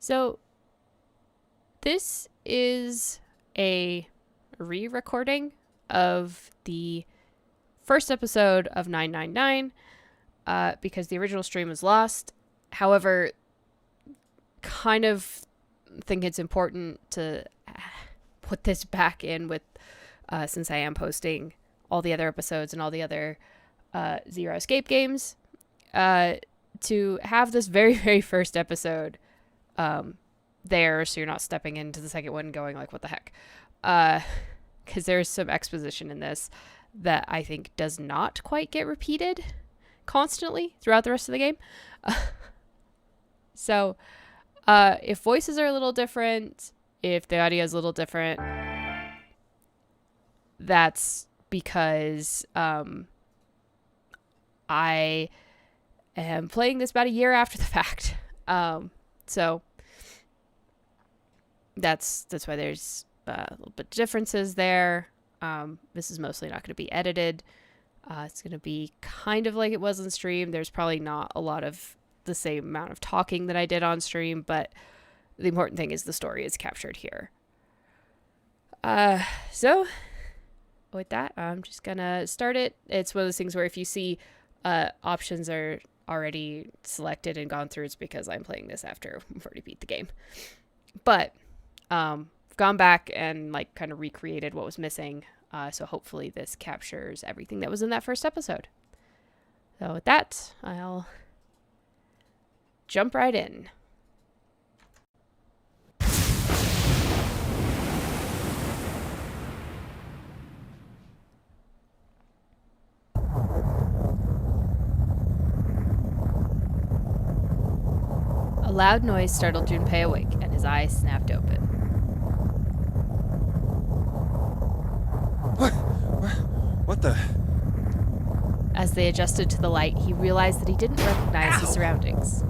So, this is a re-recording of the first episode of 999 because the original stream was lost. However, kind of think it's important to put this back in with since I am posting all the other episodes and all the other Zero Escape games to have this very, very first episode there, so you're not stepping into the second one going like, what the heck? Because there's some exposition in this that I think does not quite get repeated constantly throughout the rest of the game. So if voices are a little different, if the audio is a little different, that's because I am playing this about a year after the fact. So that's why there's a little bit of differences there. This is mostly not going to be edited. It's going to be kind of like it was on stream. There's probably not a lot of the same amount of talking that I did on stream, but the important thing is the story is captured here. So with that, I'm just going to start it. It's one of those things where if you see options are already selected and gone through, it's because I'm playing this after I've already beat the game. But gone back and like kind of recreated what was missing. So hopefully this captures everything that was in that first episode. So with that, I'll jump right in. A loud noise startled Junpei awake, and his eyes snapped open. What the? As they adjusted to the light, he realized that he didn't recognize his surroundings.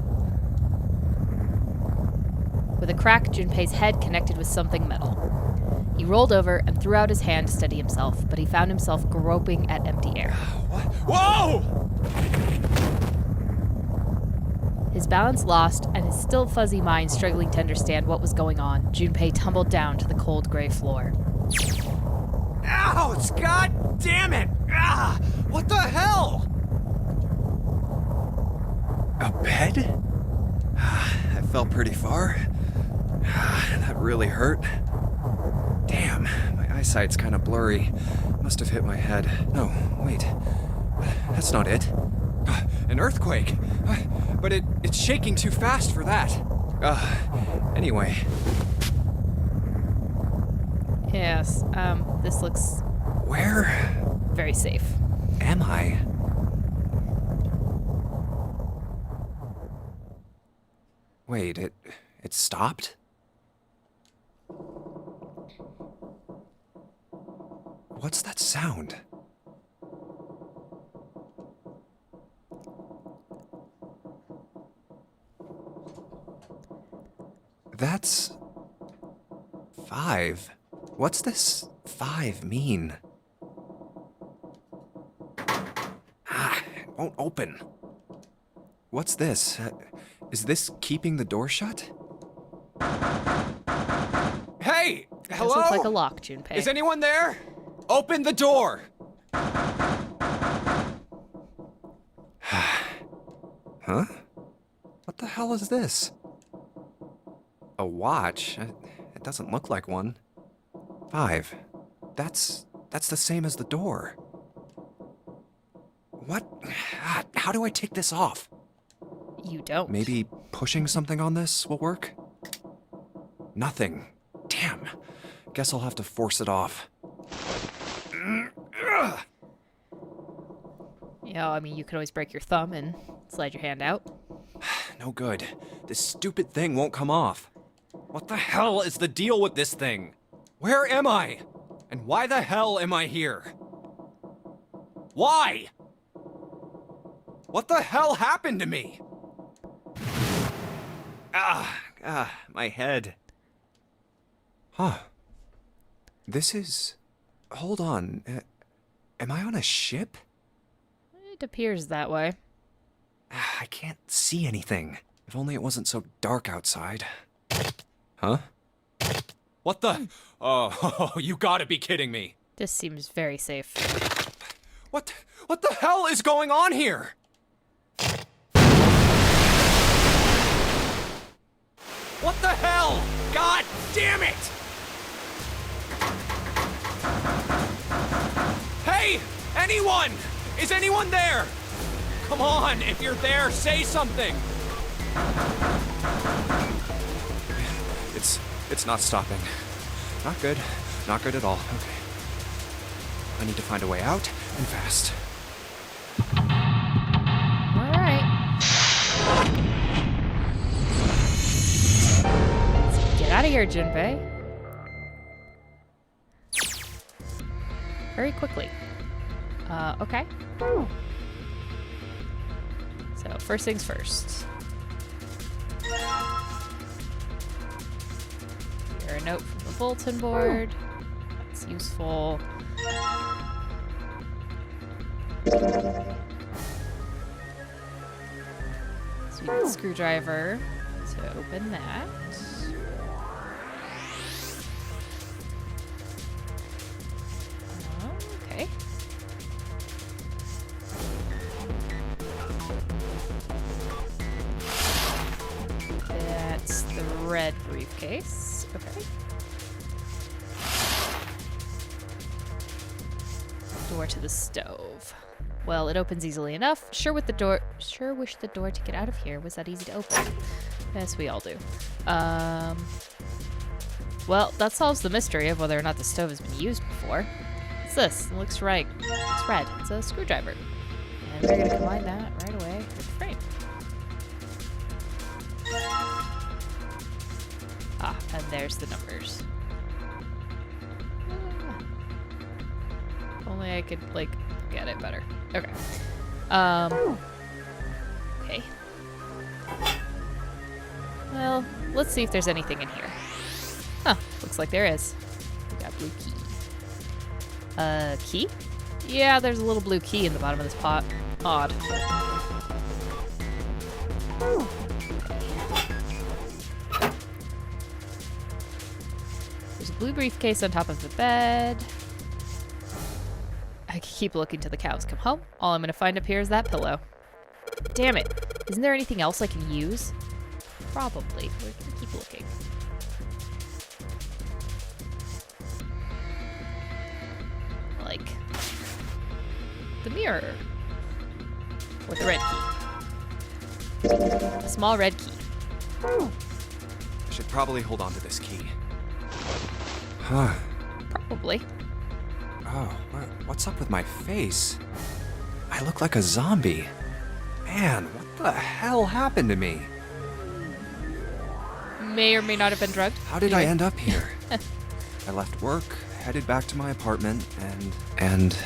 With a crack, Junpei's head connected with something metal. He rolled over and threw out his hand to steady himself, but he found himself groping at empty air. What? Whoa! His balance lost, and his still fuzzy mind struggling to understand what was going on, Junpei tumbled down to the cold gray floor. Ouch! God damn it! Ah! What the hell? A bed? I fell pretty far. That really hurt. Damn, my eyesight's kind of blurry. Must have hit my head. No, wait. That's not it. An earthquake. But it's shaking too fast for that. Anyway. Yes, this looks Where very safe. am I? Wait, it stopped? What's that sound? That's 5. What's this 5 mean? It won't open. What's this? Is this keeping the door shut? Hey! It Hello? does look like a lock, Junpei. Is anyone there? Open the door! Huh? What the hell is this? A watch? It doesn't look like one. 5. That's the same as the door. What? How do I take this off? You don't. Maybe pushing something on this will work? Nothing. Damn. Guess I'll have to force it off. Yeah, I mean, you could always break your thumb and slide your hand out. No good. This stupid thing won't come off. What the hell is the deal with this thing? Where am I? And why the hell am I here? Why? What the hell happened to me? My head. Huh. This is... Hold on. Am I on a ship? It appears that way. I can't see anything. If only it wasn't so dark outside. Huh? What the? Oh, you gotta be kidding me. This seems very safe. What the hell is going on here? What the hell? God damn it! Hey! Anyone! Is anyone there? Come on, if you're there, say something! It's not stopping. Not good. Not good at all. Okay. I need to find a way out, and fast. All right. Let's get out of here, Junpei. Very quickly. Okay. So, first things first. Here, a note from the bulletin board. That's useful. So we need a screwdriver to open that. Okay. That's the red briefcase. Okay. Door to the stove. Well, it opens easily enough. Sure wish the door to get out of here was that easy to open. Yes, we all do. Well, that solves the mystery of whether or not the stove has been used before. What's this? It looks right. It's red. It's a screwdriver. And we're gonna combine that right away with the frame. Ah, and there's the numbers. If only I could, like, get it better. Okay. Okay. Well, let's see if there's anything in here. Huh, looks like there is. We got blue key. Key? Yeah, there's a little blue key in the bottom of this pot. Odd. There's a blue briefcase on top of the bed. I could keep looking till the cows come home. All I'm gonna find up here is that pillow. Damn it. Isn't there anything else I can use? Probably. We're gonna keep looking. Like the mirror. Or the red key. A small red key. I should probably hold on to this key. Huh. Probably. Oh, what's up with my face? I look like a zombie. Man, what the hell happened to me? May or may not have been drugged. How did I end up here? I left work, headed back to my apartment, and...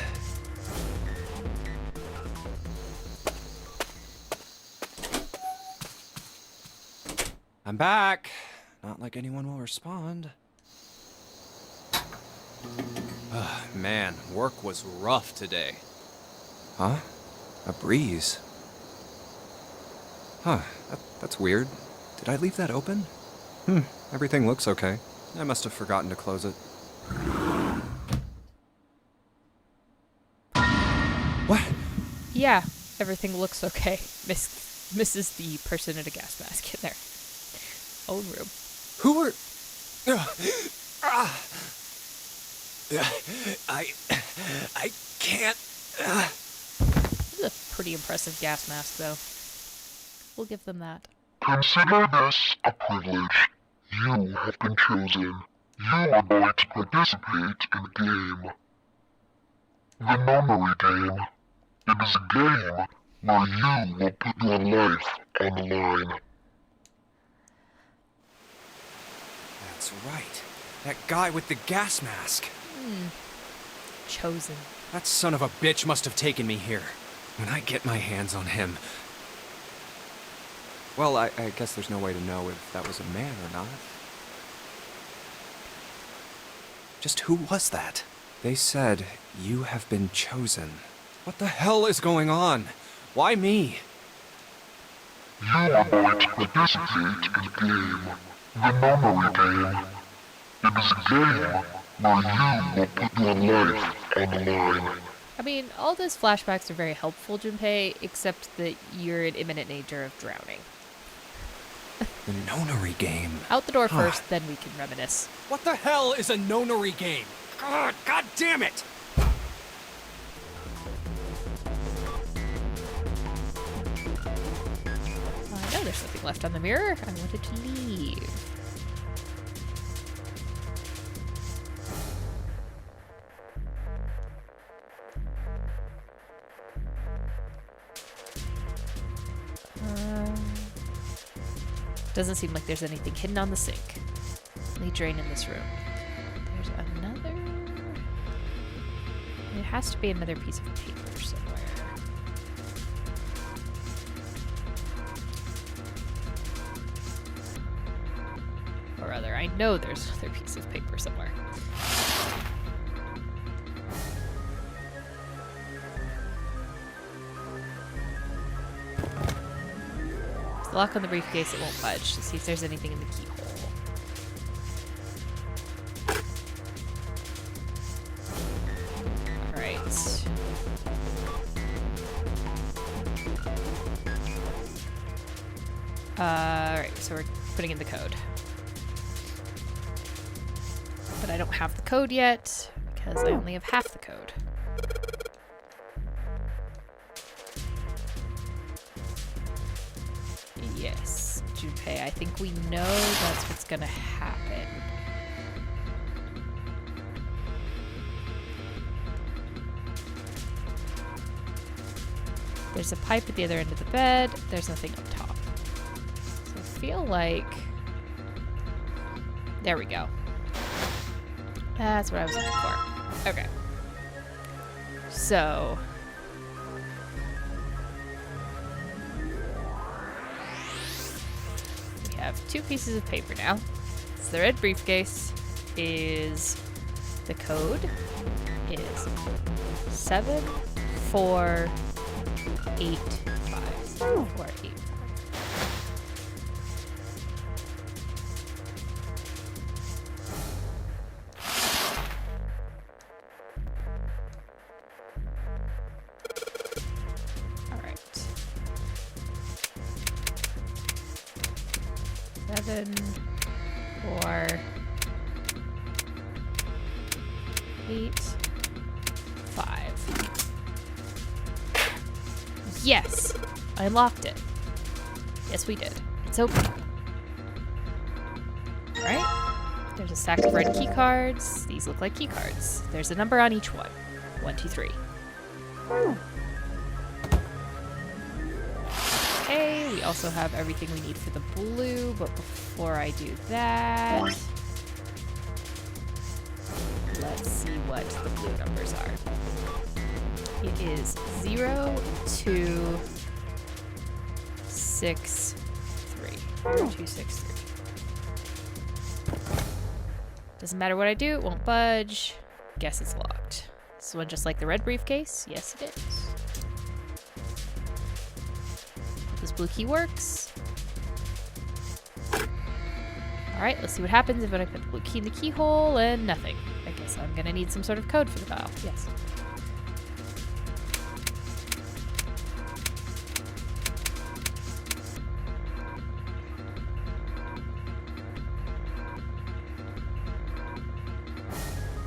I'm back. Not like anyone will respond. Man, work was rough today. Huh? A breeze. Huh, that's weird. Did I leave that open? Everything looks okay. I must have forgotten to close it. What? Yeah, everything looks okay. Misses the person in a gas mask in their own room. Who were... I can't... This is a pretty impressive gas mask, though. We'll give them that. Consider this a privilege. You have been chosen. You are going to participate in a game. The memory game. It is a game where you will put your life on the line. That's right. That guy with the gas mask. Chosen. That son of a bitch must have taken me here. When I get my hands on him... Well, I guess there's no way to know if that was a man or not. Just who was that? They said, you have been chosen. What the hell is going on? Why me? You are going to participate in a game. The nunnery game. It is a game where you will put your life on the line. I mean, all those flashbacks are very helpful, Junpei, except that you're in imminent danger of drowning. The nonary game. Out the door first, then we can reminisce. What the hell is a nonary game? God damn it! I know there's something left on the mirror. I wanted to leave. Doesn't seem like there's anything hidden on the sink. Let me drain in this room. There's another... It has to be another piece of paper somewhere. Or rather, I know there's another piece of paper somewhere. The lock on the briefcase, it won't budge. To see if there's anything in the keyhole. Alright. Alright, so we're putting in the code. But I don't have the code yet, because I only have half the code. Yes, Junpei, I think we know that's what's gonna happen. There's a pipe at the other end of the bed. There's nothing up top. So I feel like... There we go. That's what I was looking for. Okay. So... we have two pieces of paper now. It's the red briefcase. Is the code is 7485. 7485. All right. 7, 4, 8, 5. Yes! I unlocked it. Yes, we did. It's open. Alright. There's a stack of red key cards. These look like key cards. There's a number on each one. 1, 2, 3. Okay, we also have everything we need for the blue, but before I do that, let's see what the blue numbers are. It is 0, 2, 6, 3. 2, 6, 3. Doesn't matter what I do, it won't budge. Guess it's locked. This one just like the red briefcase? Yes, it is. This blue key works. Alright, let's see what happens if I put the blue key in the keyhole and nothing. I guess I'm gonna need some sort of code for the file. Yes.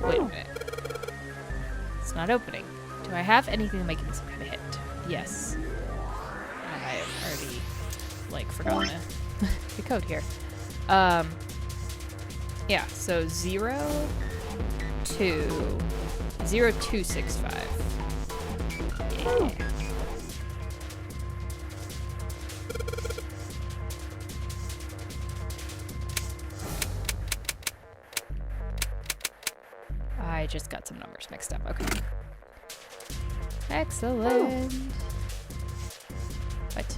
Wait a minute. It's not opening. Do I have anything that might give me some kind of hint? Yes. And I have already, like, forgotten the code here. Yeah, so 0, 2, 0, 2, 6, 5. Yeah. I just got some numbers mixed up. Okay. Excellent. What?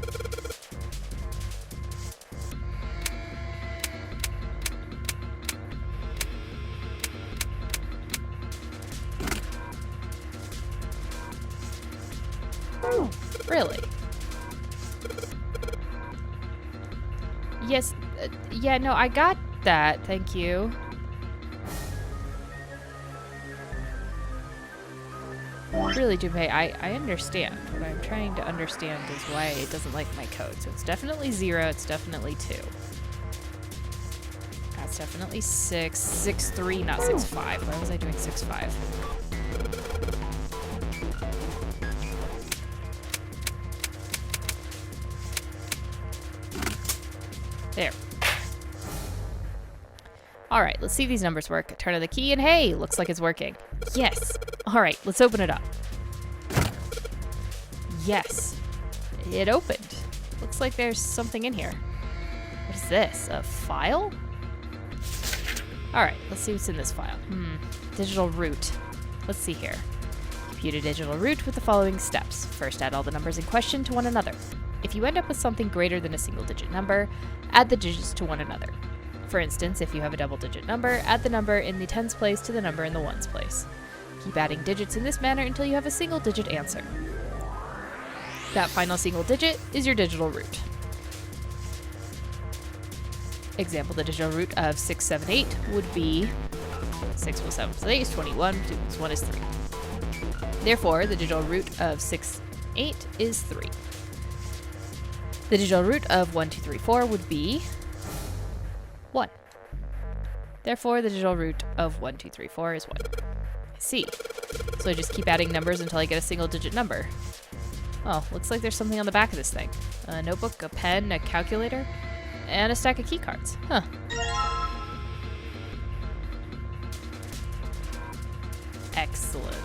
Really? Yes, yeah, no, I got that. Thank you. Really, Junpei, I understand. What I'm trying to understand is why it doesn't like my code. So it's definitely 0, it's definitely 2. That's definitely 6. 6-3, not 6-5. Why was I doing 6-5? There. Alright, let's see if these numbers work. Turn on the key and hey, looks like it's working. Yes. Alright, let's open it up. Yes. It opened. Looks like there's something in here. What is this? A file? Alright, let's see what's in this file. Digital root. Let's see here. Compute a digital root with the following steps. First, add all the numbers in question to one another. If you end up with something greater than a single-digit number, add the digits to one another. For instance, if you have a double-digit number, add the number in the tens place to the number in the ones place. Keep adding digits in this manner until you have a single-digit answer. That final single digit is your digital root. Example, the digital root of 678 would be 6 plus 7 plus 8 is 21, 2 plus 1 is 3. Therefore, the digital root of 68 is 3. The digital root of 1, 2, 3, 4 would be 1. Therefore, the digital root of 1, 2, 3, 4 is 1. I see. So I just keep adding numbers until I get a single digit number. Oh, looks like there's something on the back of this thing. A notebook, a pen, a calculator, and a stack of key cards. Huh. Excellent.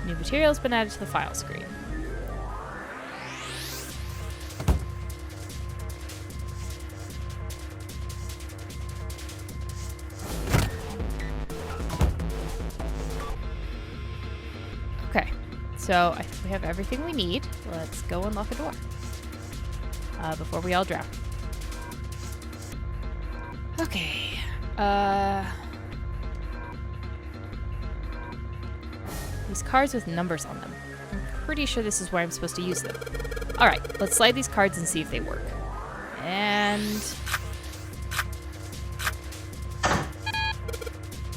New material's been added to the file screen. Okay, so I think we have everything we need. Let's go unlock a door before we all drown. Okay, these cards with numbers on them. I'm pretty sure this is where I'm supposed to use them. Alright, let's slide these cards and see if they work. And...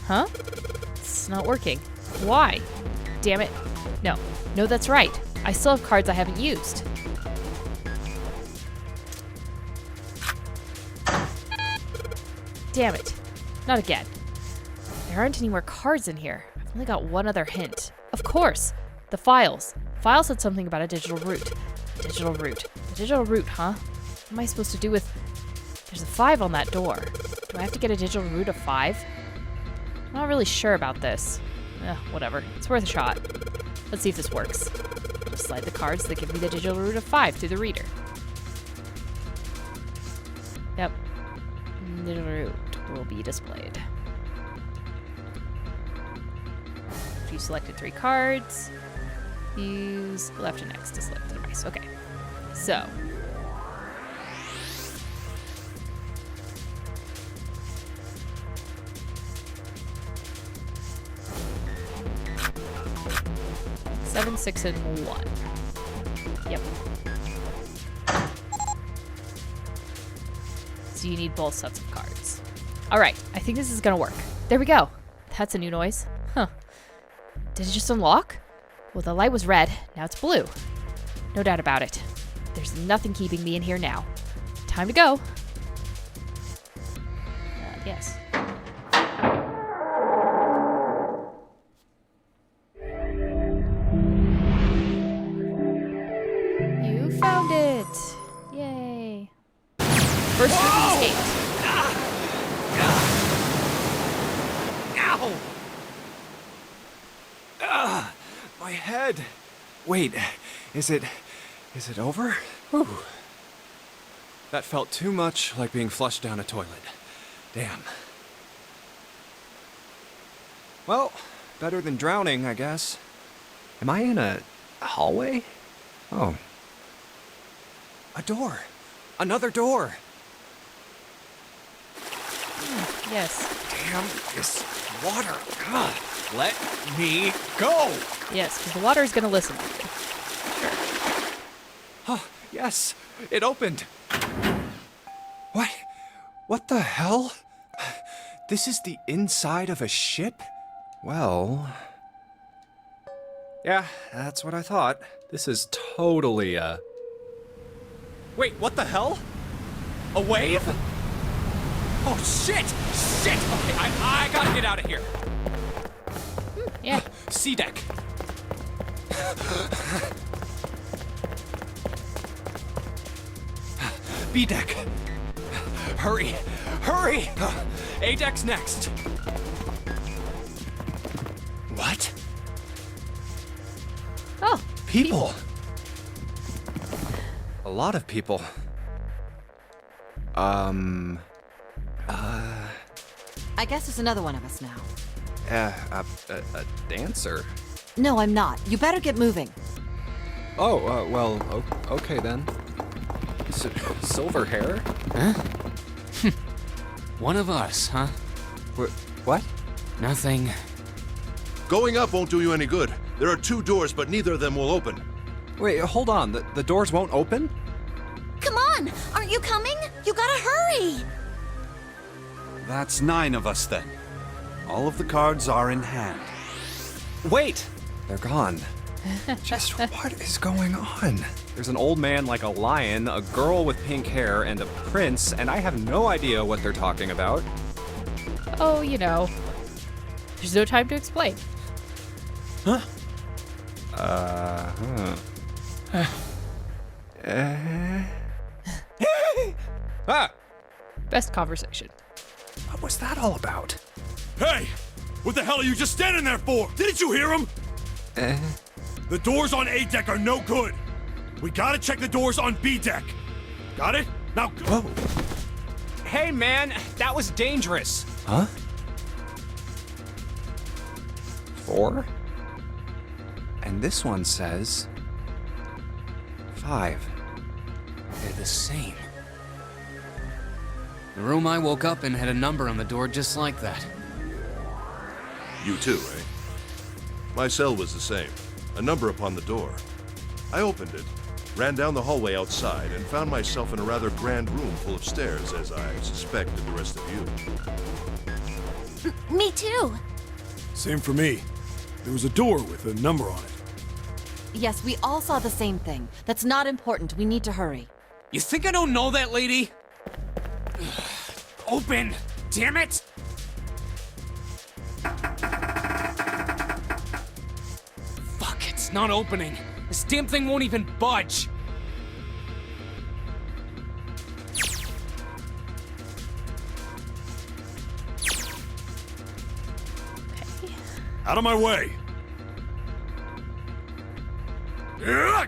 Huh? It's not working. Why? Damn it. No. No, that's right. I still have cards I haven't used. Damn it. Not again. There aren't any more cards in here. I've only got one other hint. Of course! The files. Files said something about a digital root. Digital root. A digital root, huh? What am I supposed to do with... There's a 5 on that door. Do I have to get a digital root of 5? I'm not really sure about this. Whatever. It's worth a shot. Let's see if this works. Just slide the cards that give me the digital root of 5 through the reader. Yep. Digital root will be displayed. You selected 3 cards. Use left and X to select the device. Okay. So. Seven, 6, and 1. Yep. So you need both sets of cards. Alright, I think this is gonna work. There we go. That's a new noise. Huh. Did it just unlock? Well, the light was red. Now it's blue. No doubt about it. There's nothing keeping me in here now. Time to go. Yes. You found it. Yay. First room escaped. Ow! My head. Wait, is it over? Whew. That felt too much like being flushed down a toilet. Damn. Well, better than drowning, I guess. Am I in a hallway? Oh. A door. Another door. Yes. Damn this water. God. Let me go. Yes, because the water is going to listen to you. Oh, yes. It opened. What? What the hell? This is the inside of a ship? Well... yeah, that's what I thought. This is totally a... Wait, what the hell? A wave? Oh, shit! Shit! Okay, I gotta get out of here. Yeah. C deck. B deck. Hurry! Hurry! A deck's next. What? Oh, People. A lot of people. I guess there's another one of us now. A dancer. No, I'm not. You better get moving. Oh, well, okay then. Silver hair? Huh? One of us, huh? What? Nothing. Going up won't do you any good. There are 2 doors, but neither of them will open. Wait, hold on. The doors won't open? Come on! Aren't you coming? You gotta hurry! That's 9 of us then. All of the cards are in hand. Wait! They're gone. Just what is going on? There's an old man like a lion, a girl with pink hair, and a prince, and I have no idea what they're talking about. oh, you know. There's no time to explain. Ah! Best conversation. What was that all about? Hey! What the hell are you just standing there for? Didn't you hear him? The doors on A deck are no good. We gotta check the doors on B deck. Got it? Now go. Whoa. Hey, man, that was dangerous. Huh? 4? And this one says 5. They're the same. The room I woke up in had a number on the door just like that. You too, eh? My cell was the same. A number upon the door. I opened it, ran down the hallway outside, and found myself in a rather grand room full of stairs, as I suspect did the rest of you. Me too. Same for me. There was a door with a number on it. Yes, we all saw the same thing. That's not important. We need to hurry. You think I don't know that, lady? Open! Damn it! Fuck, it's not opening. This damn thing won't even budge. Out of my way. Yeah!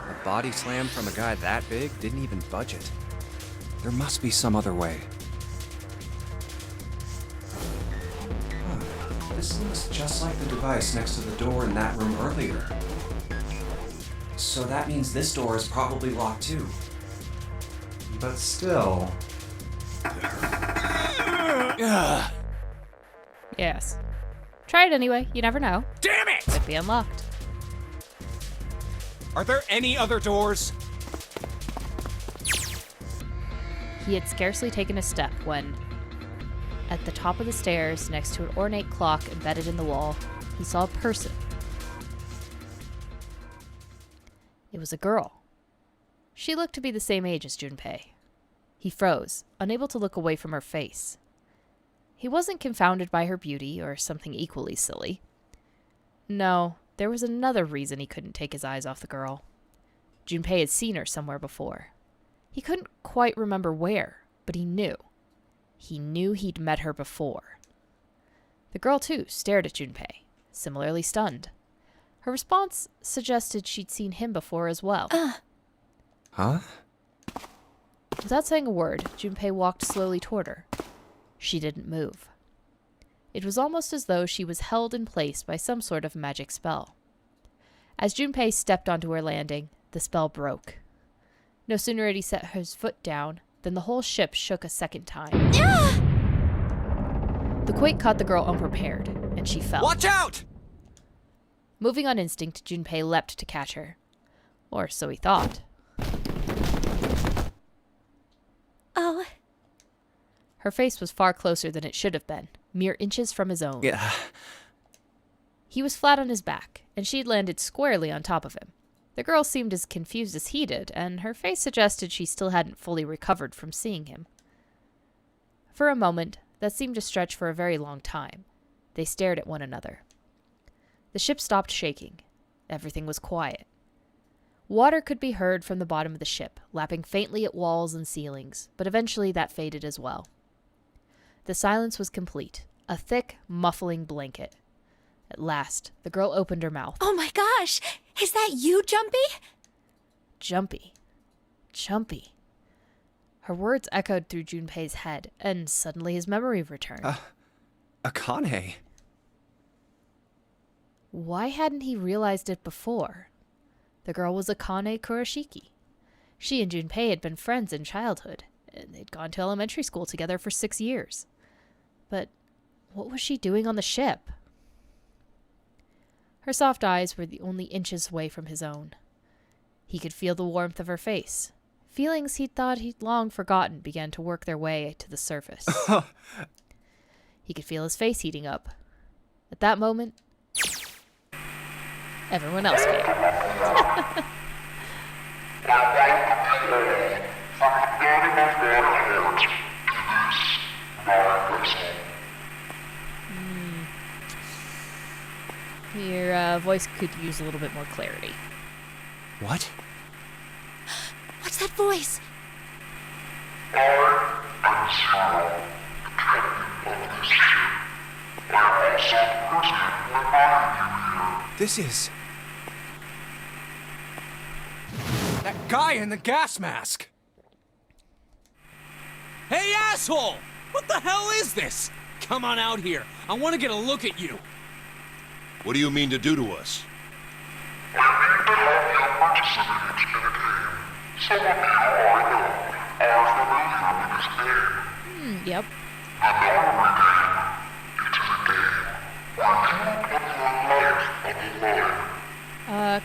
A body slam from a guy that big didn't even budge it. There must be some other way. Huh. This looks just like the device next to the door in that room earlier. So that means this door is probably locked too. But still... Yes. Try it anyway. You never know. Damn it! Could be unlocked. Are there any other doors? He had scarcely taken a step when, at the top of the stairs, next to an ornate clock embedded in the wall, he saw a person. It was a girl. She looked to be the same age as Junpei. He froze, unable to look away from her face. He wasn't confounded by her beauty or something equally silly. No, there was another reason he couldn't take his eyes off the girl. Junpei had seen her somewhere before. He couldn't quite remember where, but he knew. He knew he'd met her before. The girl, too, stared at Junpei, similarly stunned. Her response suggested she'd seen him before as well. Huh? Without saying a word, Junpei walked slowly toward her. She didn't move. It was almost as though she was held in place by some sort of magic spell. As Junpei stepped onto her landing, the spell broke. No sooner had he set his foot down than the whole ship shook a second time. The quake caught the girl unprepared, and she fell. Watch out! Moving on instinct, Junpei leapt to catch her. Or so he thought. Oh, Her face was far closer than it should have been, mere inches from his own. Yeah. He was flat on his back, and she'd landed squarely on top of him. The girl seemed as confused as he did, and her face suggested she still hadn't fully recovered from seeing him. For a moment, that seemed to stretch for a very long time, they stared at one another. The ship stopped shaking. Everything was quiet. Water could be heard from the bottom of the ship, lapping faintly at walls and ceilings, but eventually that faded as well. The silence was complete, a thick, muffling blanket. At last, the girl opened her mouth. Oh my gosh! Is that you, Jumpy? Jumpy. Jumpy. Her words echoed through Junpei's head, and suddenly his memory returned. Akane. Why hadn't he realized it before? The girl was Akane Kurashiki. She and Junpei had been friends in childhood, and they'd gone to elementary school together for 6 years. But what was she doing on the ship? Her soft eyes were the only inches away from his own. He could feel the warmth of her face. Feelings he'd thought he'd long forgotten began to work their way to the surface. He could feel his face heating up. At that moment, everyone else came. Your voice could use a little bit more clarity. What? What's that voice? This is... That guy in the gas mask! Hey, asshole! What the hell is this? Come on out here. I want to get a look at you. What do you mean to do to us? Yep.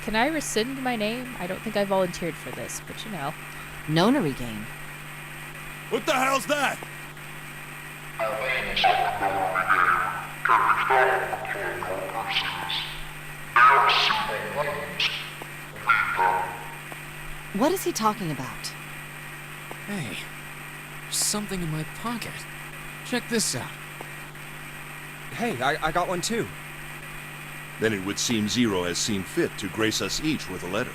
Can I rescind my name? I don't think I volunteered for this, but you know. Nonary game. What the hell's that? What is he talking about? Hey, there's something in my pocket. Check this out. Hey, I got one too. Then it would seem Zero has seen fit to grace us each with a letter.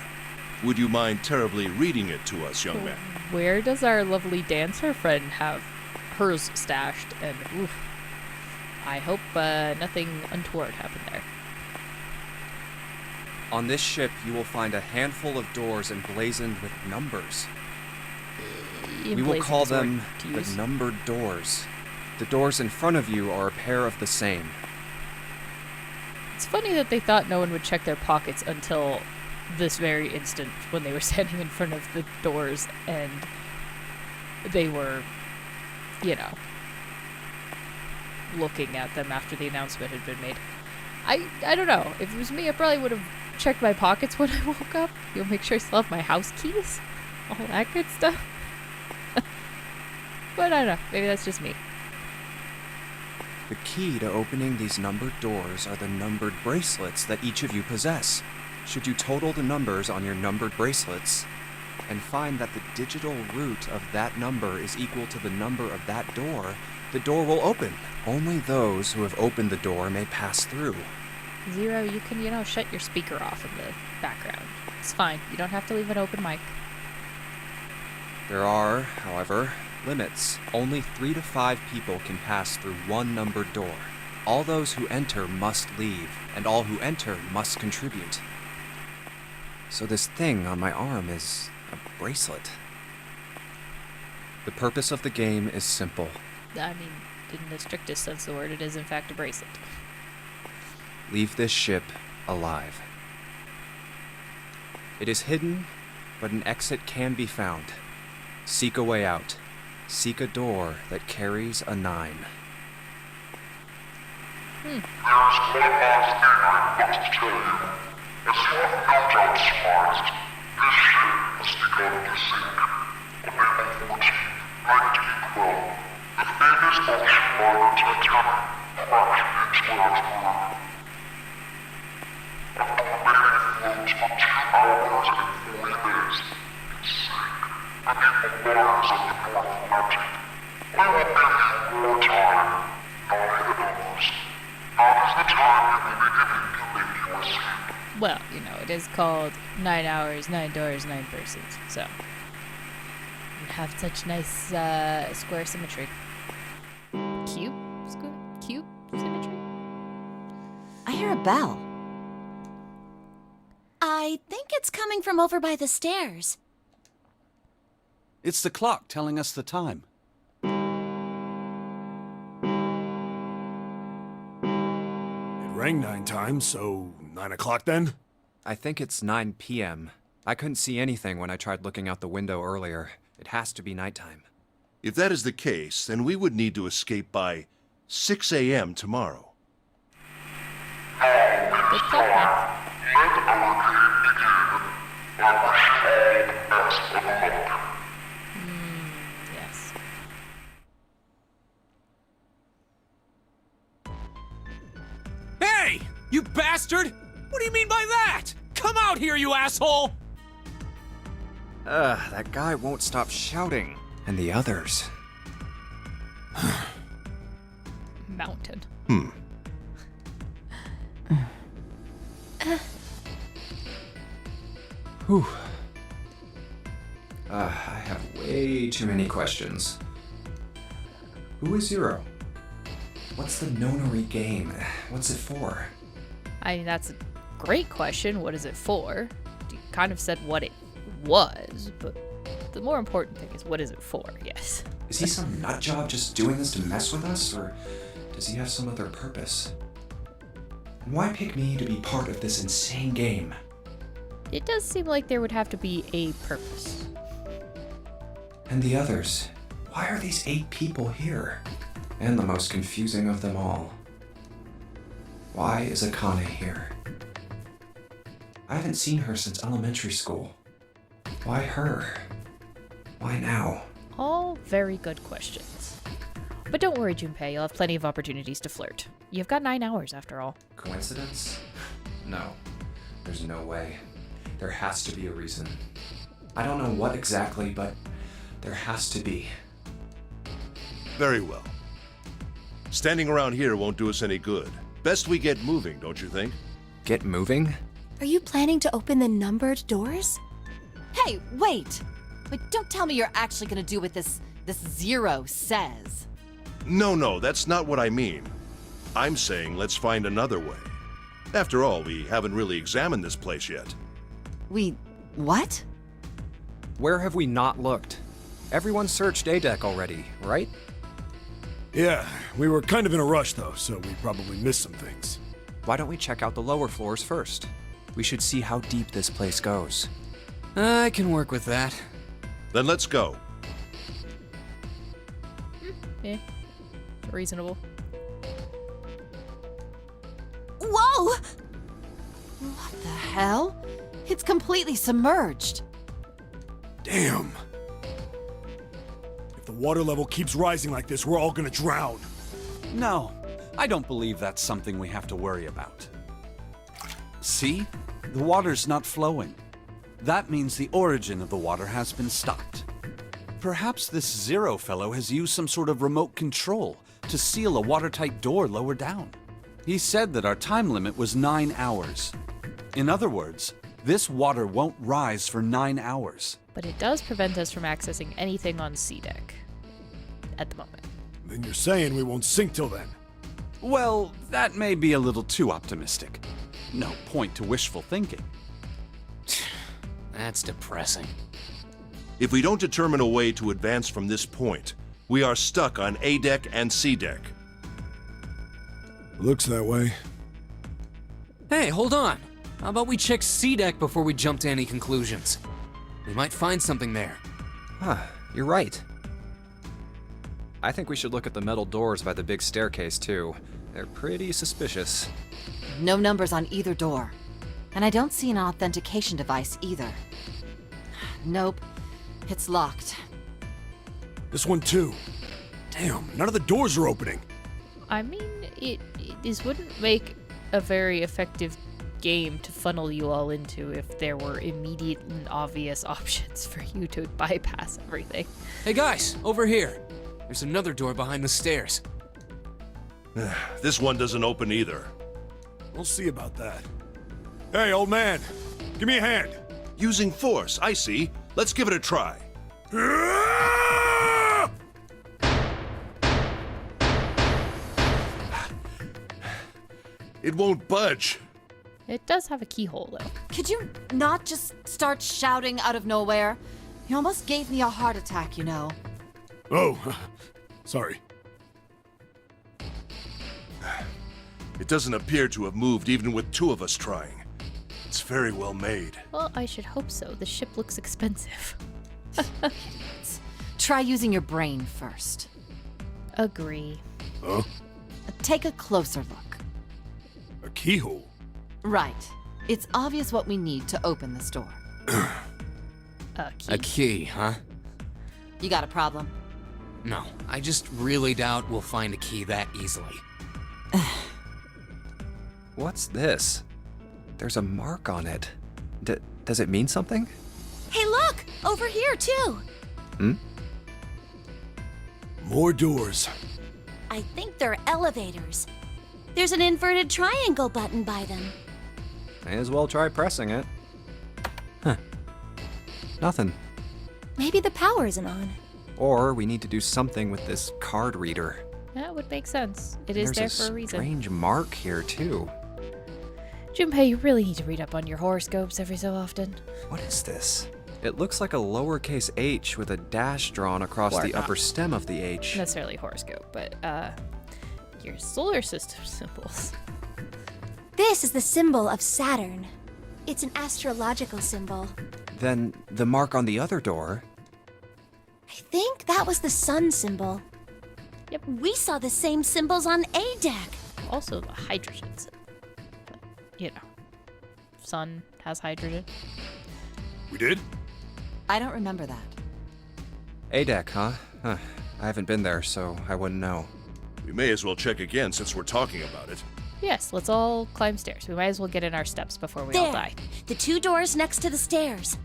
Would you mind terribly reading it to us, young man? Where does our lovely dancer friend have hers stashed? And oof, I hope nothing untoward happened there. On this ship, you will find a handful of doors emblazoned with numbers. We will call them the numbered doors. The doors in front of you are a pair of the same. It's funny that they thought no one would check their pockets until this very instant when they were standing in front of the doors and they were, you know, looking at them after the announcement had been made. I don't know. If it was me, I probably would have checked my pockets when I woke up. You'll make sure I still have my house keys. All that good stuff. But I don't know. Maybe that's just me. The key to opening these numbered doors are the numbered bracelets that each of you possess. Should you total the numbers on your numbered bracelets and find that the digital root of that number is equal to the number of that door, the door will open. Only those who have opened the door may pass through. Zero, you can, shut your speaker off in the background. It's fine. You don't have to leave an open mic. There are, however, limits. Only 3 to 5 people can pass through one numbered door. All those who enter must leave, and all who enter must contribute. So this thing on my arm is a bracelet. The purpose of the game is simple. I mean, in the strictest sense of the word, it is in fact a bracelet. Leave this ship alive. It is hidden, but an exit can be found. Seek a way out. Seek a door that carries a 9. There's one last thing I must tell you. As you have no doubt surmised, this ship must be out of the sink. On April 14, 1912, the famous ocean liner Titanic crashed into Earth's moon. After remaining afloat for 2 hours and 40 days, it sank beneath the waters of the North Atlantic. We will give you more time, 9 hours. Now is the time you will be giving to make your escape. Well, you know, it is called 9 hours, 9 doors, 9 persons, so. You have such nice square symmetry. Cube? Cube symmetry? I hear a bell. I think it's coming from over by the stairs. It's the clock telling us the time. It rang 9 times, so 9 o'clock then? I think it's 9 p.m. I couldn't see anything when I tried looking out the window earlier. It has to be nighttime. If that is the case, then we would need to escape by 6 a.m. tomorrow. Good call, man. Let our game begin. I wish you all the best of luck. Yes. Hey! You bastard! What do you mean by that? Come out here, you asshole! That guy won't stop shouting. And the others. Mountain. Whew. I have way too many questions. Who is Zero? What's the Nonary game? What's it for? I mean, that's a great question. What is it for? You kind of said what it was, but the more important thing is what is it for, yes. Is he some nutjob just doing this to mess with us, or does he have some other purpose? And why pick me to be part of this insane game? It does seem like there would have to be a purpose. And the others? Why are these 8 people here? And the most confusing of them all. Why is Akane here? I haven't seen her since elementary school. Why her? Why now? All very good questions. But don't worry, Junpei, you'll have plenty of opportunities to flirt. You've got 9 hours after all. Coincidence? No. There's no way. There has to be a reason. I don't know what exactly, but there has to be. Very well. Standing around here won't do us any good. Best we get moving, don't you think? Get moving? Are you planning to open the numbered doors? Hey, wait! Wait, don't tell me you're actually gonna do what this Zero says. No, that's not what I mean. I'm saying let's find another way. After all, we haven't really examined this place yet. What? Where have we not looked? Everyone searched A-Deck already, right? Yeah, we were kind of in a rush though, so we probably missed some things. Why don't we check out the lower floors first? We should see how deep this place goes. I can work with that. Then let's go. Yeah, reasonable. Whoa! What the hell? It's completely submerged. Damn. If the water level keeps rising like this, we're all gonna drown. No, I don't believe that's something we have to worry about. See? The water's not flowing. That means the origin of the water has been stopped. Perhaps this Zero fellow has used some sort of remote control to seal a watertight door lower down. He said that our time limit was 9 hours. In other words, this water won't rise for 9 hours. But it does prevent us from accessing anything on C-Deck. At the moment. Then you're saying we won't sink till then. Well, that may be a little too optimistic. No point to wishful thinking. That's depressing. If we don't determine a way to advance from this point, we are stuck on A-Deck and C-Deck. Looks that way. Hey, hold on. How about we check C deck before we jump to any conclusions? We might find something there. Huh, you're right. I think we should look at the metal doors by the big staircase, too. They're pretty suspicious. No numbers on either door. And I don't see an authentication device either. Nope. It's locked. This one too. Damn, none of the doors are opening. I mean, this wouldn't make a very effective game to funnel you all into if there were immediate and obvious options for you to bypass everything. Hey guys, over here. There's another door behind the stairs. This one doesn't open either. We'll see about that. Hey, old man, give me a hand. Using force, I see. Let's give it a try. It won't budge. It does have a keyhole, though. Could you not just start shouting out of nowhere? You almost gave me a heart attack, you know. Oh, sorry. It doesn't appear to have moved even with two of us trying. It's very well made. Well, I should hope so. The ship looks expensive. Try using your brain first. Agree. Huh? Take a closer look. A keyhole? Right. It's obvious what we need to open this door. A key, huh? You got a problem? No, I just really doubt we'll find a key that easily. What's this? There's a mark on it. Does it mean something? Hey, look! Over here, too! More doors. I think they're elevators. There's an inverted triangle button by them. May as well try pressing it. Huh. Nothing. Maybe the power isn't on. Or we need to do something with this card reader. That would make sense. It is there There's for a a reason. strange mark here, too. Junpei, you really need to read up on your horoscopes every so often. What is this? It looks like a lowercase h with a dash drawn across Or the not upper stem of the h. necessarily horoscope, but your solar system symbols. This is the symbol of Saturn. It's an astrological symbol. Then the mark on the other door. I think that was the sun symbol. Yep. We saw the same symbols on A deck. Also the hydrogen symbol. But, you know, sun has hydrogen. We did? I don't remember that. A-deck, huh? I haven't been there, so I wouldn't know. We may as well check again since we're talking about it. Yes, let's all climb stairs. We might as well get in our steps before we all There, die. the two doors next to the stairs.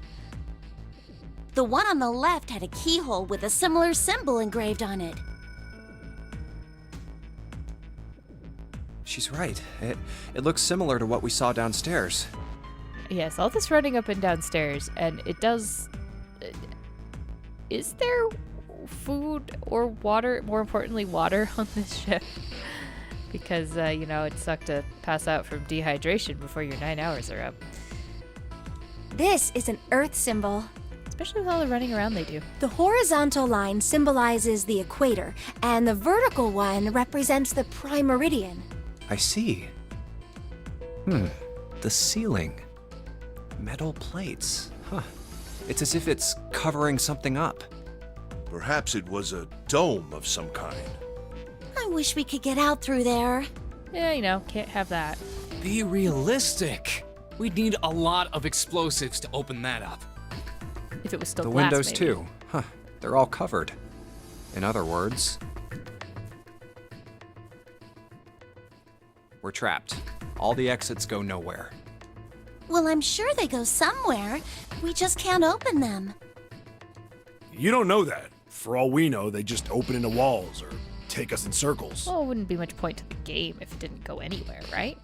The one on the left had a keyhole with a similar symbol engraved on it. She's right. It looks similar to what we saw downstairs. Yes, all this running up and down stairs, and it does... Is there food or water, more importantly water, on this ship? Because, you know, it sucked to pass out from dehydration before your 9 hours are up. This is an Earth symbol. Especially with all the running around they do. The horizontal line symbolizes the equator, and the vertical one represents the prime meridian. I see. The ceiling. Metal plates. Huh. It's as if it's covering something up. Perhaps it was a dome of some kind. I wish we could get out through there. Yeah, you know, can't have that. Be realistic. We'd need a lot of explosives to open that up. If it was still The glass, windows, maybe. too. Huh. They're all covered. In other words, we're trapped. All the exits go nowhere. Well, I'm sure they go somewhere. We just can't open them. You don't know that. For all we know, they just open into walls or take us in circles. Well, it wouldn't be much point to the game if it didn't go anywhere, right?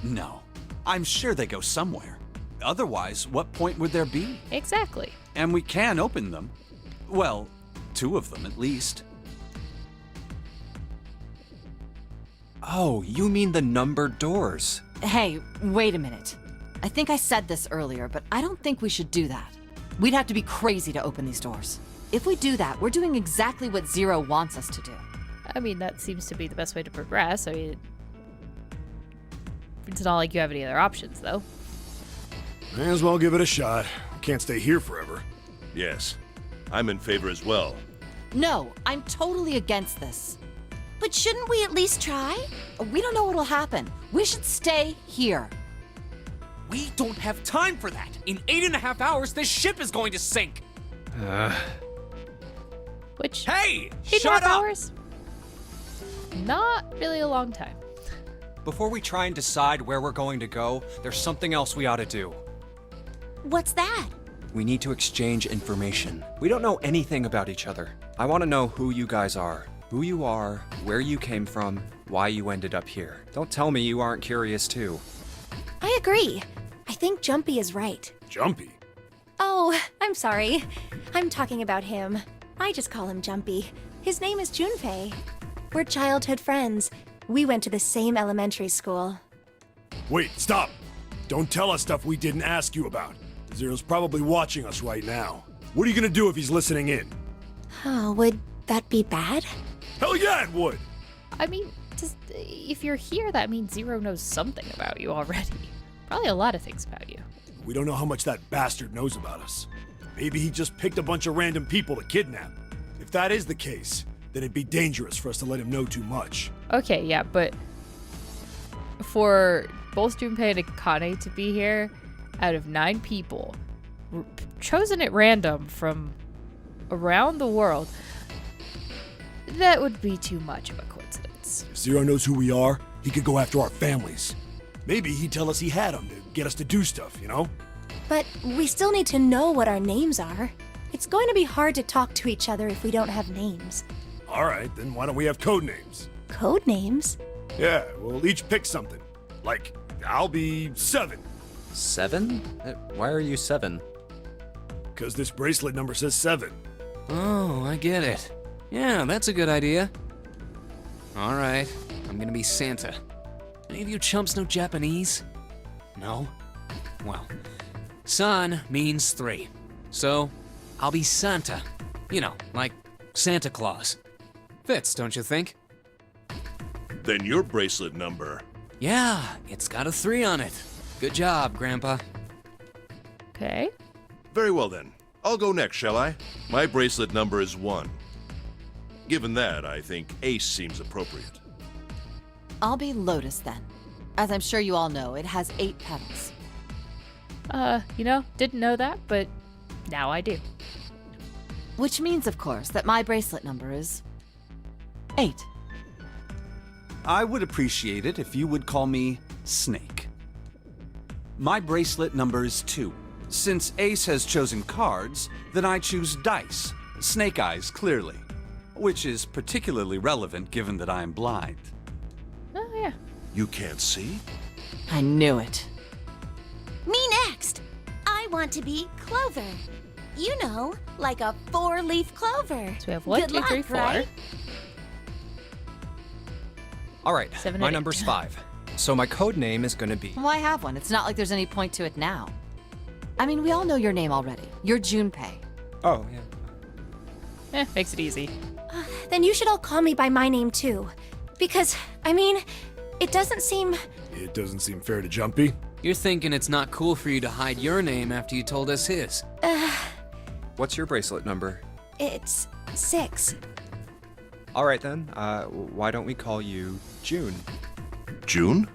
No. I'm sure they go somewhere. Otherwise, what point would there be? Exactly. And we can open them. Well, 2 of them at least. Oh, you mean the numbered doors. Hey, wait a minute. I think I said this earlier, but I don't think we should do that. We'd have to be crazy to open these doors. If we do that, we're doing exactly what Zero wants us to do. I mean, that seems to be the best way to progress. I mean, it's not like you have any other options, though. May as well give it a shot. Can't stay here forever. Yes, I'm in favor as well. No, I'm totally against this. But shouldn't we at least try? We don't know what'll happen. We should stay here. We don't have time for that. In 8.5 hours, this ship is going to sink. Which, Hey, 8.5 shut up! hours? Not really a long time. Before we try and decide where we're going to go, there's something else we ought to do. What's that? We need to exchange information. We don't know anything about each other. I want to know who you guys are. Who you are, where you came from, why you ended up here. Don't tell me you aren't curious too. I agree. I think Jumpy is right. Jumpy? Oh, I'm sorry. I'm talking about him. I just call him Jumpy. His name is Junpei. We're childhood friends. We went to the same elementary school. Wait, stop! Don't tell us stuff we didn't ask you about. Zero's probably watching us right now. What are you gonna do if he's listening in? Oh, would that be bad? Hell yeah, it would! I mean, if you're here, that means Zero knows something about you already. Probably a lot of things about you. We don't know how much that bastard knows about us. Maybe he just picked a bunch of random people to kidnap. If that is the case, then it'd be dangerous for us to let him know too much. Okay, yeah, but for both Junpei and Akane to be here, out of 9 people, chosen at random from around the world, that would be too much of a coincidence. If Zero knows who we are, he could go after our families. Maybe he'd tell us he had them to get us to do stuff, you know? But we still need to know what our names are. It's going to be hard to talk to each other if we don't have names. Alright, then why don't we have code names? Code names? Yeah, we'll each pick something. Like, I'll be 7. 7? Why are you 7? Because this bracelet number says 7. Oh, I get it. Yeah, that's a good idea. All right, I'm gonna be Santa. Any of you chumps know Japanese? No? Well, San means 3. So, I'll be Santa. You know, like Santa Claus. Fits, don't you think? Then your bracelet number. Yeah, it's got a 3 on it. Good job, Grandpa. Okay. Very well then. I'll go next, shall I? My bracelet number is 1. Given that, I think Ace seems appropriate. I'll be Lotus then. As I'm sure you all know, it has 8 petals. Didn't know that, but now I do. Which means, of course, that my bracelet number is 8. I would appreciate it if you would call me Snake. My bracelet number is 2. Since Ace has chosen cards, then I choose dice. Snake eyes, clearly. Which is particularly relevant given that I am blind. Oh, yeah. You can't see? I knew it. Me next. I want to be Clover. You know, like a 4-leaf clover. So we have 1, Good 2, 3, luck, 4. right? Alright, 7 my and 8. number's 5. So my code name is gonna be... Why have one? It's not like there's any point to it now. I mean, we all know your name already. You're Junpei. Oh, yeah. Makes it easy. Then you should all call me by my name too. Because, it doesn't seem... It doesn't seem fair to Jumpy. You're thinking it's not cool for you to hide your name after you told us his. What's your bracelet number? It's 6. Alright then, why don't we call you June? June?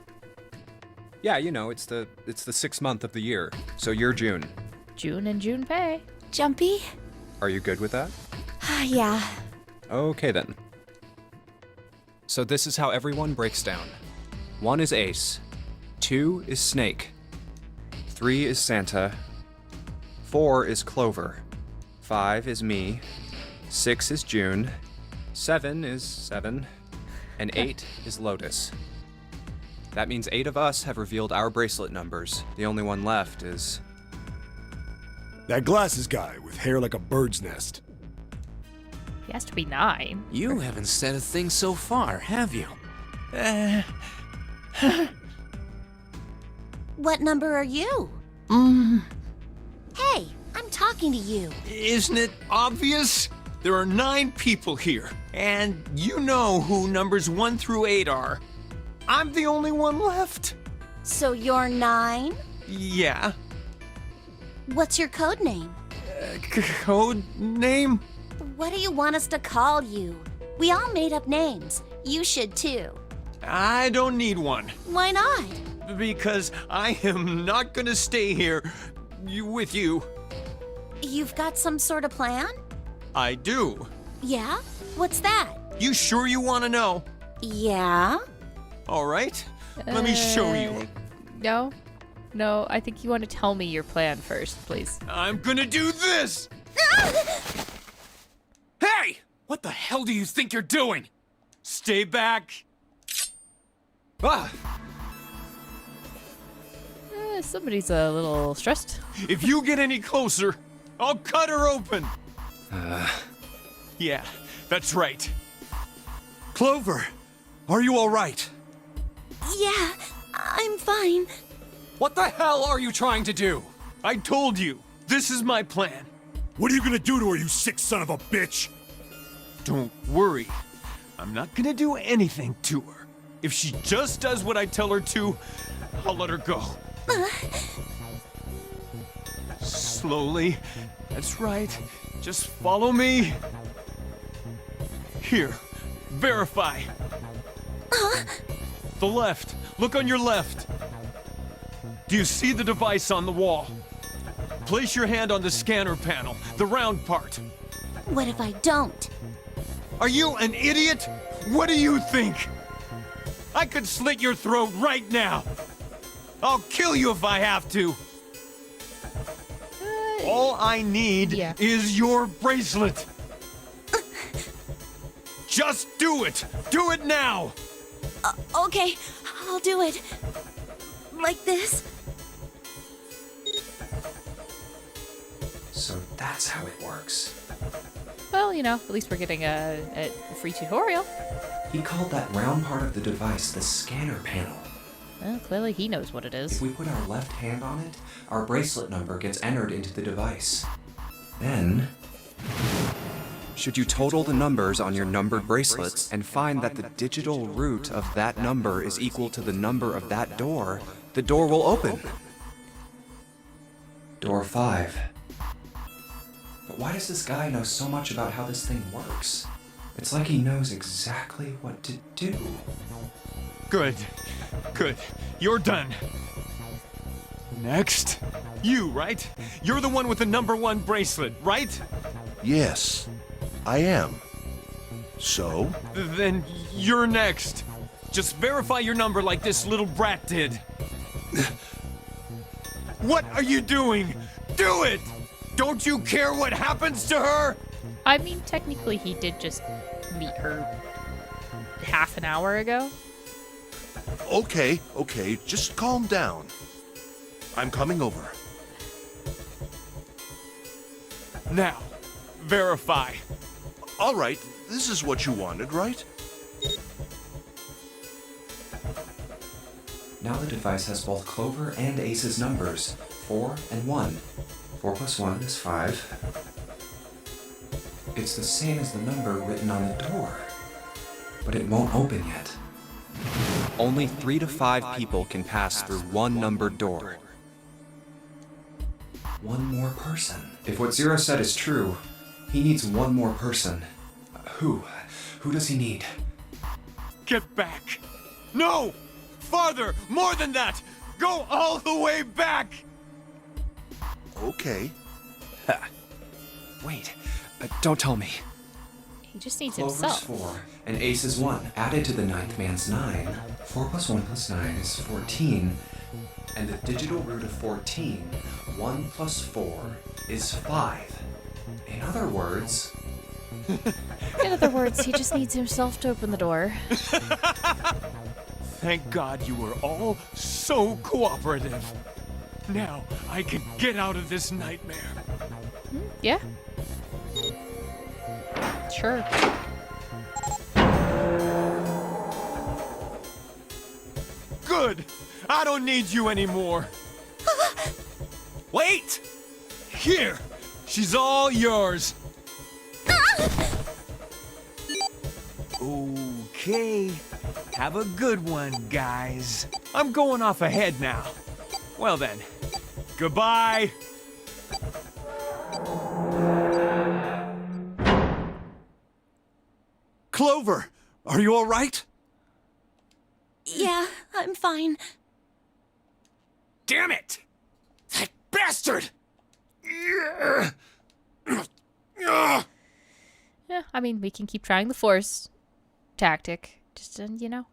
Yeah, it's the 6th month of the year, so you're June. June and Junpei. Jumpy? Are you good with that? Yeah. Okay then. So this is how everyone breaks down. 1 is Ace. 2 is Snake. 3 is Santa. 4 is Clover. 5 is me. 6 is June. 7 is 7. And 8 is Lotus. That means 8 of us have revealed our bracelet numbers. The only one left is... That glasses guy with hair like a bird's nest. He has to be 9. You haven't said a thing so far, have you? What number are you? Hey, I'm talking to you. Isn't it obvious? There are 9 people here, and you know who numbers 1 through 8 are. I'm the only one left. So you're 9? Yeah. What's your code name? Code name? What do you want us to call you? We all made up names. You should too. I don't need one. Why not? Because I am not gonna stay here with you. You've got some sort of plan? I do. Yeah? What's that? You sure you want to know? Yeah? All right. Let me show you. No, I think you want to tell me your plan first, please. I'm gonna do this! Hey! What the hell do you think you're doing? Stay back. Ah! Somebody's a little stressed. If you get any closer, I'll cut her open. Yeah, that's right. Clover, are you all right? Yeah, I'm fine. What the hell are you trying to do? I told you, this is my plan. What are you gonna do to her, you sick son of a bitch? Don't worry. I'm not gonna do anything to her. If she just does what I tell her to, I'll let her go. Slowly. That's right. Just follow me. Here. Verify. The left. Look on your left. Do you see the device on the wall? Place your hand on the scanner panel, the round part. What if I don't? Are you an idiot? What do you think? I could slit your throat right now. I'll kill you if I have to. All I need is your bracelet. Just do it. Do it now. Okay, I'll do it. Like this. So that's how it works. Well, at least we're getting a free tutorial. He called that round part of the device the scanner panel. Well, clearly he knows what it is. If we put our left hand on it, our bracelet number gets entered into the device. Then, should you total the numbers on your numbered bracelets and find that the digital root of that number is equal to the number of that door, the door will open. Door 5. But why does this guy know so much about how this thing works? It's like he knows exactly what to do. Good. Good. You're done. Next. You, right? You're the one with the number 1 bracelet, right? Yes, I am. So? Then you're next. Just verify your number like this little brat did. What are you doing? Do it! Don't you care what happens to her? I mean, technically he did just meet her half an hour ago. Okay, just calm down. I'm coming over. Now, verify. All right, this is what you wanted, right? Now the device has both Clover and Ace's numbers, 4 and 1. 4 plus 1 is 5. It's the same as the number written on the door, but it won't open yet. Only 3 to 5 people can pass through one numbered door. One more person. If what Zero said is true, he needs one more person. Who? Who does he need? Get back. No! Farther! More than that! Go all the way back! Okay. Wait, don't tell me. He just needs Clover's himself. 4 and Ace is 1. Added to the ninth man's 9. 4 plus 1 plus 9 is 14. And the digital root of 14, 1 plus 4, is 5. In other words... he just needs himself to open the door. Thank God you were all so cooperative. Now I can get out of this nightmare. Yeah. Sure. Good! I don't need you anymore. Wait! Here! She's all yours. Okay. Have a good one, guys. I'm going off ahead now. Well then, goodbye. Clover, are you all right? Yeah, I'm fine. Damn it! That bastard! Yeah, I mean, we can keep trying the force tactic. Just, you know,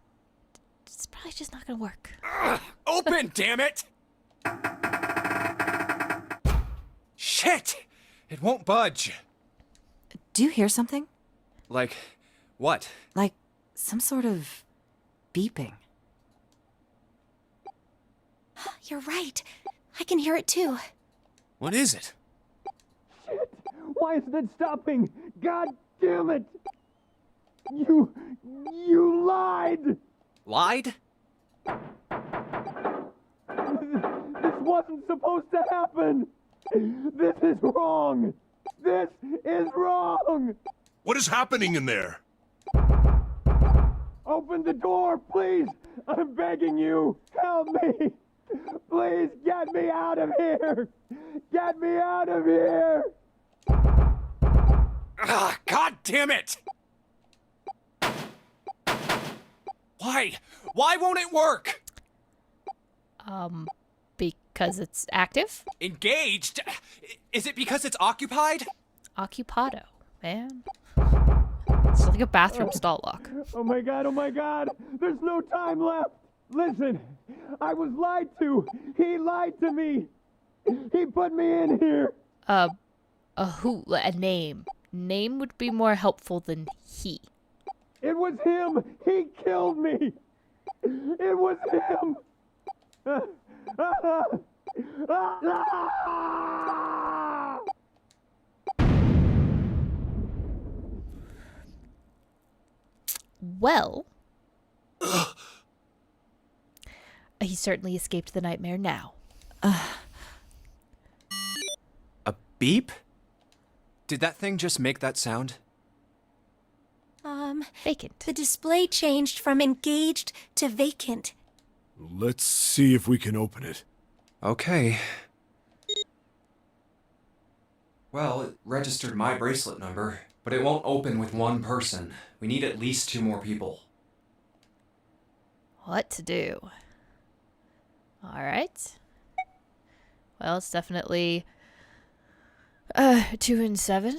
it's probably just not gonna work. Open, damn it! Shit! It won't budge. Do you hear something? Like, what? Like some sort of beeping. You're right. I can hear it too. What is it? Why isn't it stopping? God damn it! You lied! Lied? This wasn't supposed to happen! This is wrong! This is wrong! What is happening in there? Open the door, please! I'm begging you! Help me! Please get me out of here! Get me out of here! Ah, God damn it! Why? Why won't it work? Because it's active? Engaged? Is it because it's occupied? Occupado, man. It's like a bathroom stall lock. Oh my god! There's no time left! Listen, I was lied to! He lied to me! He put me in here! A name. Name would be more helpful than he. It was him! He killed me! It was him! Well, he certainly escaped the nightmare now. A beep? Did that thing just make that sound? Vacant. The display changed from engaged to vacant. Let's see if we can open it. Okay. Well, it registered my bracelet number, but it won't open with one person. We need at least 2 more people. What to do? Alright. Well, it's definitely 2 and 7.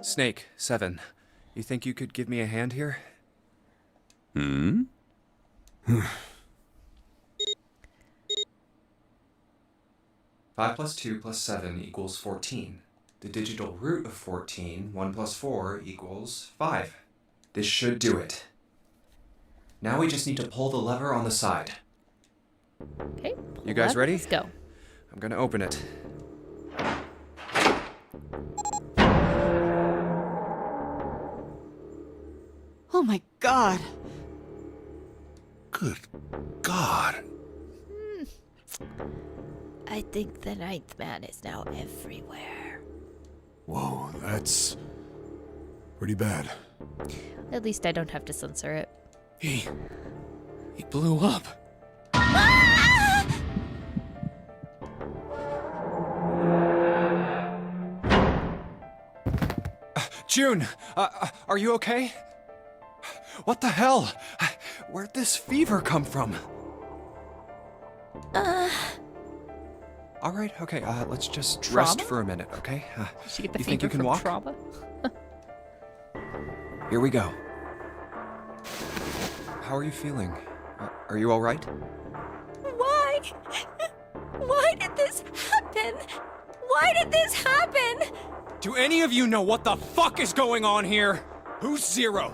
Snake, 7. You think you could give me a hand here? 5 plus 2 plus 7 equals 14. The digital root of 14, 1 plus 4 equals 5. This should do it. Now we just need to pull the lever on the side. Okay. You guys ready? Let's go. I'm gonna open it. Oh my god. Good God. I think the ninth man is now everywhere. Whoa, that's pretty bad. At least I don't have to censor it. He blew up. June, are you okay? What the hell? Where'd this fever come from? All right, okay, let's just rest for a minute, okay? Did she get the you fever think you can from walk? trauma? Here we go. How are you feeling? Are you all right? Why? Why did this happen? Why did this happen? Do any of you know what the fuck is going on here? Who's Zero?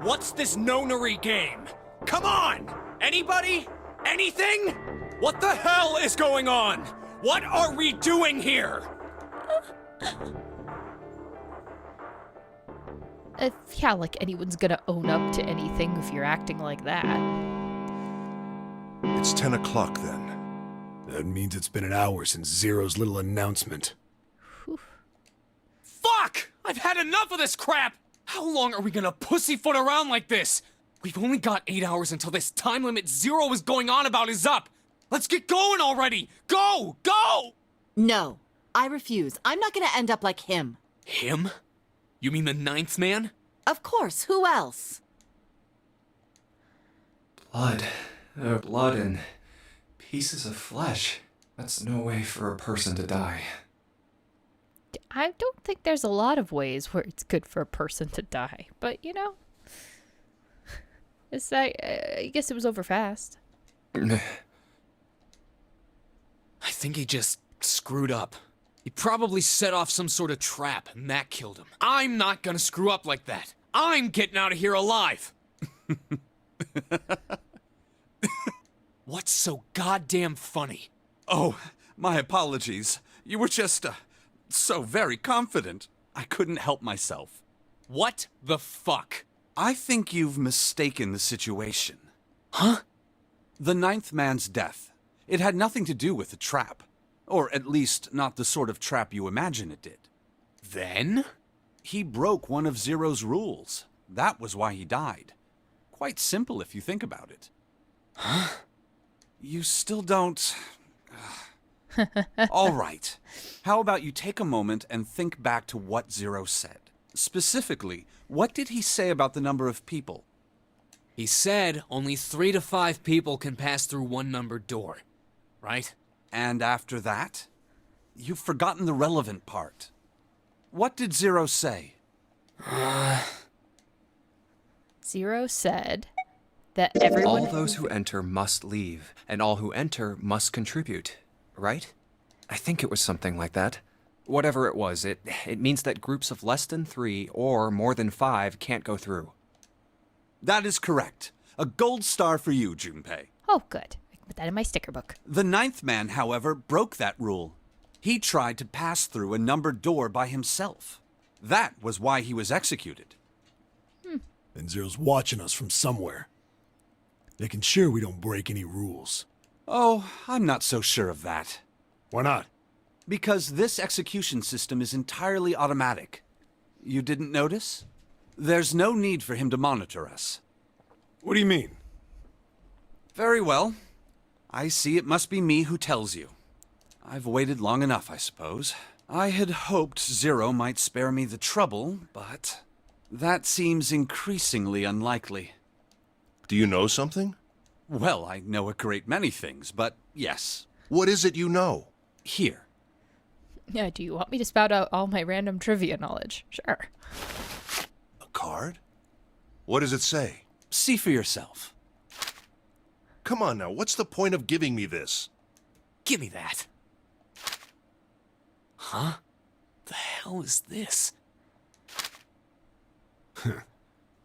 What's this nonary game? Come on! Anybody? Anything? What the hell is going on? What are we doing here? Yeah, like anyone's gonna own up to anything if you're acting like that. It's 10 o'clock then. That means it's been an hour since Zero's little announcement. Fuck! I've had enough of this crap! How long are we gonna pussyfoot around like this? We've only got 8 hours until this time limit Zero is going on about is up. Let's get going already! Go! Go! No, I refuse. I'm not gonna end up like him. Him? You mean the ninth man? Of course, who else? Blood and pieces of flesh. That's no way for a person to die. I don't think there's a lot of ways where it's good for a person to die, but you know, I guess it was over fast. I think he just screwed up. He probably set off some sort of trap, and that killed him. I'm not gonna screw up like that. I'm getting out of here alive. What's so goddamn funny? Oh, my apologies. You were just, so very confident. I couldn't help myself. What the fuck? I think you've mistaken the situation. Huh? The ninth man's death. It had nothing to do with the trap. Or at least, not the sort of trap you imagine it did. Then? He broke one of Zero's rules. That was why he died. Quite simple if you think about it. Huh? You still don't... All right. How about you take a moment and think back to what Zero said? Specifically, what did he say about the number of people? He said only 3 to 5 people can pass through one numbered door. Right? And after that? You've forgotten the relevant part. What did Zero say? Zero said that everyone... All those who enter must leave, and all who enter must contribute, right? I think it was something like that. Whatever it was, it means that groups of less than 3 or more than 5 can't go through. That is correct. A gold star for you, Junpei. Oh, good. I can put that in my sticker book. The ninth man, however, broke that rule. He tried to pass through a numbered door by himself. That was why he was executed. And Zero's watching us from somewhere. Making sure we don't break any rules. Oh, I'm not so sure of that. Why not? Because this execution system is entirely automatic. You didn't notice? There's no need for him to monitor us. What do you mean? Very well. I see it must be me who tells you. I've waited long enough, I suppose. I had hoped Zero might spare me the trouble, but that seems increasingly unlikely. Do you know something? Well, I know a great many things, but yes. What is it you know? Here. Yeah, do you want me to spout out all my random trivia knowledge? Sure. A card? What does it say? See for yourself. Come on now, what's the point of giving me this? Give me that. Huh? The hell is this?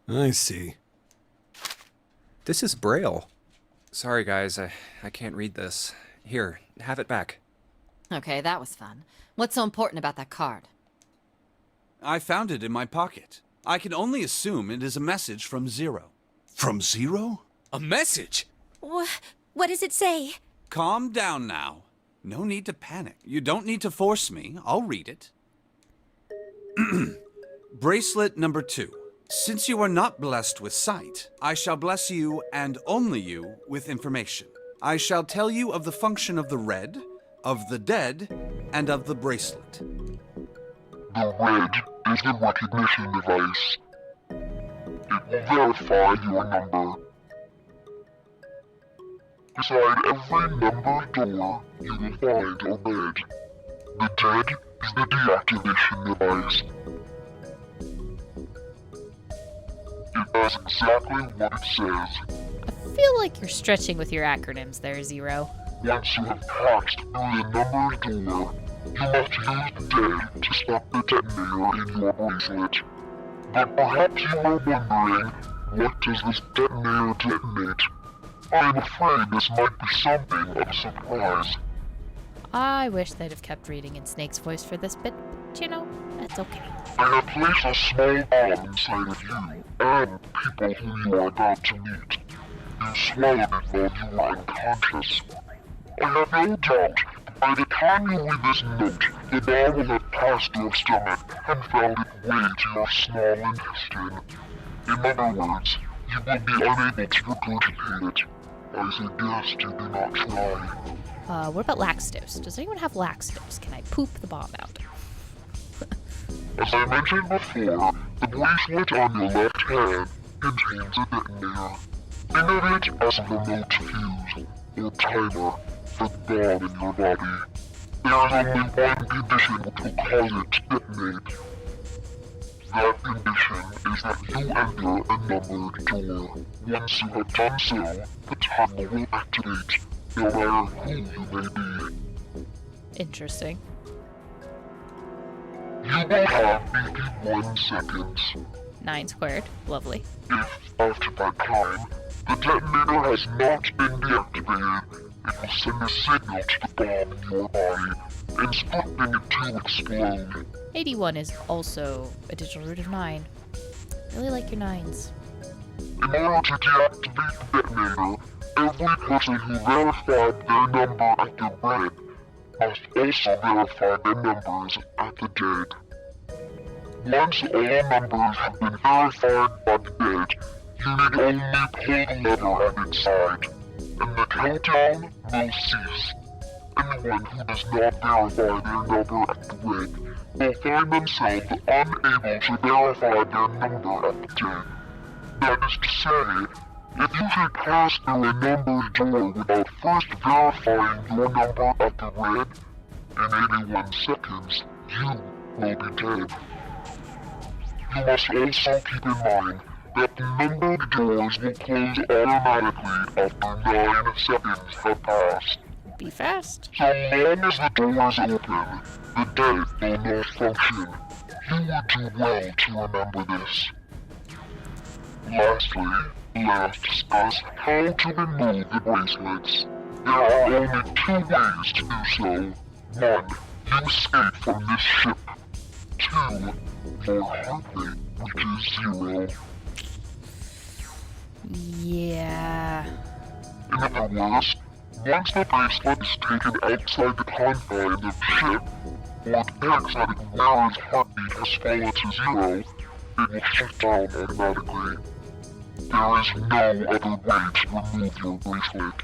I see. This is Braille. Sorry, guys, I can't read this. Here, have it back. Okay, that was fun. What's so important about that card? I found it in my pocket. I can only assume it is a message from Zero. From Zero? A message? What does it say? Calm down now. No need to panic. You don't need to force me. I'll read it. Bracelet number 2. Since you are not blessed with sight, I shall bless you, and only you, with information. I shall tell you of the function of the red, of the dead, and of the bracelet. The red is the recognition device. It will verify your number. Beside every numbered door, you will find a red. The dead is the deactivation device. It does exactly what it says. I feel like you're stretching with your acronyms there, Zero. Once you have passed through the numbered door, you must use the dead to stop the detonator in your bracelet. But perhaps you are wondering, what does this detonator detonate? I am afraid this might be something of a surprise. I wish they'd have kept reading in Snake's voice for this bit, but you know, that's okay. I have placed a small bomb inside of you and people who you are about to meet. You swallowed it while you were unconscious. I have no doubt that by the time you read this note, the bomb will have passed your stomach and found its way to your small intestine. In other words, you will be unable to regurgitate it. I suggest you do not try. What about Laxative? Does anyone have Laxatives? Can I poop the bomb out? As I mentioned before, the bracelet on your left hand contains a detonator. Think of it as a remote fuse, or timer, for the bomb in your body. There is only one condition which will cause it to detonate. That condition is that you enter a numbered door. Once you have done so, the timer will activate, no matter who you may be. Interesting. You will have 81 seconds. 9 squared. Lovely. If, after that time, the detonator has not been deactivated, it will send a signal to the bomb in your body, instructing it to explode. 81 is also a digital root of 9. Really like your 9s. In order to deactivate the detonator, every person who verified their number at the red must also verify their numbers at the dead. Once all numbers have been verified by the dead, you need only pull the lever at its side, and the countdown will cease. Anyone who does not verify their number at the red will find themselves unable to verify their number at the dead. That is to say, if you should pass through a numbered door without first verifying your number at the red, in 81 seconds, you will be dead. You must also keep in mind that the numbered doors will close automatically after 9 seconds have passed. Be fast. So long as the doors open, the dead will not function. You would do well to remember this. Lastly, let us discuss how to remove the bracelets. There are only 2 ways to do so. 1. You escape from this ship. 2. Your heart rate reaches 0. Yeah. In other words, once the bracelet is taken outside the confines of the ship, or the paraxatic wearer's heartbeat has fallen to 0, it will shut down automatically. There is no other way to remove your bracelet.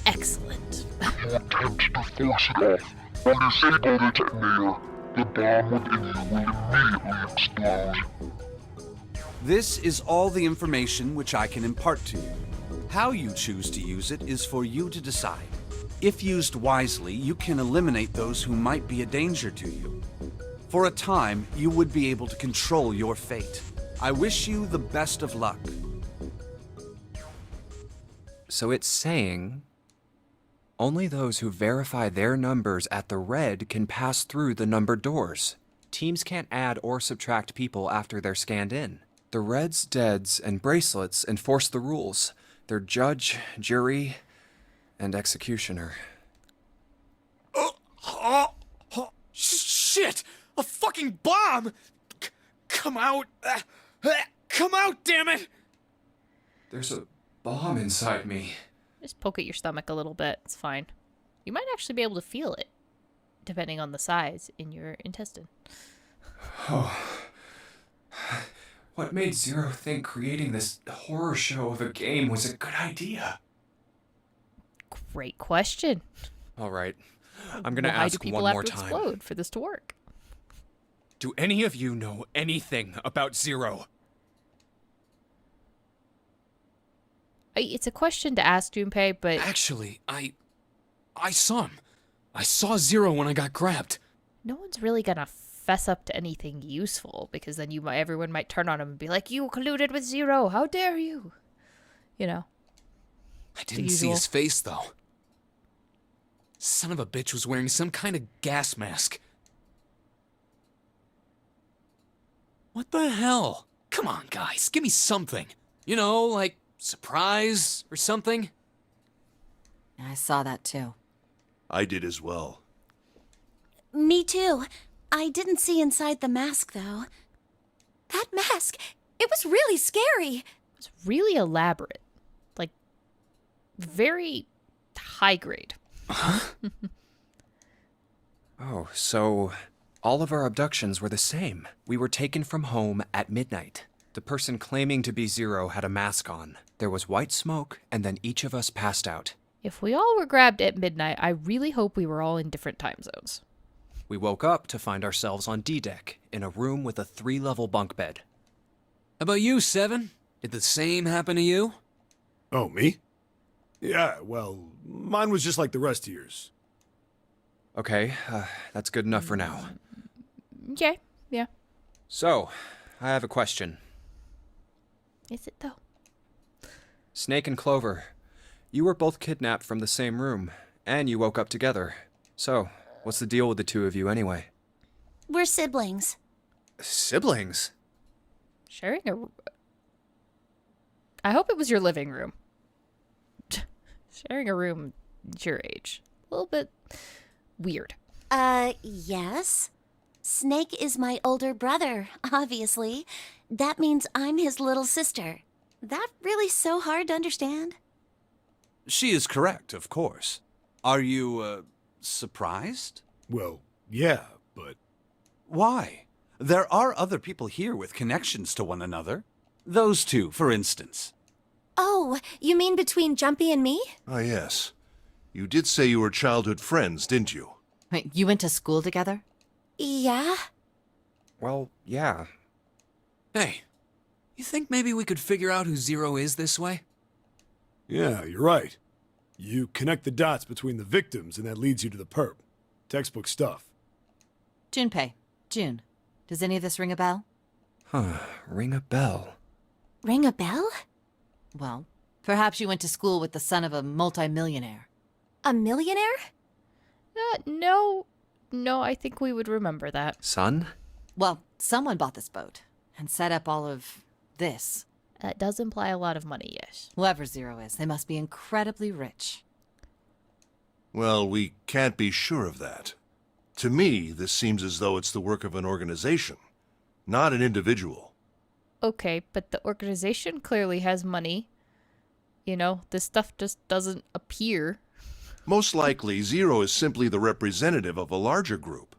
Excellent. If you attempt to force it off or disable the detonator, the bomb within you will immediately explode. This is all the information which I can impart to you. How you choose to use it is for you to decide. If used wisely, you can eliminate those who might be a danger to you. For a time, you would be able to control your fate. I wish you the best of luck. So it's saying only those who verify their numbers at the red can pass through the numbered doors. Teams can't add or subtract people after they're scanned in. The reds, deads, and bracelets enforce the rules. They're judge, jury, and executioner. Shit! A fucking bomb! Come out! Come out, damn it! There's a bomb inside me. Just poke at your stomach a little bit. It's fine. You might actually be able to feel it, depending on the size in your intestine. Oh. What made Zero think creating this horror show of a game was a good idea? Great question. All right. I'm gonna Why ask do people one have more to time. explode for this to work? Do any of you know anything about Zero? It's a question to ask Junpei, but Actually, I saw him. I saw Zero when I got grabbed. no one's really gonna fess up to anything useful, because then everyone might turn on him and be like, "You colluded with Zero. How dare you?" You know. I didn't see his face, though. Son of a bitch was wearing some kind of gas mask. What the hell? Come on, guys, give me something. You know, like surprise or something. I saw that too. I did as well. Me too. I didn't see inside the mask, though. That mask! It was really scary! It's really elaborate. Like, very high grade. Oh, so all of our abductions were the same. We were taken from home at midnight. The person claiming to be Zero had a mask on. There was white smoke, and then each of us passed out. If we all were grabbed at midnight, I really hope we were all in different time zones. We woke up to find ourselves on D-Deck, in a room with a 3-level bunk bed. How about you, Seven? Did the same happen to you? Oh, me? Yeah, well, mine was just like the rest of yours. Okay, that's good enough for now. Okay, yeah. So, I have a question. Is it though? Snake and Clover, you were both kidnapped from the same room, and you woke up together. So, what's the deal with the two of you anyway? We're siblings. Siblings? Sharing a... I hope it was your living room. Sharing a room at your age. A little bit weird. Yes. Snake is my older brother, obviously. That means I'm his little sister. That really so hard to understand? She is correct, of course. Are you, surprised? Well, yeah, but... Why? There are other people here with connections to one another. Those two, for instance. Oh, you mean between Jumpy and me? Ah, yes. You did say you were childhood friends, didn't you? Wait, you went to school together? Yeah. Well, yeah. Hey, you think maybe we could figure out who Zero is this way? Yeah, you're right. You connect the dots between the victims, and that leads you to the perp. Textbook stuff. Junpei. June. Does any of this ring a bell? Huh, ring a bell. Ring a bell? Well, perhaps you went to school with the son of a multimillionaire. A millionaire? No, I think we would remember that. Son? Well, someone bought this boat and set up all of this. That does imply a lot of money, yes. Whoever Zero is, they must be incredibly rich. Well, we can't be sure of that. To me, this seems as though it's the work of an organization, not an individual. Okay, but the organization clearly has money. You know, this stuff just doesn't appear. Most likely, Zero is simply the representative of a larger group.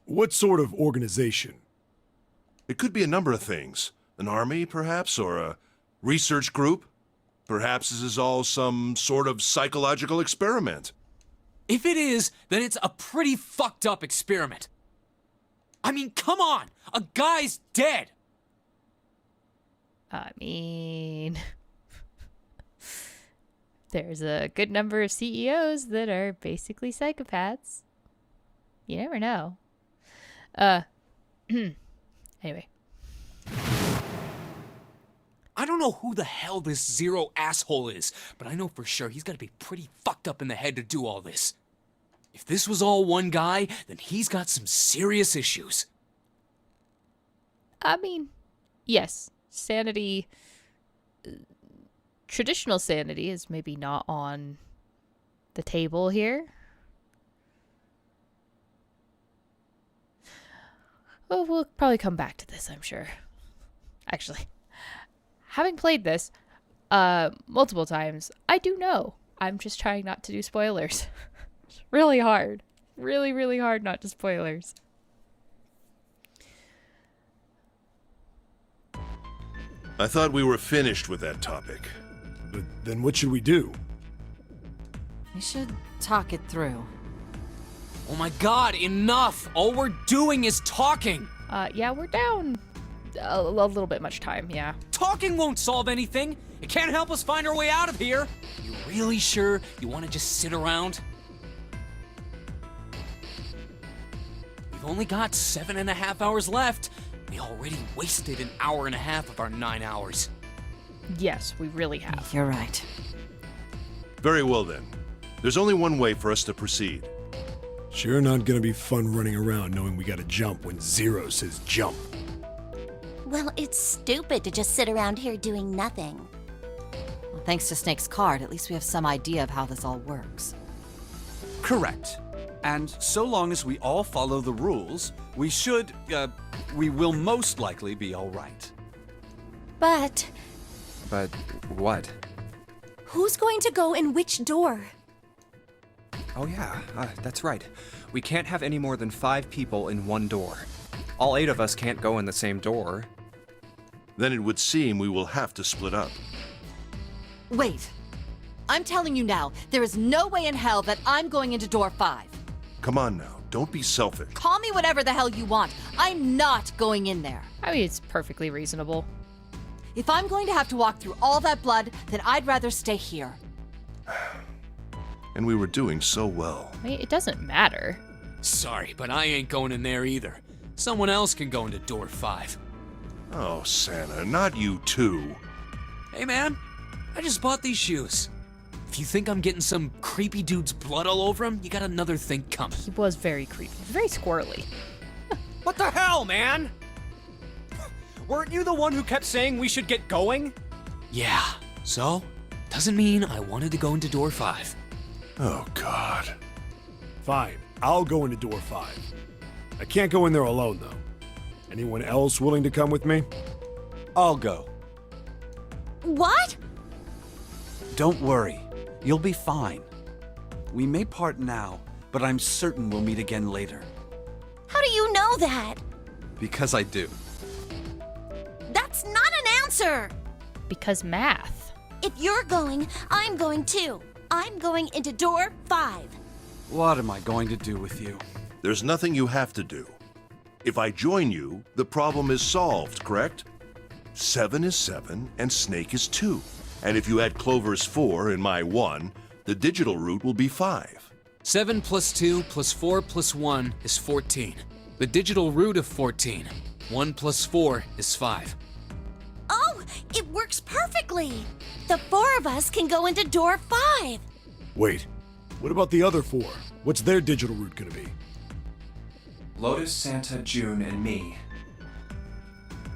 What sort of organization? It could be a number of things. An army, perhaps, or a research group. Perhaps this is all some sort of psychological experiment. If it is, then it's a pretty fucked up experiment. I mean, come on! A guy's dead! I mean, there's a good number of CEOs that are basically psychopaths. You never know. Anyway. I don't know who the hell this Zero asshole is, but I know for sure he's gotta be pretty fucked up in the head to do all this. If this was all one guy, then he's got some serious issues. I mean, yes, sanity, traditional sanity is maybe not on the table here. Well, we'll probably come back to this, I'm sure. Actually, having played this multiple times, I do know. I'm just trying not to do spoilers. It's really hard. Really, really hard not to spoilers. I thought we were finished with that topic. But then what should we do? We should talk it through. Oh my god, enough! All we're doing is talking! Yeah, we're down a little bit much time, yeah. Talking won't solve anything! It can't help us find our way out of here! You really sure you want to just sit around? We've only got 7.5 hours left. We already wasted 1.5 hours of our 9 hours. Yes, we really have. You're right. Very well then. There's only one way for us to proceed. Sure not gonna be fun running around knowing we gotta jump when Zero says jump. Well, it's stupid to just sit around here doing nothing. Well, thanks to Snake's card, at least we have some idea of how this all works. Correct. And so long as we all follow the rules, we will most likely be all right. But But what? who's going to go in which door? Oh yeah, that's right. We can't have any more than 5 people in one door. All 8 of us can't go in the same door. then it would seem we will have to split up. Wait. I'm telling you now, there is no way in hell that I'm going into door 5. Come on now, don't be selfish. Call me whatever the hell you want. I'm not going in there. I mean, it's perfectly reasonable. If I'm going to have to walk through all that blood, then I'd rather stay here. And we were doing so well. I mean, it doesn't matter. Sorry, but I ain't going in there either. Someone else can go into door 5. Oh, Santa, not you too. Hey, man, I just bought these shoes. If you think I'm getting some creepy dude's blood all over him, you got another thing coming. He was very creepy, very squirrely. What the hell, man? Weren't you the one who kept saying we should get going? Yeah, so? Doesn't mean I wanted to go into door 5. Oh, God. Fine, I'll go into door 5. I can't go in there alone, though. Anyone else willing to come with me? I'll go. What? Don't worry. You'll be fine. We may part now, but I'm certain we'll meet again later. How do you know that? Because I do. That's not an answer! Because math. If you're going, I'm going too. I'm going into door 5. What am I going to do with you? There's nothing you have to do. If I join you, the problem is solved, correct? 7 is 7, and Snake is 2. And if you add Clover's 4 and my 1, the digital root will be 5. 7 plus 2 plus 4 plus 1 is 14. The digital root of 14. 1 plus 4 is 5. Oh, it works perfectly! The 4 of us can go into door 5. Wait, what about the other 4? What's their digital root gonna be? Lotus, Santa, June, and me.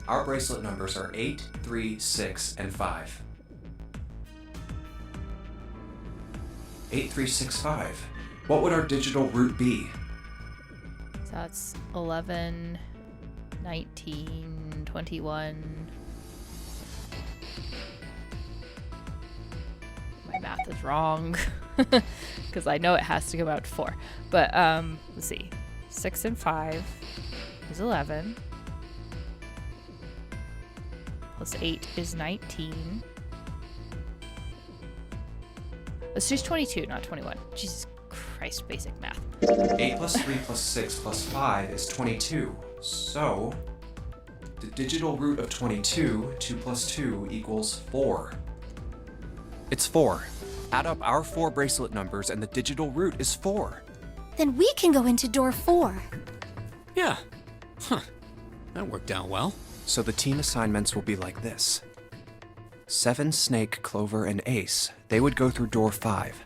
Our bracelet numbers are 8, 3, 6, and 5. 8365. What would our digital root be? So that's 11, 19, 21. My math is wrong. Because I know it has to go out to 4. But, let's see. 6 and 5 is 11. Plus 8 is 19. Let's choose 22, not 21. Jesus Christ, basic math. 8 plus 3 plus 6 plus 5 is 22. So, the digital root of 22, 2 plus 2 equals 4. It's 4. Add up our 4 bracelet numbers and the digital root is 4. Then we can go into door 4. Yeah. Huh. That worked out well. So the team assignments will be like this. 7, Snake, Clover, and Ace, they would go through door 5.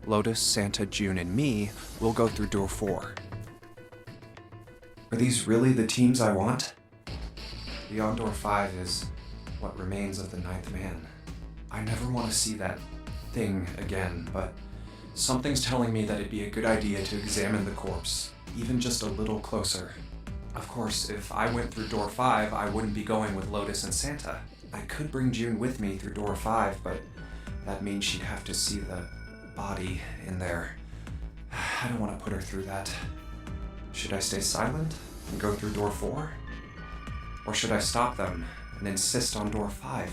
Lotus, Santa, June, and me will go through door 4. Are these really the teams I want? Beyond door 5 is what remains of the 9th man. I never want to see that thing again, but something's telling me that it'd be a good idea to examine the corpse, even just a little closer. Of course, if I went through door 5, I wouldn't be going with Lotus and Santa. I could bring June with me through door 5, but that means she'd have to see the body in there. I don't want to put her through that. Should I stay silent and go through door 4? Or should I stop them and insist on door 5?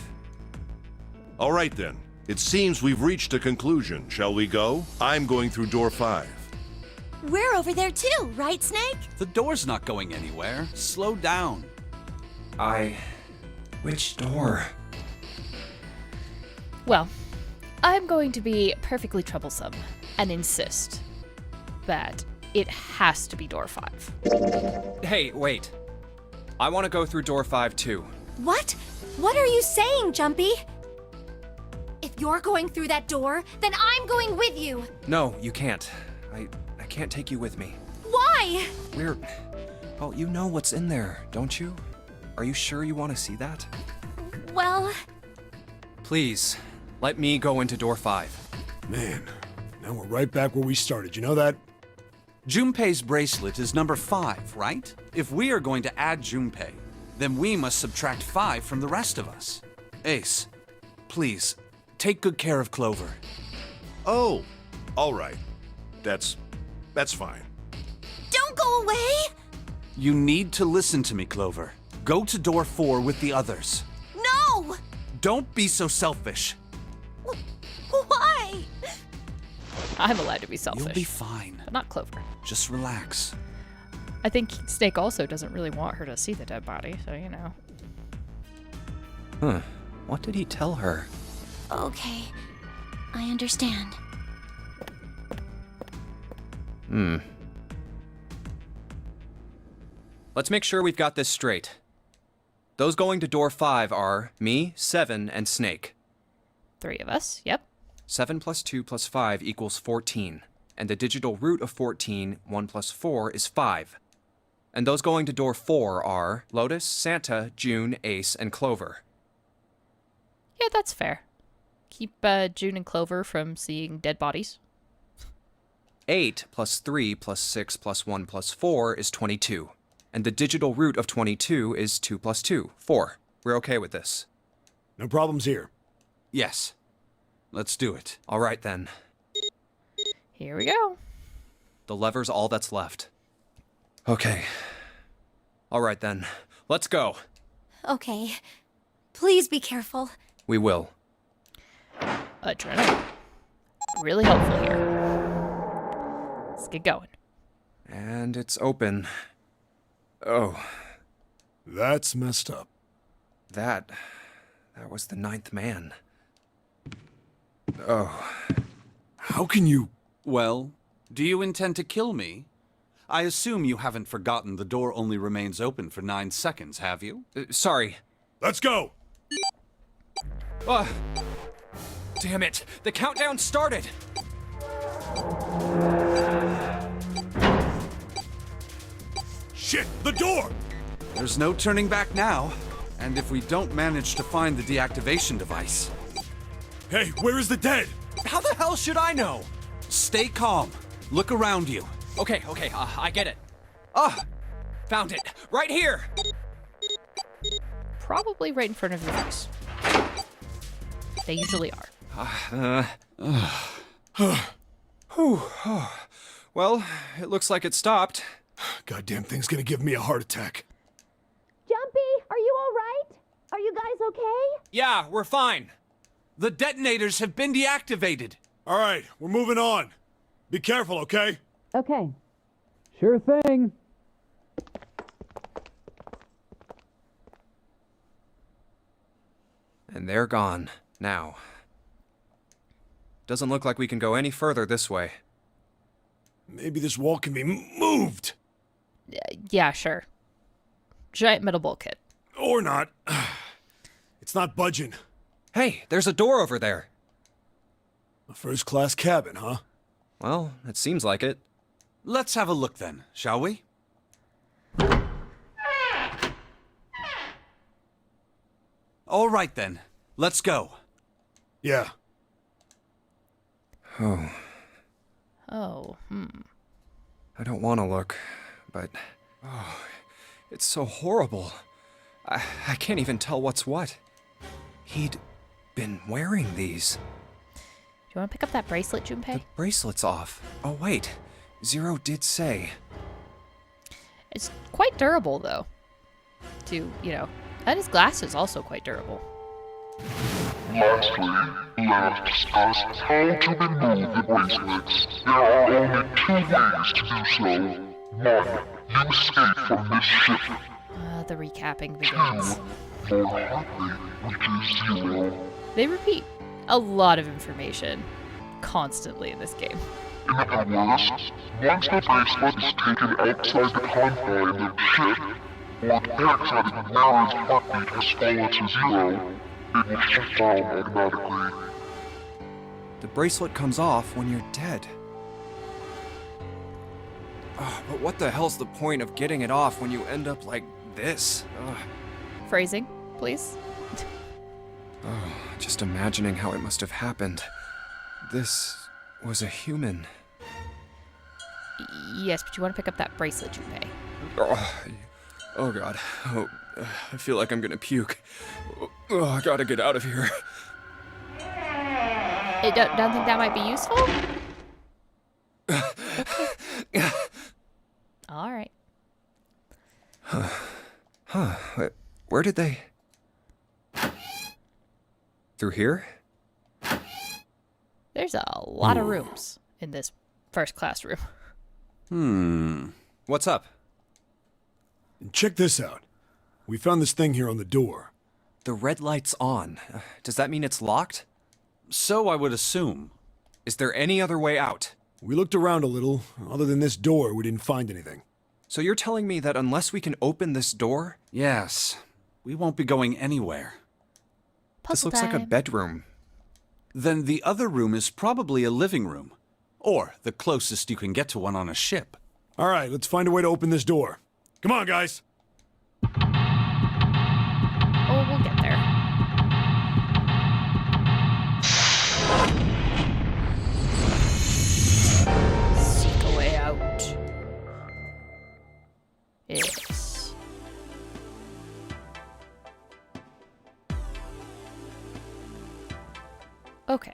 All right then. It seems we've reached a conclusion. Shall we go? I'm going through door 5. We're over there too, right, Snake? The door's not going anywhere. Slow down. Which door? Well, I'm going to be perfectly troublesome and insist that it has to be door 5. Hey, wait. I want to go through door 5 too. What? What are you saying, Jumpy? If you're going through that door, then I'm going with you. No, you can't. I can't take you with me. Why? Well, you know what's in there, don't you? Are you sure you want to see that? Well... Please, let me go into door 5. Man, now we're right back where we started, you know that? Junpei's bracelet is number 5, right? If we are going to add Junpei, then we must subtract 5 from the rest of us. Ace, please, take good care of Clover. Oh, all right. That's fine. Don't go away! You need to listen to me, Clover. Go to door 4 with the others. No! Don't be so selfish. Why? I'm allowed to be selfish. You'll be fine. But not Clover. Just relax. I think Snake also doesn't really want her to see the dead body, so you know. Huh. What did he tell her? Okay, I understand. Let's make sure we've got this straight. Those going to door 5 are me, Seven, and Snake. 3 of us, yep. 7 plus 2 plus 5 equals 14. And the digital root of 14, 1 plus 4, is 5. And those going to door 4 are Lotus, Santa, June, Ace, and Clover. Yeah, that's fair. Keep June and Clover from seeing dead bodies. 8 plus 3 plus 6 plus 1 plus 4 is 22. And the digital root of 22 is 2 plus 2, 4. We're okay with this. No problems here. Yes. Let's do it. All right, then. Here we go. The lever's all that's left. Okay. All right, then. Let's go. Okay. Please be careful. We will. Adrenaline. Really helpful here. Let's get going. And it's open. Oh. That's messed up. That was the 9th man. Oh. How can you... Well, do you intend to kill me? I assume you haven't forgotten the door only remains open for 9 seconds, have you? Sorry. Let's go! Damn it! The countdown started! Shit, the door! There's no turning back now. And if we don't manage to find the deactivation device... Hey, where is the dead? How the hell should I know? Stay calm. Look around you. Okay, I get it. Found it. Right here! Probably right in front of your face. They usually are. Well, it looks like it stopped. Goddamn thing's gonna give me a heart attack. Jumpy, are you all right? Are you guys okay? Yeah, we're fine. The detonators have been deactivated. All right, we're moving on. Be careful, okay? Okay. Sure thing. And they're gone. Now. Doesn't look like we can go any further this way. Maybe this wall can be moved. Yeah, sure. Giant metal bulkhead. Or not. It's not budging. Hey, there's a door over there. A first-class cabin, huh? Well, it seems like it. Let's have a look then, shall we? All right then. Let's go. Yeah. Oh. I don't want to look, but... Oh, it's so horrible. I can't even tell what's what. He'd been wearing these. Do you want to pick up that bracelet, Junpei? The bracelet's off. Oh, wait. Zero did say. It's quite durable, though. And his glass is also quite durable. Lastly, let us discuss how to remove the bracelets. There are only 2 ways to do so. 1. You escape from this ship. The recapping begins. 2. Your heart rate reaches 0. They repeat a lot of information constantly in this game. In other words, once the bracelet is taken outside the confines of the ship, or it detects that the wearer's heartbeat has fallen to 0, it will shut down automatically. The bracelet comes off when you're dead. But what the hell's the point of getting it off when you end up like this? Phrasing, please. Just imagining how it must have happened. This was a human. Yes, but you want to pick up that bracelet, Junpei. Oh god. I feel like I'm gonna puke. I gotta get out of here. Don't think that might be useful? All right. Wait, Where did they... Through here? There's a lot of rooms in this first class room. What's up? Check this out. We found this thing here on the door. The red light's on. Does that mean it's locked? So I would assume. Is there any other way out? We looked around a little. Other than this door, we didn't find anything. So you're telling me that unless we can open this door... Yes. We won't be going anywhere. This looks like a bedroom. Then the other room is probably a living room. Or the closest you can get to one on a ship. All right, let's find a way to open this door. Come on, guys. Oh, we'll get there. Seek a way out. Yes. Okay,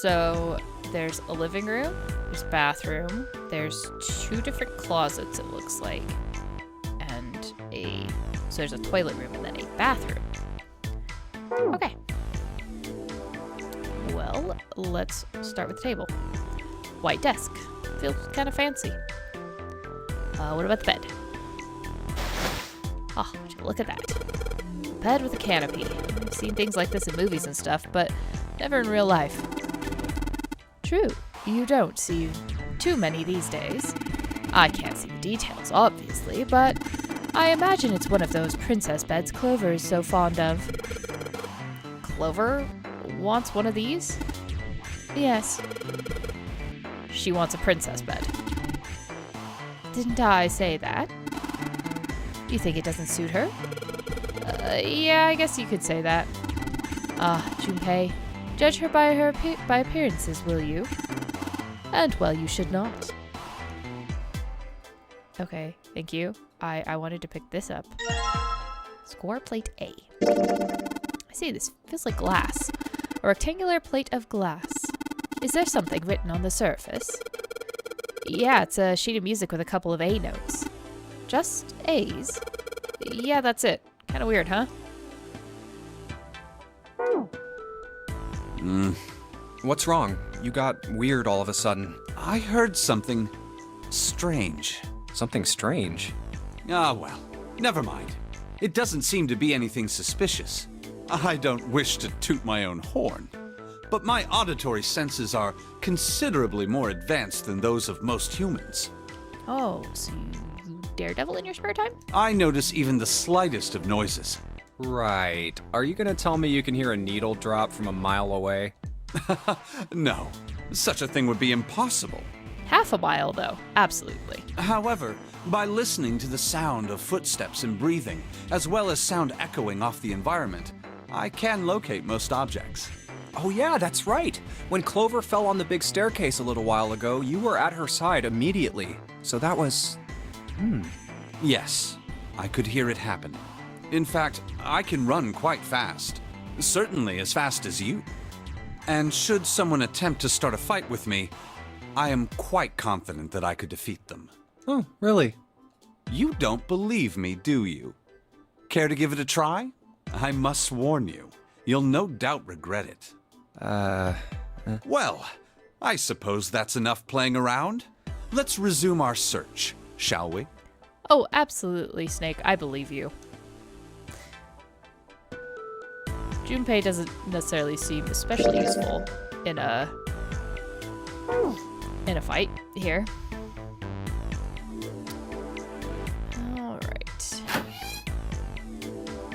so there's a living room, there's a bathroom, there's 2 different closets, it looks like, and so there's a toilet room and then a bathroom. Okay. Well, let's start with the table. White desk. Feels kind of fancy. What about the bed? Oh, would you look at that. Bed with a canopy. I've seen things like this in movies and stuff, but never in real life. True, you don't see too many these days. I can't see the details, obviously, but I imagine it's one of those princess beds Clover is so fond of. Clover wants one of these? Yes. She wants a princess bed. Didn't I say that? You think it doesn't suit her? Yeah, I guess you could say that. Junpei, judge her by by appearances, will you? And well, you should not. Okay, thank you. I wanted to pick this up. Score plate A. I see, this feels like glass. A rectangular plate of glass. Is there something written on the surface? Yeah, it's a sheet of music with a couple of A notes. Just A's? Yeah, that's it. Kinda weird, huh? What's wrong? You got weird all of a sudden. I heard something strange. Something strange? Ah, well, never mind. It doesn't seem to be anything suspicious. I don't wish to toot my own horn, but my auditory senses are considerably more advanced than those of most humans. Oh, so you daredevil in your spare time? I notice even the slightest of noises. Right. Are you gonna tell me you can hear a needle drop from a mile away? No, such a thing would be impossible. Half a mile, though. Absolutely. However, by listening to the sound of footsteps and breathing, as well as sound echoing off the environment, I can locate most objects. Oh yeah, that's right. When Clover fell on the big staircase a little while ago, you were at her side immediately. So that was... Yes, I could hear it happen. In fact, I can run quite fast. Certainly as fast as you. And should someone attempt to start a fight with me, I am quite confident that I could defeat them. Oh, really? You don't believe me, do you? Care to give it a try? I must warn you, you'll no doubt regret it. Well, I suppose that's enough playing around. Let's resume our search, shall we? Oh, absolutely, Snake. I believe you. Junpei doesn't necessarily seem especially useful in a fight here. All right.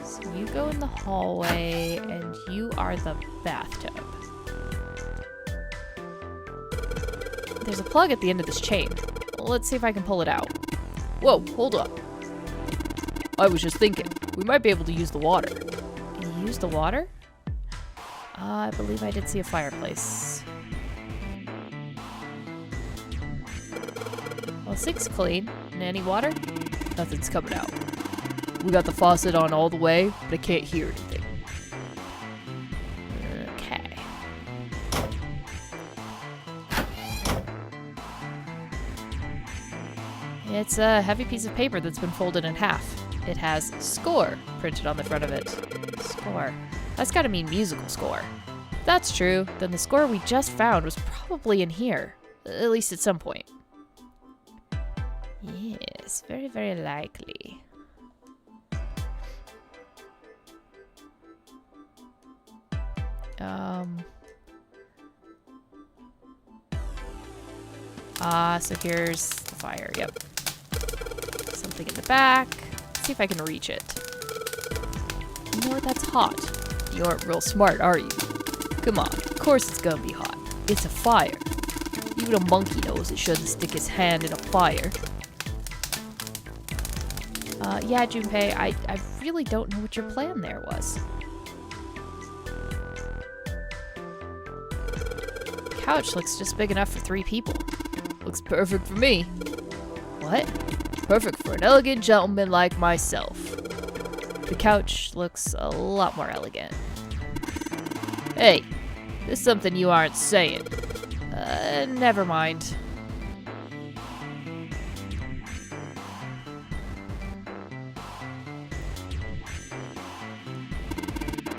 So you go in the hallway, and you are the bathtub. There's a plug at the end of this chain. Let's see if I can pull it out. Whoa, hold up. I was just thinking, we might be able to use the water. Use the water? I believe I did see a fireplace. Well, sink's clean. And any water? Nothing's coming out. We got the faucet on all the way, but I can't hear anything. Okay. It's a heavy piece of paper that's been folded in half. it has score printed on the front of it. Score. That's gotta mean musical score. If that's true, then the score we just found was probably in here. At least at some point. Yes, very, very likely. So here's the fire, yep. Something in the back. Let's see if I can reach it. You know what, that's hot. You aren't real smart, are you? Come on, of course it's gonna be hot. It's a fire. Even a monkey knows it shouldn't stick his hand in a fire. Yeah, Junpei, I really don't know what your plan there was. Couch looks just big enough for 3 people. Looks perfect for me. What? Perfect for an elegant gentleman like myself. The couch looks a lot more elegant. Hey, there's something you aren't saying. Never mind.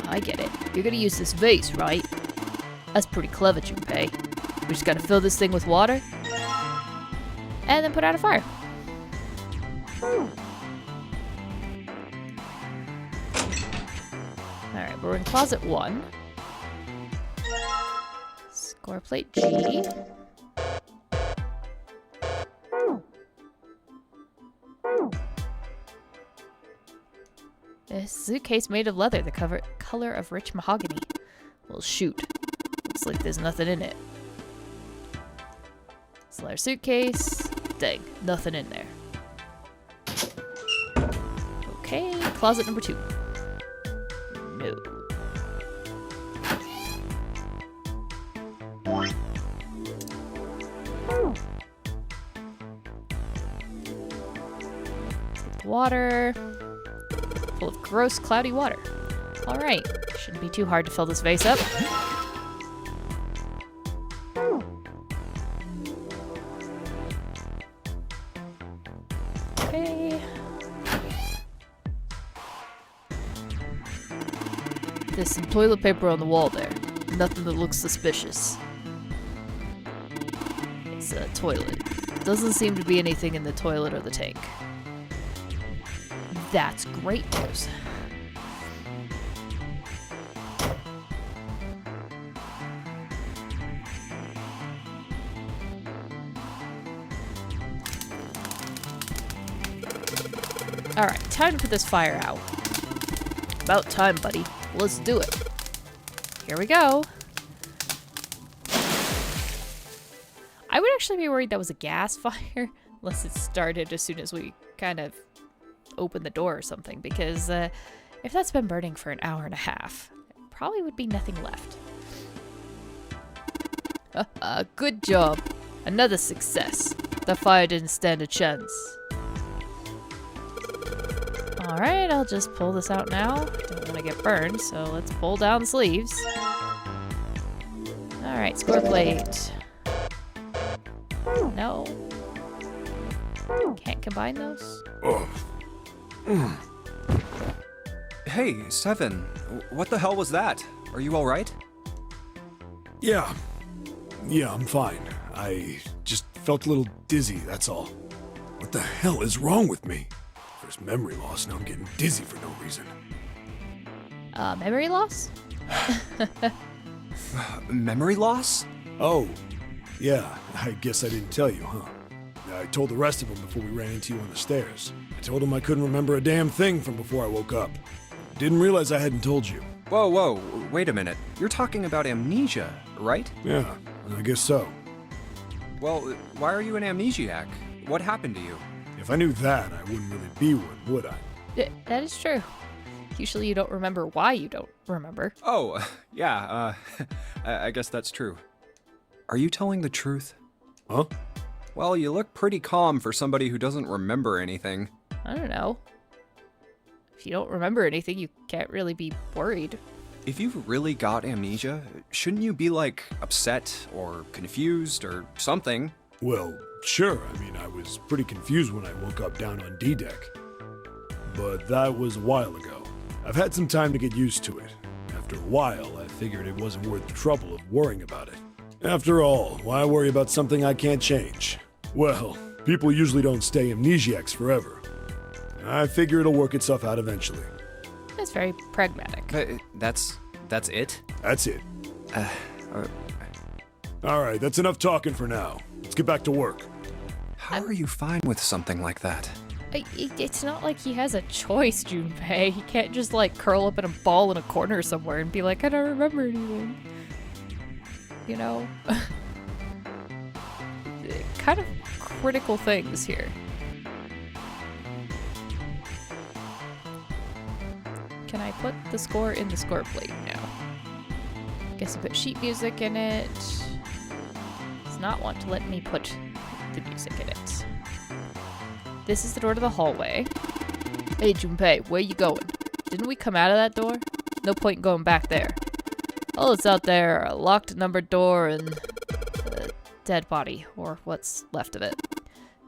I get it. You're gonna use this vase, right? That's pretty clever, Junpei. We just gotta fill this thing with water. And then put out a fire. Alright, we're in closet 1. Score plate G. A suitcase made of leather, the color of rich mahogany. Well, shoot. Looks like there's nothing in it. Leather suitcase. Dang, nothing in there. Okay, closet number 2. No. Water. Full of gross, cloudy water. Alright, shouldn't be too hard to fill this vase up. Okay. There's some toilet paper on the wall there. Nothing that looks suspicious. It's a toilet. Doesn't seem to be anything in the toilet or the tank. That's great news. Alright, time to put this fire out. About time, buddy. Let's do it. Here we go. I would actually be worried that was a gas fire, unless it started as soon as we kind of opened the door or something, because if that's been burning for an hour and a half, probably would be nothing left. Good job. Another success. The fire didn't stand a chance. Alright, I'll just pull this out now. Don't want to get burned, so let's pull down the sleeves. Alright, score plate. No. Can't combine those? Hey, Seven. What the hell was that? Are you alright? Yeah. Yeah, I'm fine. I just felt a little dizzy, that's all. What the hell is wrong with me? First memory loss, now I'm getting dizzy for no reason. Memory loss? Memory loss? Oh, yeah, I guess I didn't tell you, huh? I told the rest of them before we ran into you on the stairs. I told them I couldn't remember a damn thing from before I woke up. Didn't realize I hadn't told you. Whoa, wait a minute. You're talking about amnesia, right? Yeah, I guess so. Well, why are you an amnesiac? What happened to you? If I knew that, I wouldn't really be one, would I? That is true. Usually you don't remember why you don't remember. Oh, yeah, I guess that's true. Are you telling the truth? Huh? Well, you look pretty calm for somebody who doesn't remember anything. I don't know. If you don't remember anything, you can't really be worried. If you've really got amnesia, shouldn't you be, like, upset or confused or something? Well, sure. I mean, I was pretty confused when I woke up down on D-Deck. but that was a while ago. I've had some time to get used to it. After a while, I figured it wasn't worth the trouble of worrying about it. After all, why worry about something I can't change? Well, people usually don't stay amnesiacs forever. I figure it'll work itself out eventually. That's very pragmatic. That's it? That's it. Alright, that's enough talking for now. Let's get back to work. How are you fine with something like that? It's not like he has a choice, Junpei. He can't just like curl up in a ball in a corner somewhere and be like, I don't remember anything. You know? Kind of critical things here. Can I put the score in the score plate now? Guess I put sheet music in it. Does not want to let me put the music in it. This is the door to the hallway. Hey Junpei, where you going? Didn't we come out of that door? No point in going back there. Oh, it's out there, a locked numbered door and a dead body, or what's left of it.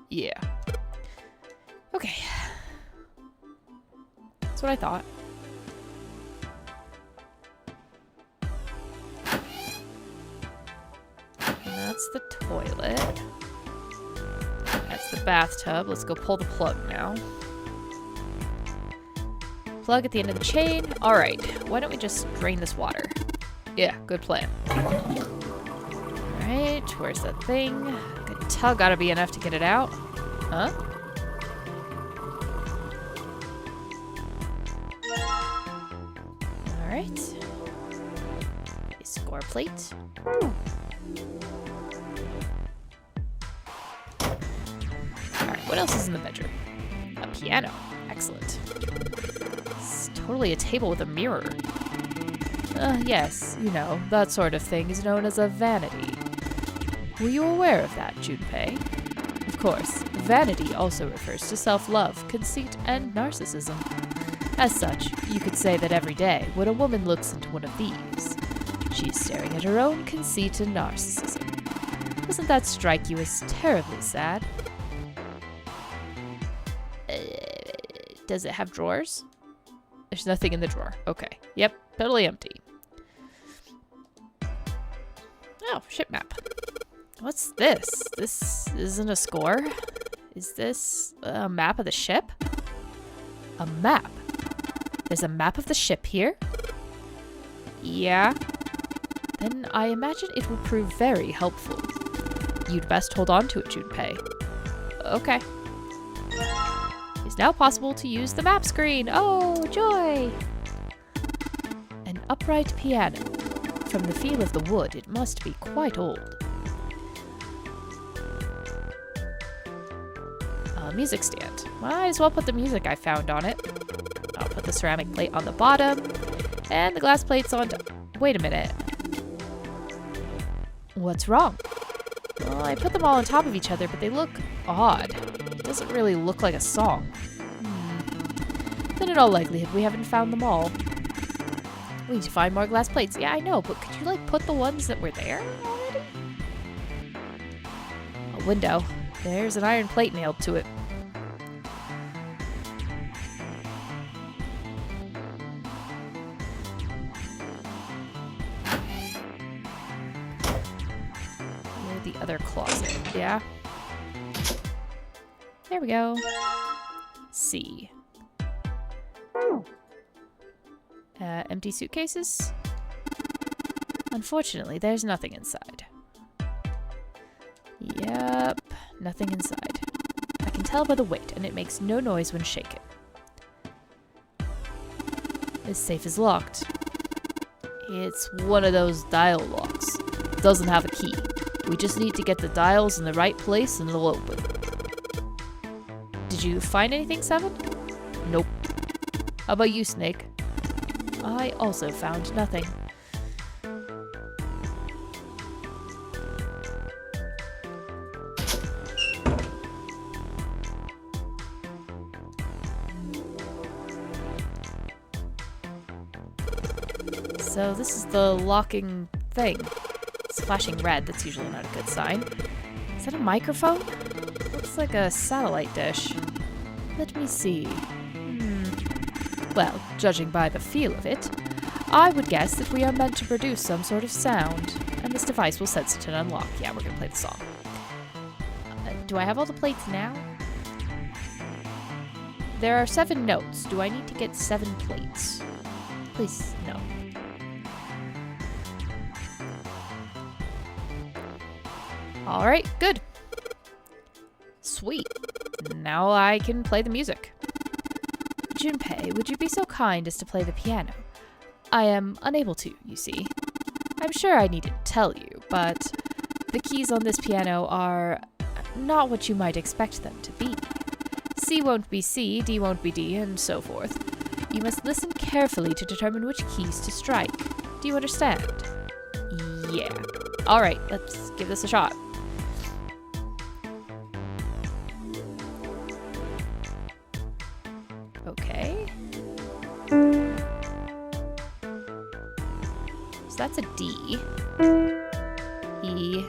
Yeah. Okay. That's what I thought. And that's the toilet. That's the bathtub. Let's go pull the plug now. Plug at the end of the chain. Alright, why don't we just drain this water? Yeah, good plan. Alright, where's that thing? Good tug ought to be enough to get it out. Huh? Alright. A score plate. Alright, what else is in the bedroom? A piano. Excellent. It's totally a table with a mirror. Yes, you know, that sort of thing is known as a vanity. Were you aware of that, Junpei? Of course, vanity also refers to self-love, conceit, and narcissism. As such, you could say that every day, when a woman looks into one of these, she is staring at her own conceit and narcissism. Doesn't that strike you as terribly sad? Does it have drawers? There's nothing in the drawer. Okay. Yep, totally empty. Oh, ship map. What's this? This isn't a score? Is this a map of the ship? A map? There's a map of the ship here? Yeah. Then I imagine it will prove very helpful. You'd best hold on to it, Junpei. Okay. It's now possible to use the map screen. Oh, joy! An upright piano. From the feel of the wood, it must be quite old. A music stand. Might as well put the music I found on it. I'll put the ceramic plate on the bottom, and the glass plates on top. Wait a minute. What's wrong? Well, I put them all on top of each other, but they look odd. It doesn't really look like a song. Then in all likelihood, we haven't found them all. We need to find more glass plates. Yeah, I know, but could you, like, put the ones that were there already? A window. There's an iron plate nailed to it. Near the other closet, yeah? There we go. C. Empty suitcases? Unfortunately, there's nothing inside. Yep, nothing inside. I can tell by the weight, and it makes no noise when shaken. This safe is locked. It's one of those dial locks. It doesn't have a key. We just need to get the dials in the right place and it'll open. Did you find anything, Seven? Nope. How about you, Snake? I also found nothing. So this is the locking thing. It's flashing red. That's usually not a good sign. Is that a microphone? Looks like a satellite dish. Let me see. Well, judging by the feel of it, I would guess that we are meant to produce some sort of sound, and this device will sense it and unlock. Yeah, we're gonna play the song. Do I have all the plates now? There are 7 notes. Do I need to get 7 plates? Please, no. Alright, good. Sweet. Now I can play the music. Junpei, would you be so kind as to play the piano? I am unable to, you see. I'm sure I needn't tell you, but the keys on this piano are not what you might expect them to be. C won't be C, D won't be D, and so forth. You must listen carefully to determine which keys to strike. Do you understand? Yeah. Alright, let's give this a shot. Okay. So that's a D. E.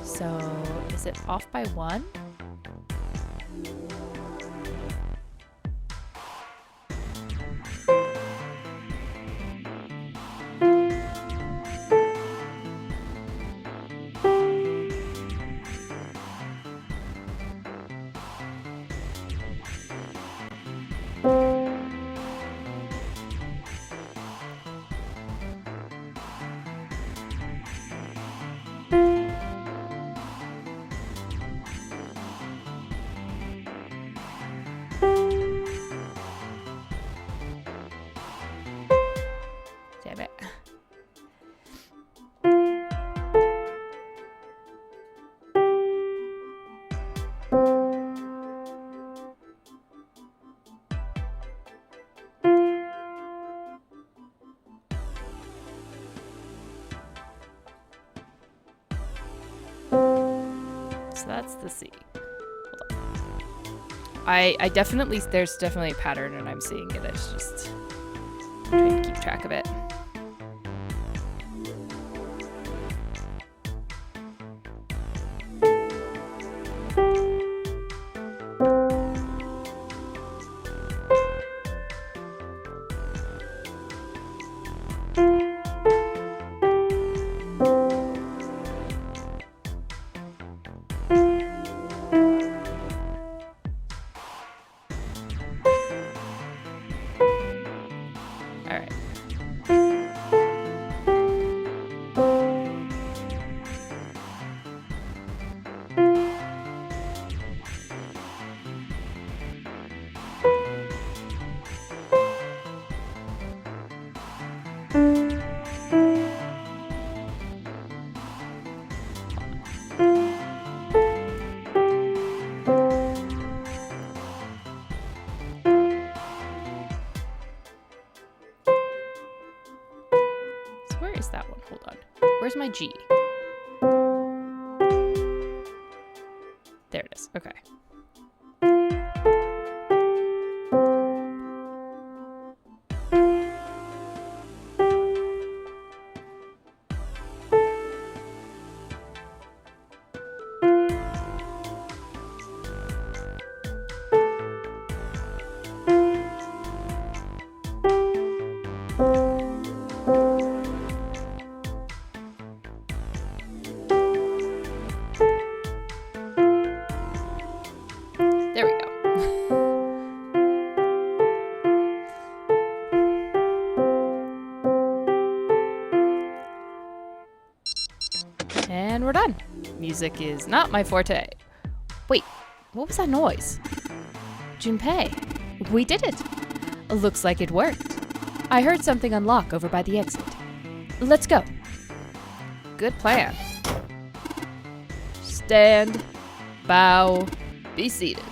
So, is it off by 1? Damn it. So that's the C. Hold on. I definitely, there's definitely a pattern and I'm seeing it. It's just I'm trying to keep track of it. Alright. Where is that one? Hold on. Where's my G? There it is. Okay. There we go. And we're done. Music is not my forte. Wait, what was that noise? Junpei, we did it. Looks like it worked. I heard something unlock over by the exit. Let's go. Good plan. Stand, bow, be seated.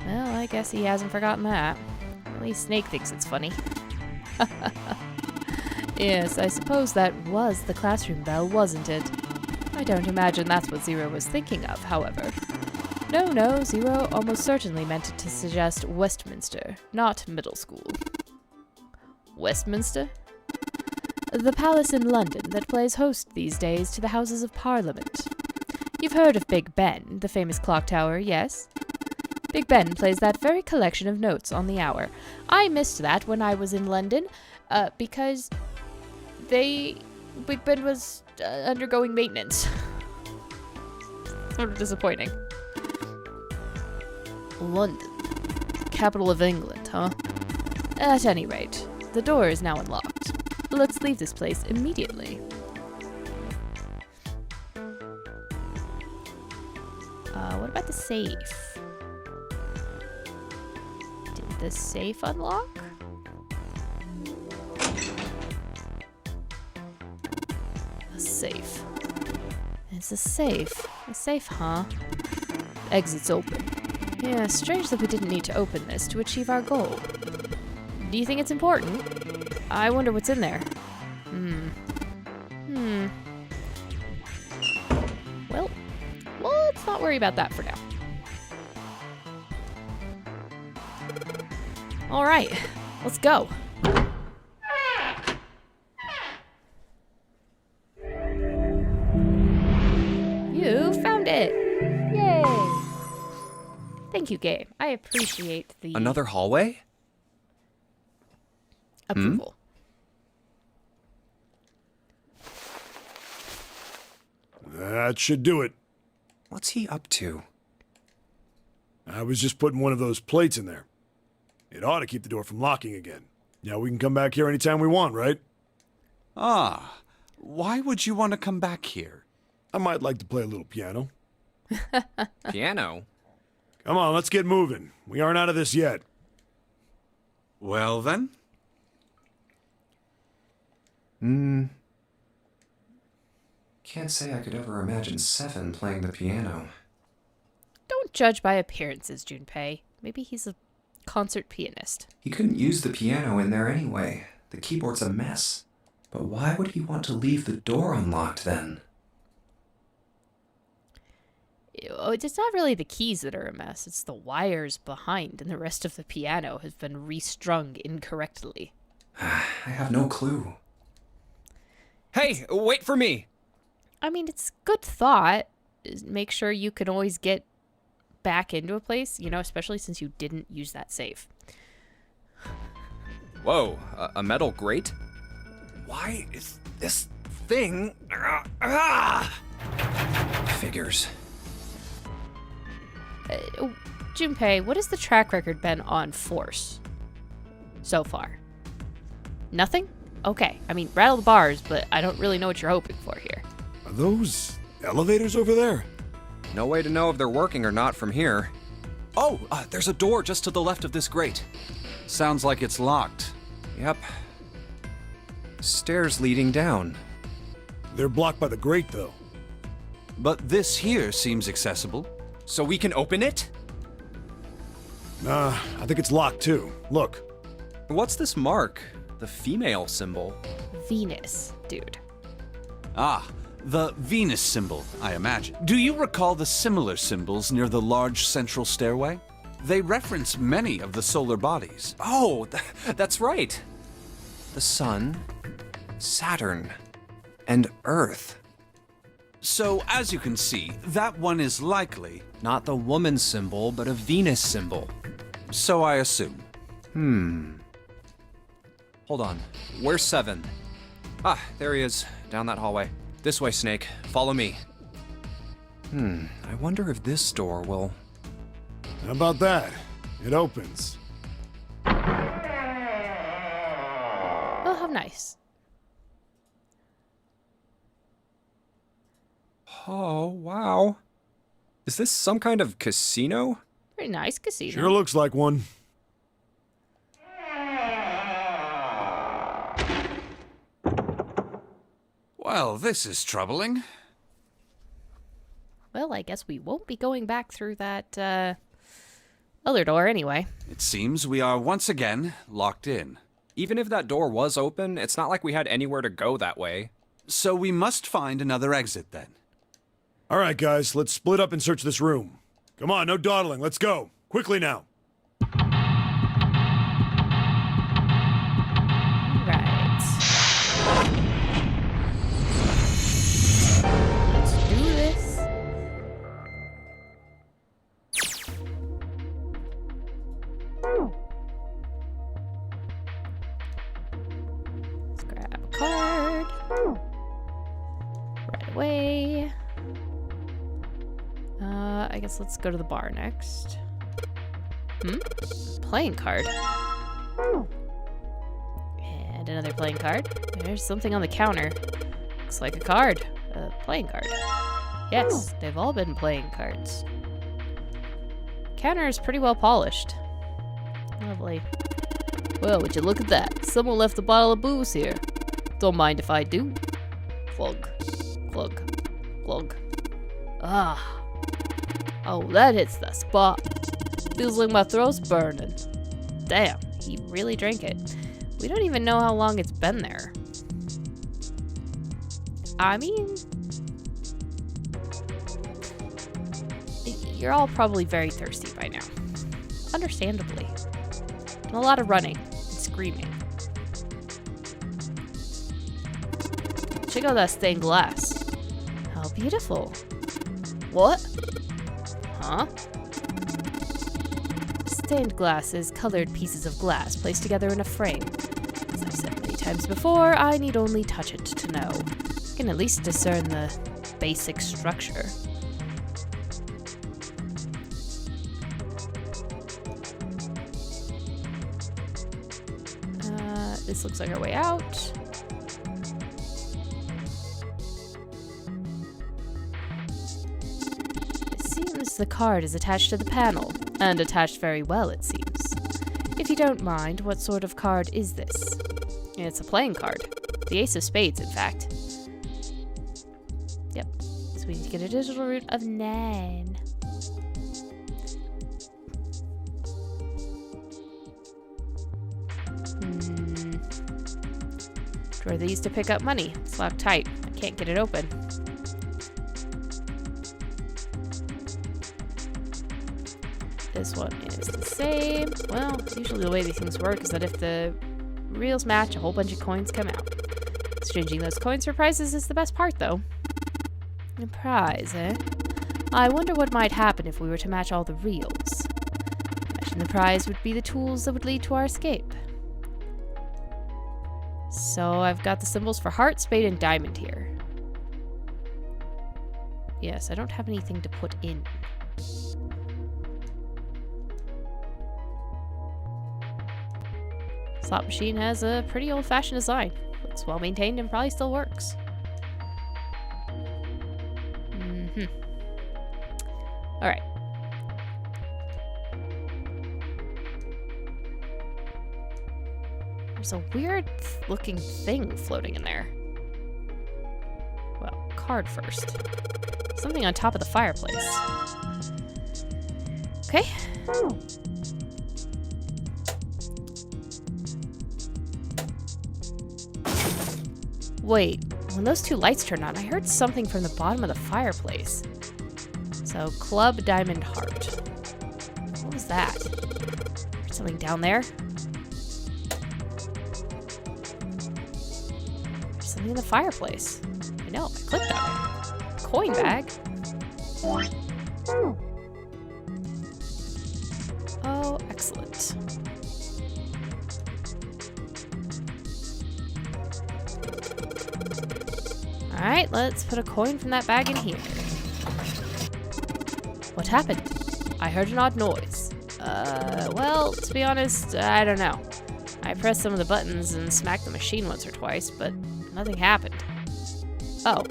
Well, I guess he hasn't forgotten that. At least Snake thinks it's funny. Yes, I suppose that was the classroom bell, wasn't it? I don't imagine that's what Zero was thinking of, however. No, Zero almost certainly meant it to suggest Westminster, not middle school. Westminster? The palace in London that plays host these days to the Houses of Parliament. You've heard of Big Ben, the famous clock tower, yes? Big Ben plays that very collection of notes on the hour. I missed that when I was in London, because Big Ben was undergoing maintenance. Sort of disappointing. London, capital of England, huh? At any rate, the door is now unlocked. Let's leave this place immediately. What about the safe? Did the safe unlock? A safe. It's a safe. A safe, huh? Exit's open. Yeah, strange that we didn't need to open this to achieve our goal. Do you think it's important? I wonder what's in there. Well, let's not worry about that for now. Alright, let's go. You found it! Yay! Thank you, game. I appreciate the Another hallway? approval. That should do it. What's he up to? I was just putting one of those plates in there. It ought to keep the door from locking again. Now we can come back here anytime we want, right? Ah, why would you want to come back here? I might like to play a little piano. Piano? Come on, let's get moving. We aren't out of this yet. Well then. Can't say I could ever imagine Seven playing the piano. Don't judge by appearances, Junpei. Maybe he's a concert pianist. He couldn't use the piano in there anyway. The keyboard's a mess. But why would he want to leave the door unlocked then? It's not really the keys that are a mess. It's the wires behind, and the rest of the piano has been restrung incorrectly. I have no clue. Hey, wait for me! I mean, it's good thought. Make sure you can always get back into a place, especially since you didn't use that safe. Whoa, a metal grate? Why is this thing... Figures. Junpei, what has the track record been on force so far? Nothing? Okay, I mean, rattle the bars, but I don't really know what you're hoping for here. Are those elevators over there? No way to know if they're working or not from here. Oh, there's a door just to the left of this grate. Sounds like it's locked. Yep. Stairs leading down. They're blocked by the grate, though. But this here seems accessible. So we can open it? Nah, I think it's locked too. Look. What's this mark? The female symbol. Venus, dude. Ah, the Venus symbol, I imagine. Do you recall the similar symbols near the large central stairway? They reference many of the solar bodies. Oh, that's right. The Sun, Saturn, and Earth. So, as you can see, that one is likely... Not the woman symbol, but a Venus symbol. So I assume. Hold on. Where's Seven? Ah, there he is. Down that hallway. This way, Snake. Follow me. I wonder if this door will... How about that? It opens. Oh, how nice. Oh, wow. Is this some kind of casino? Very nice casino. Sure looks like one. Well, this is troubling. Well, I guess we won't be going back through that, other door anyway. It seems we are once again locked in. Even if that door was open, it's not like we had anywhere to go that way. So we must find another exit then. All right, guys, let's split up and search this room. Come on, no dawdling. Let's go. Quickly now. Right. Let's do this. I guess let's go to the bar next. Playing card. And another playing card. There's something on the counter. Looks like a card. A playing card. Yes, they've all been playing cards. Counter is pretty well polished. Lovely. Well, would you look at that? Someone left a bottle of booze here. Don't mind if I do. Glug. Glug. Glug. Ah. Oh, that hits the spot. Feels like my throat's burning. Damn, he really drank it. We don't even know how long it's been there. I mean, you're all probably very thirsty by now. Understandably. And a lot of running and screaming. Check out that stained glass. How beautiful. What? Huh? Stained glass is colored pieces of glass placed together in a frame. As I've said many times before, I need only touch it to know. I can at least discern the basic structure. This looks like our way out. It seems the card is attached to the panel, and attached very well, it seems. If you don't mind, what sort of card is this? It's a playing card. The Ace of Spades, in fact. Yep. So we need to get a digital root of 9. Drawer these to pick up money. It's locked tight. I can't get it open. This one is the same. Well, usually the way these things work is that if the reels match, a whole bunch of coins come out. Exchanging those coins for prizes is the best part, though. A prize, eh? I wonder what might happen if we were to match all the reels. Imagine the prize would be the tools that would lead to our escape. So I've got the symbols for heart, spade, and diamond here. Yes, I don't have anything to put in. Slot machine has a pretty old-fashioned design. Looks well maintained and probably still works. Alright. There's a weird-looking thing floating in there. Well, card first. Something on top of the fireplace. Okay. Wait, when those two lights turned on, I heard something from the bottom of the fireplace. So, club, diamond, heart. What was that? Heard something down there? There's something in the fireplace. I know, I clicked on it. Coin bag. Oh, excellent. Alright, let's put a coin from that bag in here. What happened? I heard an odd noise. Well, to be honest, I don't know. I pressed some of the buttons and smacked the machine once or twice, but nothing happened. Oh.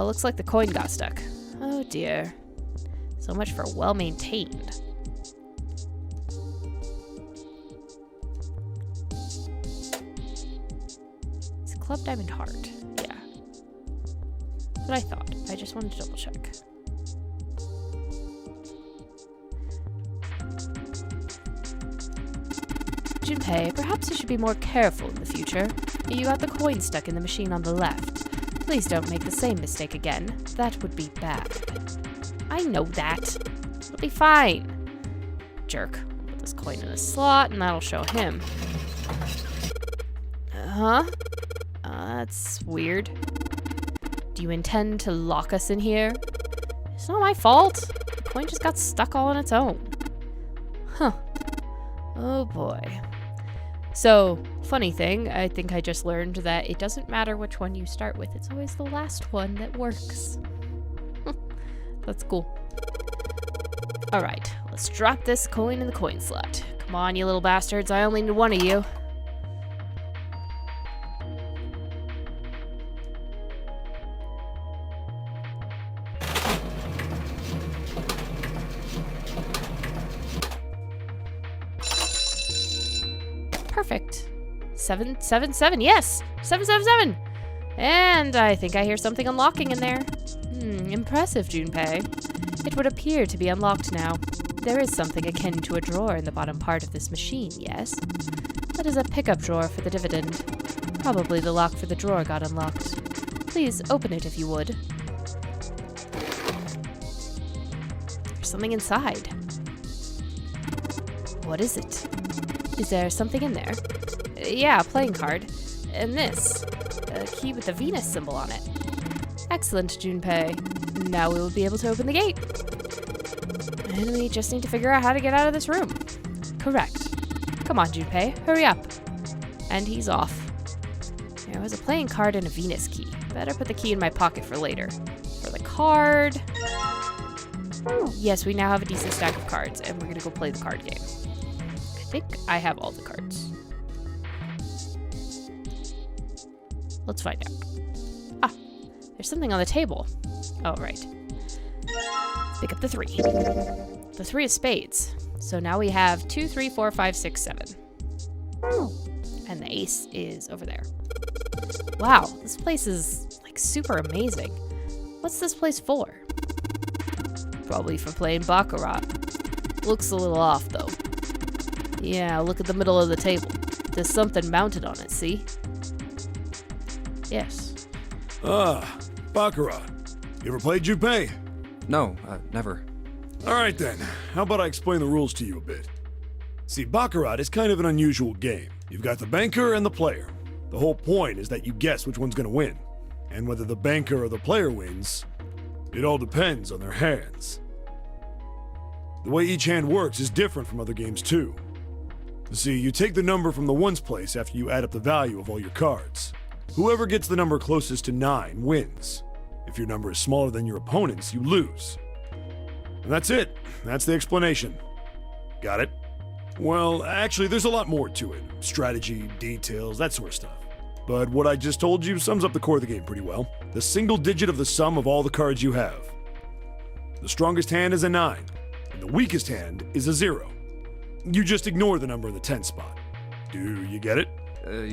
Looks like the coin got stuck. Oh dear. So much for well-maintained. It's Club Diamond Heart. Yeah. That's what I thought. I just wanted to double check. Junpei, perhaps you should be more careful in the future. You got the coin stuck in the machine on the left. Please don't make the same mistake again. That would be bad. I know that. It'll be fine. Jerk. I'll put this coin in a slot and that'll show him. Huh? That's weird. Do you intend to lock us in here? It's not my fault. The coin just got stuck all on its own. Huh. Oh boy. So, funny thing, I think I just learned that it doesn't matter which one you start with, it's always the last one that works. That's cool. Alright, let's drop this coin in the coin slot. Come on, you little bastards, I only need one of you. Perfect. 777, yes! 777! And I think I hear something unlocking in there. Impressive, Junpei. It would appear to be unlocked now. There is something akin to a drawer in the bottom part of this machine, yes? That is a pickup drawer for the dividend. Probably the lock for the drawer got unlocked. Please open it if you would. There's something inside. What is it? Is there something in there? Yeah, a playing card. And this. A key with the Venus symbol on it. Excellent, Junpei. Now we will be able to open the gate. And we just need to figure out how to get out of this room. Correct. Come on, Junpei, hurry up. And he's off. There was a playing card and a Venus key. Better put the key in my pocket for later. For the card... Yes, we now have a decent stack of cards, and we're gonna go play the card game. I think I have all the cards. Let's find out. Ah, there's something on the table. Oh, right. Let's pick up the 3. The 3 of spades. So now we have 2, 3, 4, 5, 6, 7. And the ace is over there. Wow, this place is, like, super amazing. What's this place for? Probably for playing Baccarat. Looks a little off, though. Yeah, look at the middle of the table. There's something mounted on it, see? Yes. Ah, Baccarat. You ever played Junpei? No, never. Alright then, how about I explain the rules to you a bit? See, Baccarat is kind of an unusual game. You've got the banker and the player. The whole point is that you guess which one's gonna win. And whether the banker or the player wins, it all depends on their hands. The way each hand works is different from other games too. You see, you take the number from the ones place after you add up the value of all your cards. Whoever gets the number closest to 9 wins. If your number is smaller than your opponent's, you lose. And that's it. That's the explanation. Got it? Well, actually, there's a lot more to it. Strategy, details, that sort of stuff. But what I just told you sums up the core of the game pretty well. The single digit of the sum of all the cards you have. The strongest hand is a 9, and the weakest hand is a 0. You just ignore the number in the 10 spot. Do you get it?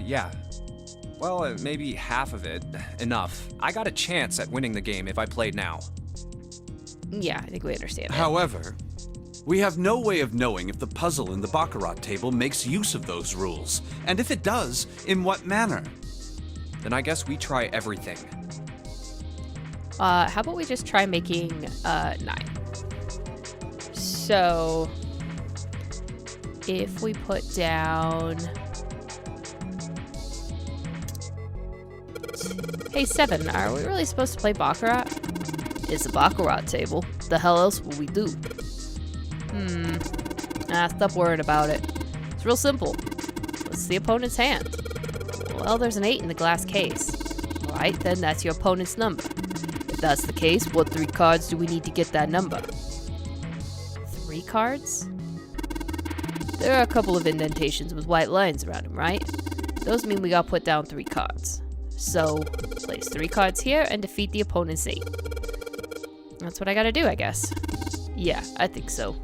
Yeah. Well, maybe half of it. Enough. I got a chance at winning the game if I played now. Yeah, I think we understand. However, we have no way of knowing if the puzzle in the Baccarat table makes use of those rules, and if it does, in what manner. Then I guess we try everything. How about we just try making 9? So if we put down, hey 7, are we really supposed to play Baccarat? It's a Baccarat table. The hell else will we do? Stop worrying about it. It's real simple. What's the opponent's hand? Well, there's an 8 in the glass case. Alright, then that's your opponent's number. If that's the case, what 3 cards do we need to get that number? 3 cards? There are a couple of indentations with white lines around them, right? Those mean we gotta put down 3 cards. So, place 3 cards here and defeat the opponent's 8. That's what I gotta do, I guess. Yeah, I think so.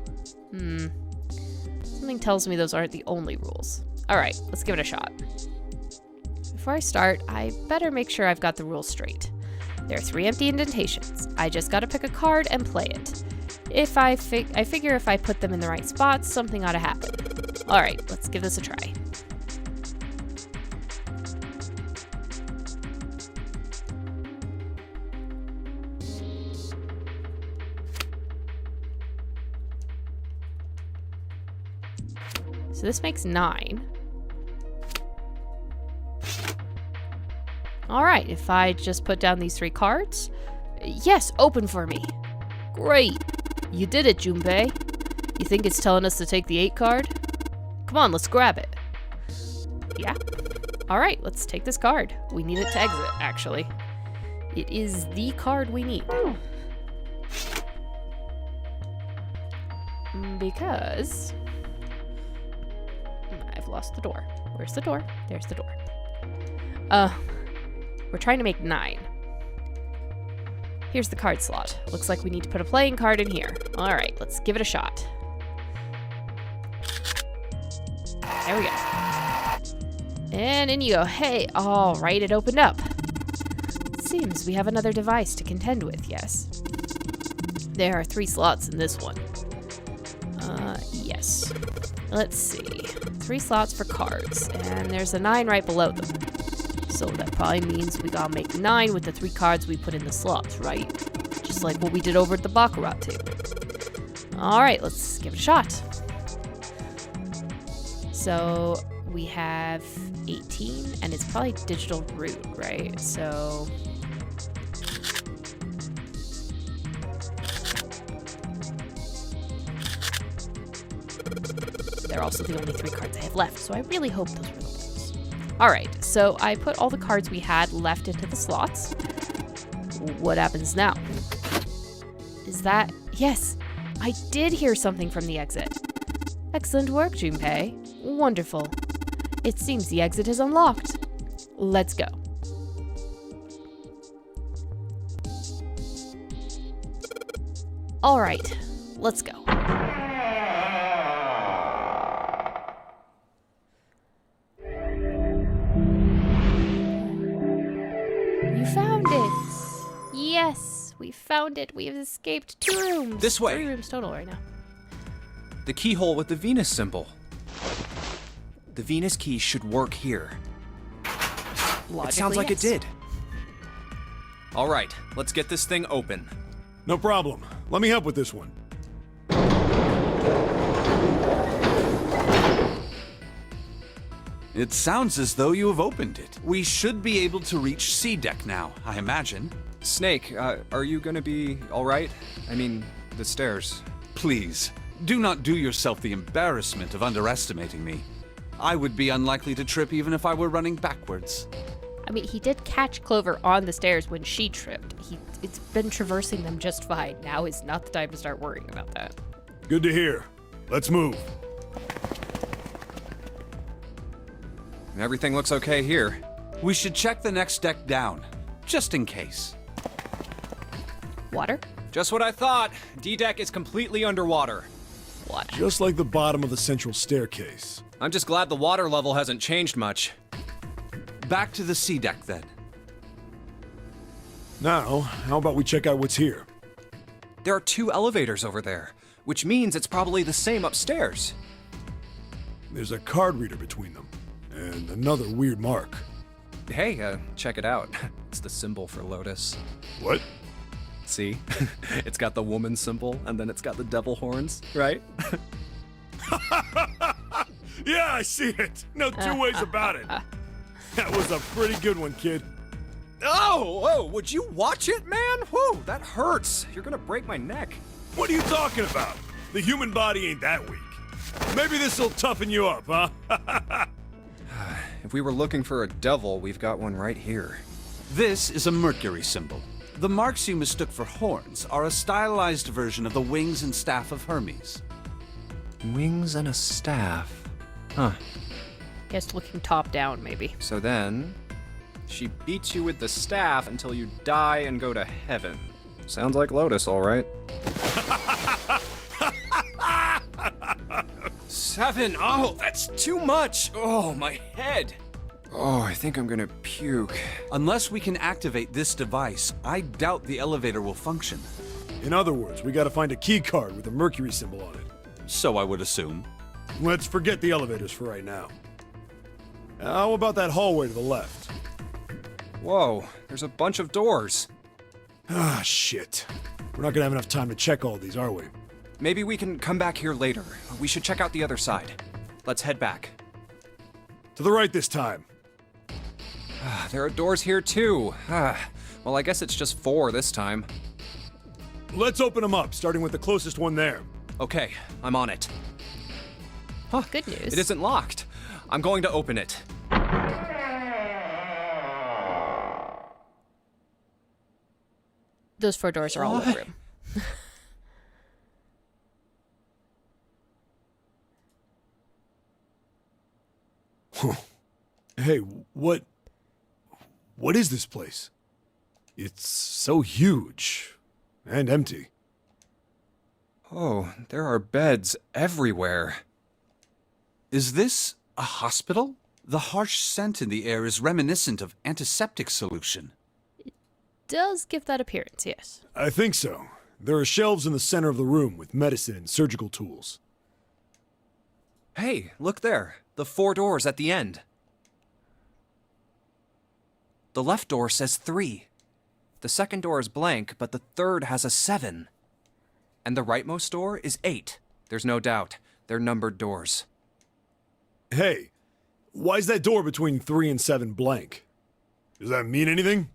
Something tells me those aren't the only rules. Alright, let's give it a shot. Before I start, I better make sure I've got the rules straight. There are 3 empty indentations. I just gotta pick a card and play it. If I figure if I put them in the right spots, something ought to happen. Alright, let's give this a try. So this makes 9. Alright, if I just put down these 3 cards. Yes, open for me. Great. You did it, Junpei. You think it's telling us to take the 8 card? Come on, let's grab it. Yeah. Alright, let's take this card. We need it to exit, actually. It is the card we need. Because I've lost the door. Where's the door? There's the door. We're trying to make 9. Here's the card slot. Looks like we need to put a playing card in here. All right, let's give it a shot. There we go. And in you go. Hey, all right, it opened up. Seems we have another device to contend with, yes. There are 3 slots in this one. Yes. Let's see. 3 slots for cards, and there's a 9 right below them. So that probably means we gotta make 9 with the 3 cards we put in the slots, right? Just like what we did over at the Baccarat table. Alright, let's give it a shot. So we have 18, and it's probably digital root, right? So they're also the only 3 cards I have left, so I really hope those were the ones. Alright, so I put all the cards we had left into the slots. What happens now? Is that... Yes! I did hear something from the exit. Excellent work, Junpei. Wonderful. It seems the exit is unlocked. Let's go. Alright, let's go. You found it! Yes, we found it. We have escaped 2 rooms. This way. 3 rooms total right now. The keyhole with the Venus symbol. The Venus key should work here. It sounds like it did. All right, let's get this thing open. No problem. Let me help with this one. It sounds as though you have opened it. We should be able to reach C deck now, I imagine. Snake, are you gonna be alright? I mean, the stairs. Please, do not do yourself the embarrassment of underestimating me. I would be unlikely to trip even if I were running backwards. I mean, he did catch Clover on the stairs when she tripped. It's been traversing them just fine. Now is not the time to start worrying about that. Good to hear. Let's move. Everything looks okay here. We should check the next deck down, just in case. Water? Just what I thought. D-Deck is completely underwater. Water. Just like the bottom of the central staircase. I'm just glad the water level hasn't changed much. Back to the C deck then. Now, how about we check out what's here? There are 2 elevators over there, which means it's probably the same upstairs. There's a card reader between them, and another weird mark. Hey, check it out. It's the symbol for Lotus. What? See? It's got the woman symbol, and then it's got the devil horns, right? Yeah, I see it. No 2 ways about it. That was a pretty good one, kid. Oh, would you watch it, man? Whew, that hurts. You're gonna break my neck. What are you talking about? The human body ain't that weak. Maybe this'll toughen you up, huh? If we were looking for a devil, we've got one right here. This is a Mercury symbol. The marks you mistook for horns are a stylized version of the wings and staff of Hermes. Wings and a staff. Huh. Guess looking top down, maybe. So then, she beats you with the staff until you die and go to heaven. Sounds like Lotus, all right. 7. Oh, that's too much. Oh, my head. Oh, I think I'm gonna puke. Unless we can activate this device, I doubt the elevator will function. In other words, we gotta find a key card with a Mercury symbol on it. So I would assume. Let's forget the elevators for right now. How about that hallway to the left? Whoa, there's a bunch of doors. Ah, shit. We're not gonna have enough time to check all these, are we? Maybe we can come back here later. We should check out the other side. Let's head back. To the right this time. There are doors here too. Well, I guess it's just 4 this time. Let's open them up, starting with the closest one there. Okay, I'm on it. Huh, Good news. it isn't locked. I'm going to open it. Those 4 doors are all in the room. Hey, what is this place? It's so huge and empty. Oh, there are beds everywhere. Is this a hospital? The harsh scent in the air is reminiscent of antiseptic solution. Does give that appearance, yes. I think so. There are shelves in the center of the room with medicine and surgical tools. Hey, look there. The 4 doors at the end. The left door says 3. The second door is blank, but the third has a 7. And the rightmost door is 8. There's no doubt. They're numbered doors. Hey, why is that door between 3 and 7 blank? Does that mean anything?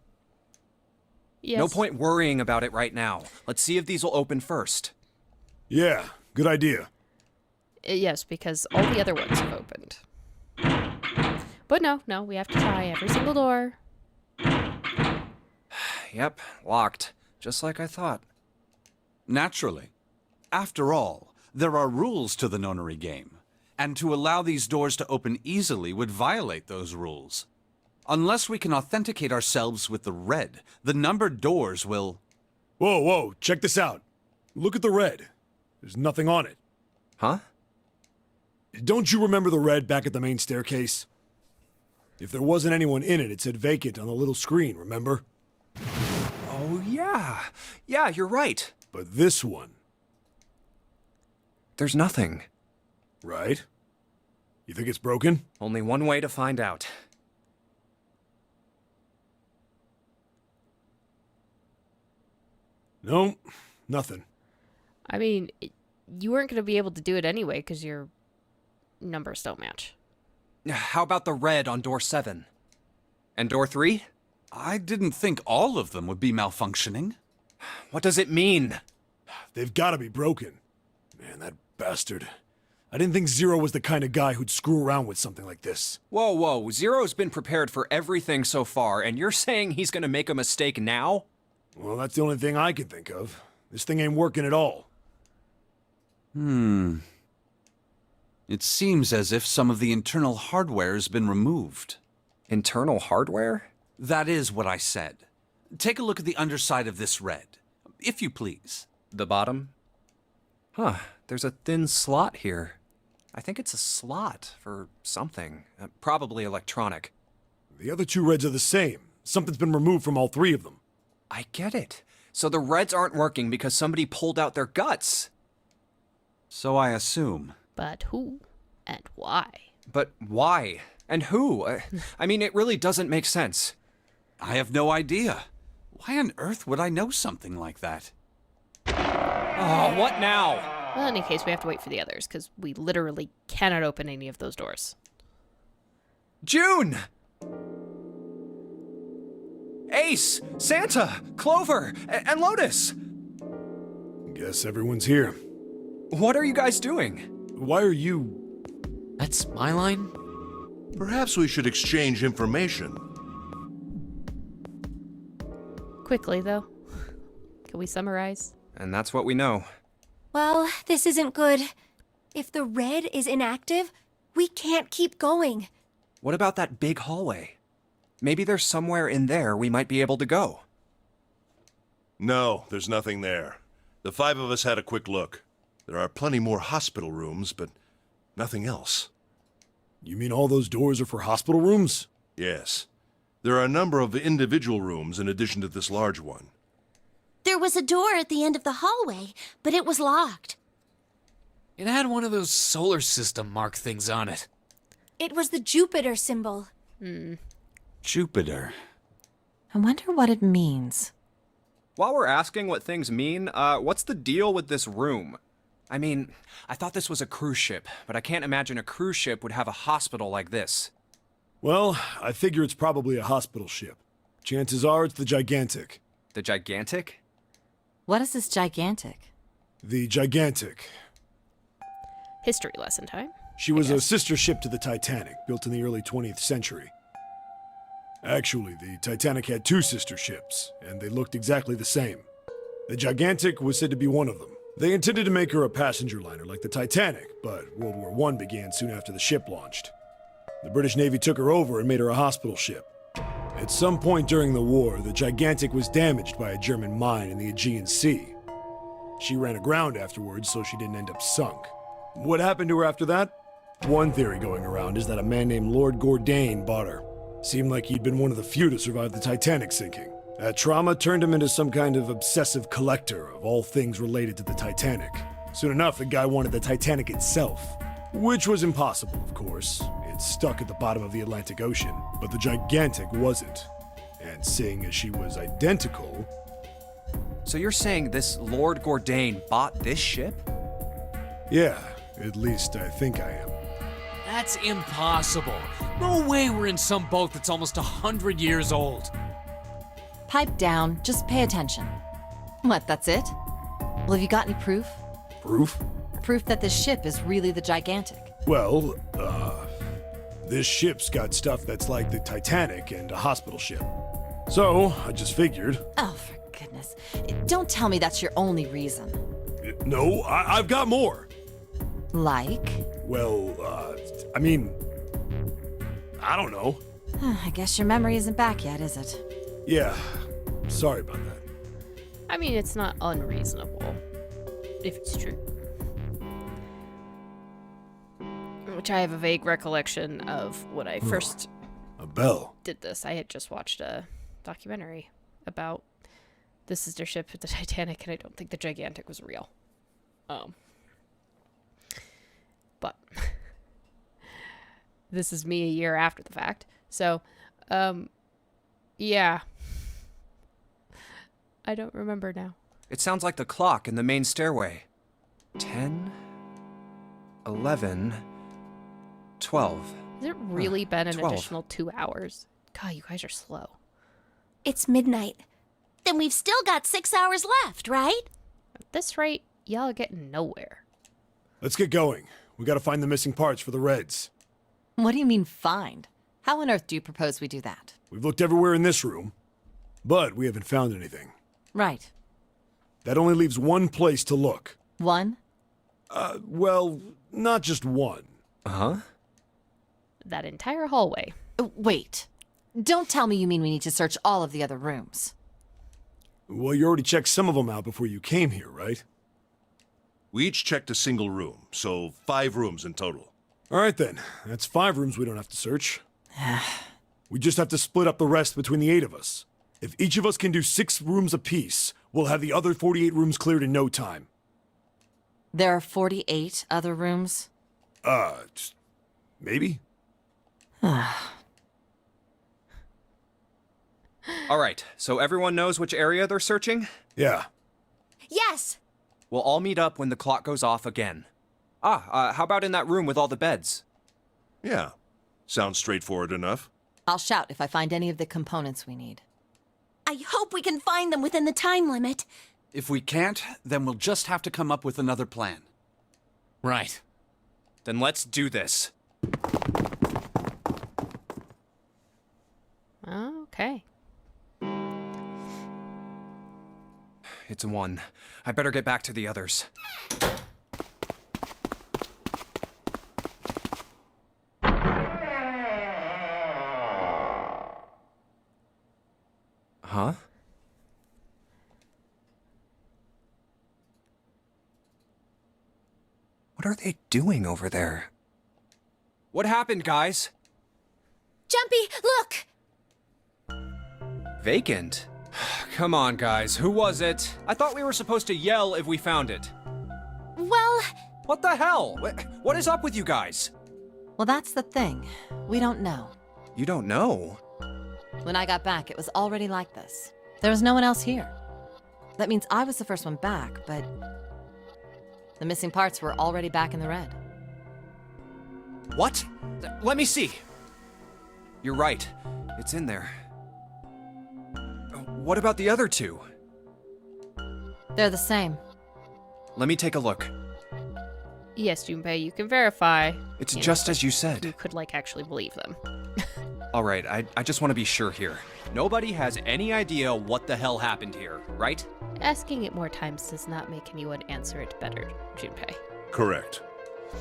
Yes. No point worrying about it right now. Let's see if these will open first. Yeah, good idea. Yes, because all the other ones have opened. But no, we have to try every single door. Yep, locked. Just like I thought. Naturally. After all, there are rules to the nonary game, and to allow these doors to open easily would violate those rules. Unless we can authenticate ourselves with the red, the numbered doors will... Whoa, check this out. Look at the red. There's nothing on it. Huh? Don't you remember the red back at the main staircase? If there wasn't anyone in it, it said vacant on the little screen, remember? Oh, yeah. Yeah, you're right. But this one... There's nothing. Right? You think it's broken? Only one way to find out. No, nothing. I mean, you weren't going to be able to do it anyway because your numbers don't match. How about the red on door 7? And door 3? I didn't think all of them would be malfunctioning. What does it mean? They've got to be broken. Man, that bastard. I didn't think Zero was the kind of guy who'd screw around with something like this. Whoa. Zero's been prepared for everything so far, and you're saying he's gonna make a mistake now? Well, that's the only thing I can think of. This thing ain't working at all. It seems as if some of the internal hardware has been removed. Internal hardware? That is what I said. Take a look at the underside of this red, if you please. The bottom? Huh, there's a thin slot here. I think it's a slot for something. Probably electronic. The other 2 reds are the same. Something's been removed from all 3 of them. I get it. So the reds aren't working because somebody pulled out their guts. So I assume. But who and why? But why? And who? I mean, it really doesn't make sense. I have no idea. Why on earth would I know something like that? Oh, what now? Well, in any case, we have to wait for the others because we literally cannot open any of those doors. June! Ace, Santa, Clover, and Lotus! Guess everyone's here. What are you guys doing? Why are you... That's my line? Perhaps we should exchange information. Quickly, though. Can we summarize? And that's what we know. Well, this isn't good. If the red is inactive, we can't keep going. What about that big hallway? Maybe there's somewhere in there we might be able to go. No, there's nothing there. The 5 of us had a quick look. There are plenty more hospital rooms, but nothing else. You mean all those doors are for hospital rooms? Yes. There are a number of individual rooms in addition to this large one. There was a door at the end of the hallway, but it was locked. It had one of those solar system mark things on it. It was the Jupiter symbol. Jupiter. I wonder what it means. While we're asking what things mean, what's the deal with this room? I mean, I thought this was a cruise ship, but I can't imagine a cruise ship would have a hospital like this. Well, I figure it's probably a hospital ship. Chances are it's the Gigantic. The Gigantic? What is this gigantic? The Gigantic. History lesson time. She was a sister ship to the Titanic, built in the early 20th century. Actually, the Titanic had 2 sister ships, and they looked exactly the same. The Gigantic was said to be one of them. They intended to make her a passenger liner like the Titanic, but World War I began soon after the ship launched. The British Navy took her over and made her a hospital ship. At some point during the war, the Gigantic was damaged by a German mine in the Aegean Sea. She ran aground afterwards, so she didn't end up sunk. What happened to her after that? One theory going around is that a man named Lord Gordain bought her. Seemed like he'd been one of the few to survive the Titanic sinking. That trauma turned him into some kind of obsessive collector of all things related to the Titanic. Soon enough, the guy wanted the Titanic itself. Which was impossible, of course. It's stuck at the bottom of the Atlantic Ocean. But the Gigantic wasn't. And seeing as she was identical... So you're saying this Lord Gordain bought this ship? Yeah, at least I think I am. That's impossible. No way we're in some boat that's almost 100 years old. Pipe down, just pay attention. What, that's it? Well, have you got any proof? Proof? Proof that this ship is really the Gigantic. Well, this ship's got stuff that's like the Titanic and a hospital ship. So, I just figured... Oh, for goodness. Don't tell me that's your only reason. No, I've got more. Like? Well, I mean... I don't know. I guess your memory isn't back yet, is it? Yeah, sorry about that. I mean, it's not unreasonable, if it's true. Which I have a vague recollection of when I first A bell. did this. I had just watched a documentary about the sister ship, the Titanic, and I don't think the Gigantic was real. But this is me a year after the fact. So, yeah. I don't remember now. It sounds like the clock in the main stairway. 10, 11, 12. Has it really been an 12. additional 2 hours? God, you guys are slow. It's midnight. Then we've still got 6 hours left, right? At this rate, y'all are getting nowhere. Let's get going. We gotta find the missing parts for the Reds. What do you mean, find? How on earth do you propose we do that? We've looked everywhere in this room, but we haven't found anything. Right. That only leaves one place to look. One? Well, not just one. Huh? That entire hallway. Wait. Don't tell me you mean we need to search all of the other rooms. Well, you already checked some of them out before you came here, right? We each checked a single room, so 5 rooms in total. All right then. That's 5 rooms we don't have to search. We just have to split up the rest between the 8 of us. If each of us can do 6 rooms apiece, we'll have the other 48 rooms cleared in no time. There are 48 other rooms? Maybe? All right, so everyone knows which area they're searching? Yeah. Yes! We'll all meet up when the clock goes off again. How about in that room with all the beds? Yeah, sounds straightforward enough. I'll shout if I find any of the components we need. I hope we can find them within the time limit. If we can't, then we'll just have to come up with another plan. Right. Then let's do this. Okay. It's 1. I better get back to the others. Huh? What are they doing over there? What happened, guys? Jumpy, look! Vacant? Come on, guys. Who was it? I thought we were supposed to yell if we found it. Well... What the hell? What is up with you guys? Well, that's the thing. We don't know. You don't know? When I got back, it was already like this. There was no one else here. That means I was the first one back, but... the missing parts were already back in the red. What? Let me see. You're right. It's in there. What about the other 2? They're the same. Let me take a look. Yes, Junpei, you can verify. It's just as you said. You could, actually believe them. All right, I just want to be sure here. Nobody has any idea what the hell happened here, right? Asking it more times does not make anyone answer it better, Junpei. Correct.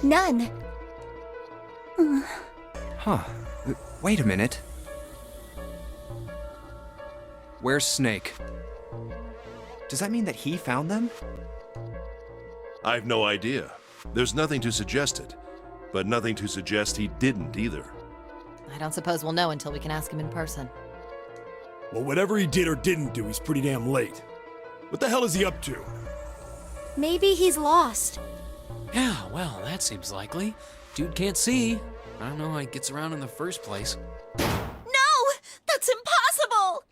None. Huh. Wait a minute. Where's Snake? Does that mean that he found them? I've no idea. There's nothing to suggest it, but nothing to suggest he didn't either. I don't suppose we'll know until we can ask him in person. Well, whatever he did or didn't do, he's pretty damn late. What the hell is he up to? Maybe he's lost. Yeah, well, that seems likely. Dude can't see. I don't know how he gets around in the first place. No! That's impossible!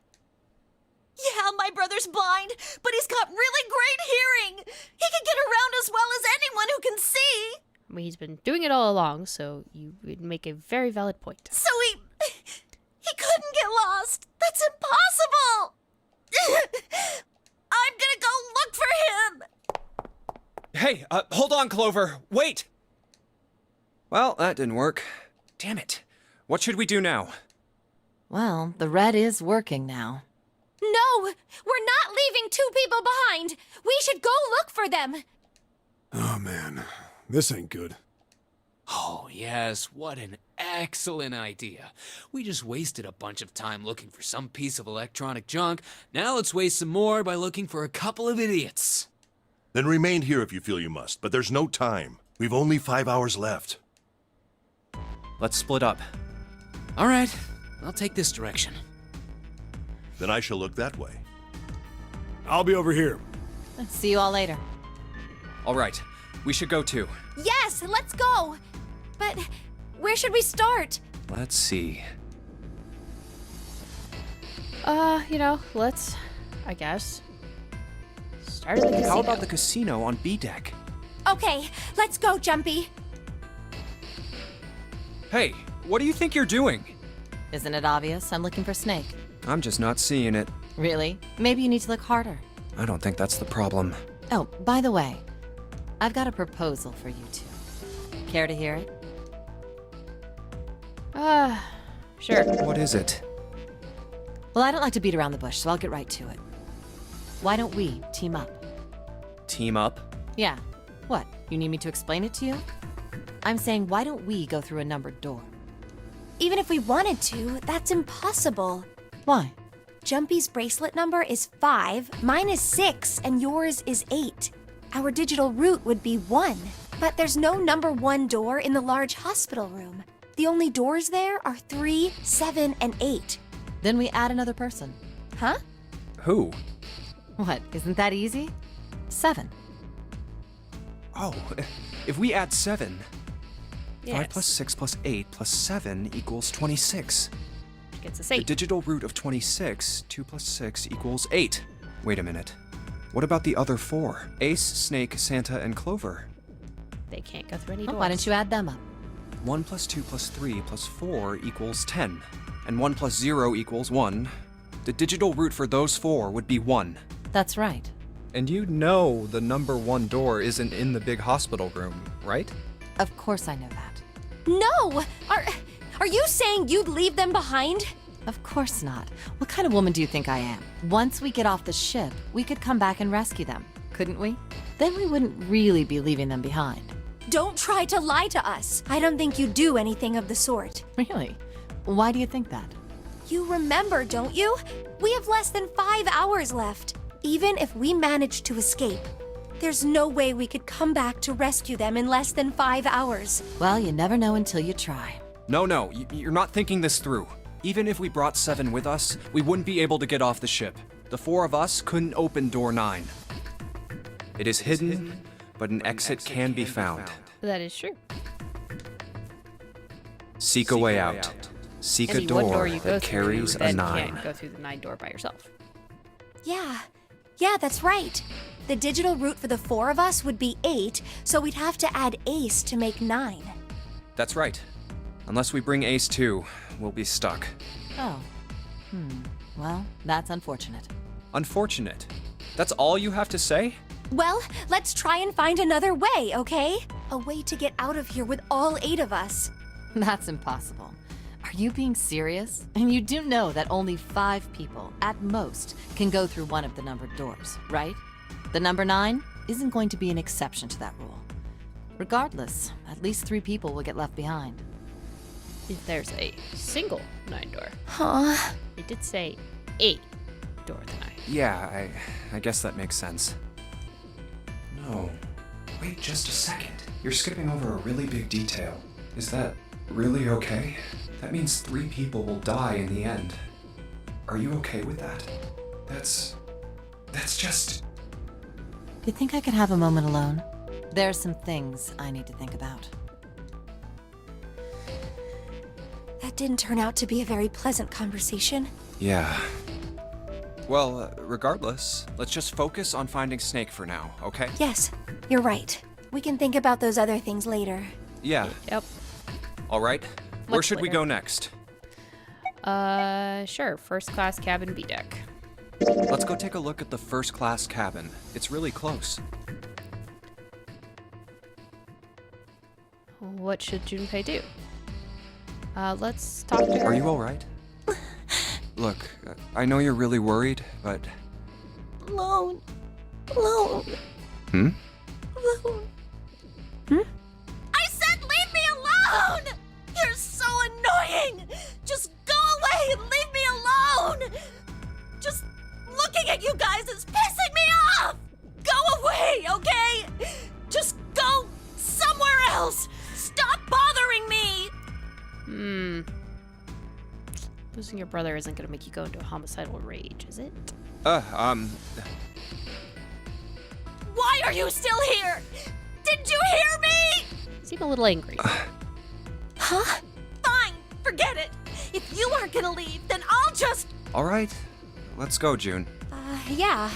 Yeah, my brother's blind, but he's got really great hearing. He can get around as well as anyone who can see. I mean, he's been doing it all along, so you would make a very valid point. So he couldn't get lost. That's impossible. I'm gonna go look for him. Hey, hold on, Clover. Wait! Well, that didn't work. Damn it. What should we do now? Well, the red is working now. No! We're not leaving two people behind! We should go look for them! Oh man, this ain't good. Oh, yes, what an excellent idea. We just wasted a bunch of time looking for some piece of electronic junk. Now let's waste some more by looking for a couple of idiots. Then remain here if you feel you must, but there's no time. We've only 5 hours left. Let's split up. All right, I'll take this direction. Then I shall look that way. I'll be over here. See you all later. All right, we should go too. Yes, let's go! But where should we start? Let's see. Let's, I guess, start at the casino. How about the casino on B deck? Okay, let's go, Jumpy. Hey, what do you think you're doing? Isn't it obvious? I'm looking for Snake. I'm just not seeing it. Really? Maybe you need to look harder. I don't think that's the problem. Oh, by the way, I've got a proposal for you two. Care to hear it? Sure. What is it? Well, I don't like to beat around the bush, so I'll get right to it. Why don't we team up? Team up? Yeah. What? You need me to explain it to you? I'm saying, why don't we go through a numbered door? Even if we wanted to, that's impossible. Why? Jumpy's bracelet number is 5, mine is 6, and yours is 8. Our digital route would be 1, but there's no number 1 door in the large hospital room. The only doors there are 3, 7, and 8. Then we add another person. Huh? Who? What, isn't that easy? 7. Oh, if we add 7. Yes. 5 plus 6 plus 8 plus 7 equals 26. Gets us The 8. digital root of 26, 2 plus 6 equals 8. Wait a minute. What about the other 4? Ace, Snake, Santa, and Clover. They can't go through any Oh, doors. why don't you add them up? 1 plus 2 plus 3 plus 4 equals 10. And 1 plus 0 equals 1. The digital root for those 4 would be 1. That's right. And you know the number 1 door isn't in the big hospital room, right? Of course I know that. No! Are you saying you'd leave them behind? Of course not. What kind of woman do you think I am? Once we get off the ship, we could come back and rescue them, couldn't we? Then we wouldn't really be leaving them behind. Don't try to lie to us. I don't think you'd do anything of the sort. Really? Why do you think that? You remember, don't you? We have less than 5 hours left. Even if we manage to escape, there's no way we could come back to rescue them in less than 5 hours. Well, you never know until you try. No, you're not thinking this through. Even if we brought 7 with us, we wouldn't be able to get off the ship. The 4 of us couldn't open door 9. It is hidden, but an exit can be found. That is true. Seek a way out. Seek a Any one door door you go that through, carries a then 9. can't go through the 9 door by yourself. Yeah, that's right. The digital route for the 4 of us would be 8, so we'd have to add Ace to make 9. That's right. Unless we bring Ace too, we'll be stuck. Oh. Well, that's unfortunate. Unfortunate. That's all you have to say? Well, let's try and find another way, okay? A way to get out of here with all 8 of us. That's impossible. Are you being serious? And you do know that only 5 people, at most, can go through one of the numbered doors, right? The number 9 isn't going to be an exception to that rule. Regardless, at least 3 people will get left behind. if there's a single 9-door. Huh? It did say a door with an I. Yeah, I guess that makes sense. No. Wait just a second. You're skipping over a really big detail. Is that really okay? That means 3 people will die in the end. Are you okay with that? That's just... Do you think I could have a moment alone? There's some things I need to think about. That didn't turn out to be a very pleasant conversation. Yeah. Well, regardless, let's just focus on finding Snake for now, okay? Yes, you're right. We can think about those other things later. Yeah. Yep. All right. Where Much should we later. go next? Sure. First class cabin B deck. Let's go take a look at the first class cabin. It's really close. What should Junpei do? Let's talk to her. Are you all right? Look, I know you're really worried, but... Alone. Alone. Hmm? Alone. I said leave me alone! You're so annoying! Just go away and leave me alone! Just looking at you guys is pissing me off! Go away, okay? Just go somewhere else! Stop bothering me! Losing your brother isn't gonna make you go into a homicidal rage, is it? Why are you still here? Didn't you hear me? Seem a little angry. Huh? Fine, forget it. If you aren't gonna leave, then I'll just... All right. Let's go, June. Yeah.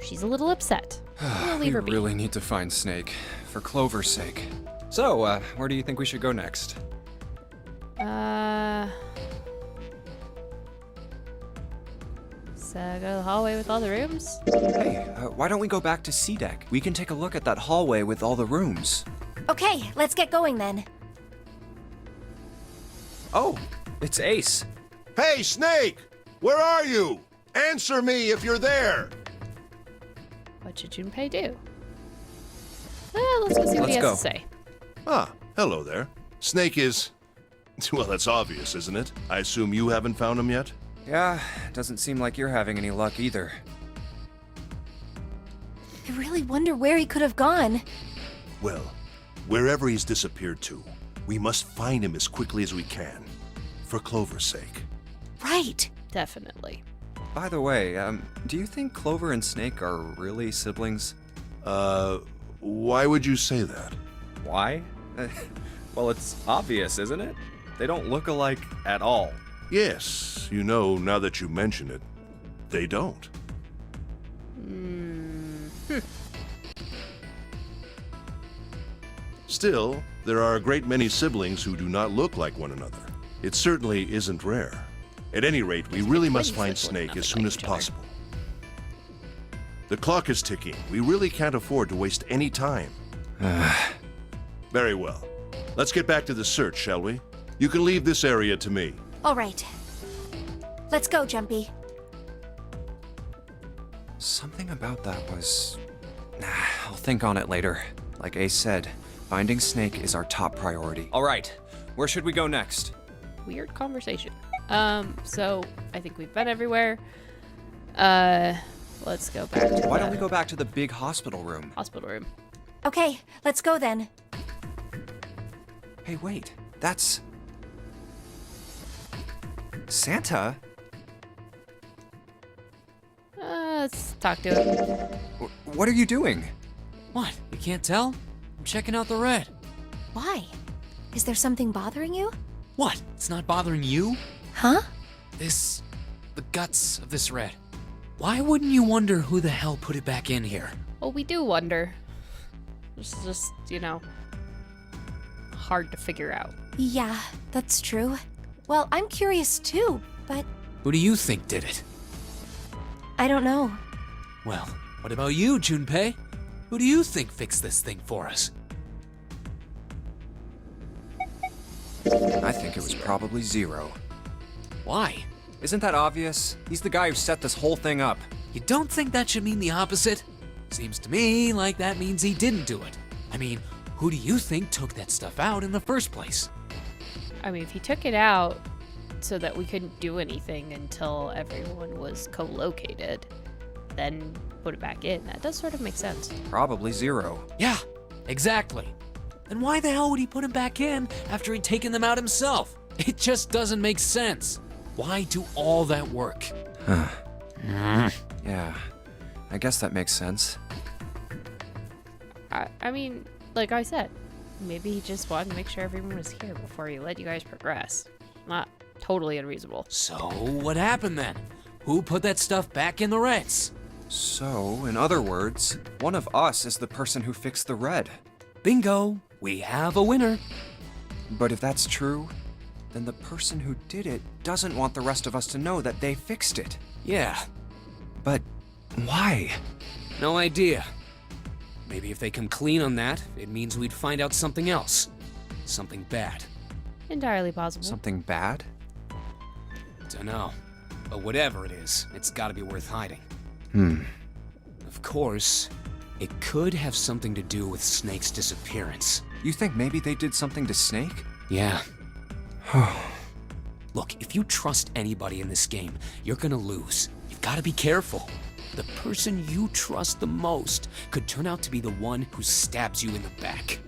She's a little upset. We'll leave her be. really need to find Snake, for Clover's sake. So, where do you think we should go next? So go to the hallway with all the rooms? Hey, why don't we go back to C deck? We can take a look at that hallway with all the rooms. Okay, let's get going then. Oh, it's Ace. Hey, Snake! Where are you? Answer me if you're there! What should Junpei do? Let's go see what he has Let's go. to say. Ah, hello there. Snake is... Well, that's obvious, isn't it? I assume you haven't found him yet? Yeah, doesn't seem like you're having any luck either. I really wonder where he could have gone. Well, wherever he's disappeared to, we must find him as quickly as we can. For Clover's sake. Right. Definitely. By the way, do you think Clover and Snake are really siblings? Why would you say that? Why? Well, it's obvious, isn't it? They don't look alike at all. Yes, you know, now that you mention it, they don't. Still, there are a great many siblings who do not look like one another. It certainly isn't rare. At any rate, we really must find Snake as soon as possible. The clock is ticking. We really can't afford to waste any time. Very well. Let's get back to the search, shall we? You can leave this area to me. All right. Let's go, Jumpy. Something about that was... I'll think on it later. Like Ace said, finding Snake is our top priority. All right, where should we go next? Weird conversation. So I think we've been everywhere. Let's go back to Why the don't we go back to the big hospital room? hospital room. Okay, let's go then. Hey, wait. That's... Santa? Let's talk to him. What are you doing? What? You can't tell? I'm checking out the red. Why? Is there something bothering you? What? It's not bothering you? Huh? The guts of this red. Why wouldn't you wonder who the hell put it back in here? Well, we do wonder. It's just, hard to figure out. Yeah, that's true. Well, I'm curious too, but Who do you think did it? I don't know. Well, what about you, Junpei? Who do you think fixed this thing for us? I think it was probably Zero. Why? Isn't that obvious? He's the guy who set this whole thing up. You don't think that should mean the opposite? Seems to me like that means he didn't do it. I mean, who do you think took that stuff out in the first place? I mean, if he took it out so that we couldn't do anything until everyone was co-located, then put it back in, that does sort of make sense. Probably Zero. Yeah, exactly. Then why the hell would he put him back in after he'd taken them out himself? It just doesn't make sense. Why do all that work? Yeah, I guess that makes sense. I mean, like I said, maybe he just wanted to make sure everyone was here before he let you guys progress. Not totally unreasonable. So, what happened then? Who put that stuff back in the Reds? So, in other words, one of us is the person who fixed the red. Bingo! We have a winner. But if that's true, then the person who did it doesn't want the rest of us to know that they fixed it. Yeah, But why? no idea. Maybe if they come clean on that, it means we'd find out something else. Something bad. Entirely possible. Something bad? Dunno. But whatever it is, it's gotta be worth hiding. Of course, it could have something to do with Snake's disappearance. You think maybe they did something to Snake? Yeah. Look, if you trust anybody in this game, you're gonna lose. You've gotta be careful. The person you trust the most could turn out to be the one who stabs you in the back.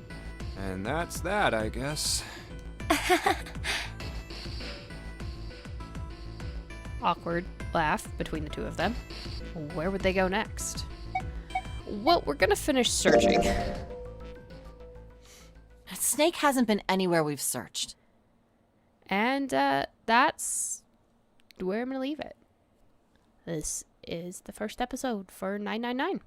And that's that, I guess. Awkward laugh between the two of them. Where would they go next? Well, we're gonna finish searching. Snake hasn't been anywhere we've searched. And that's where I'm gonna leave it. This is the first episode for 999.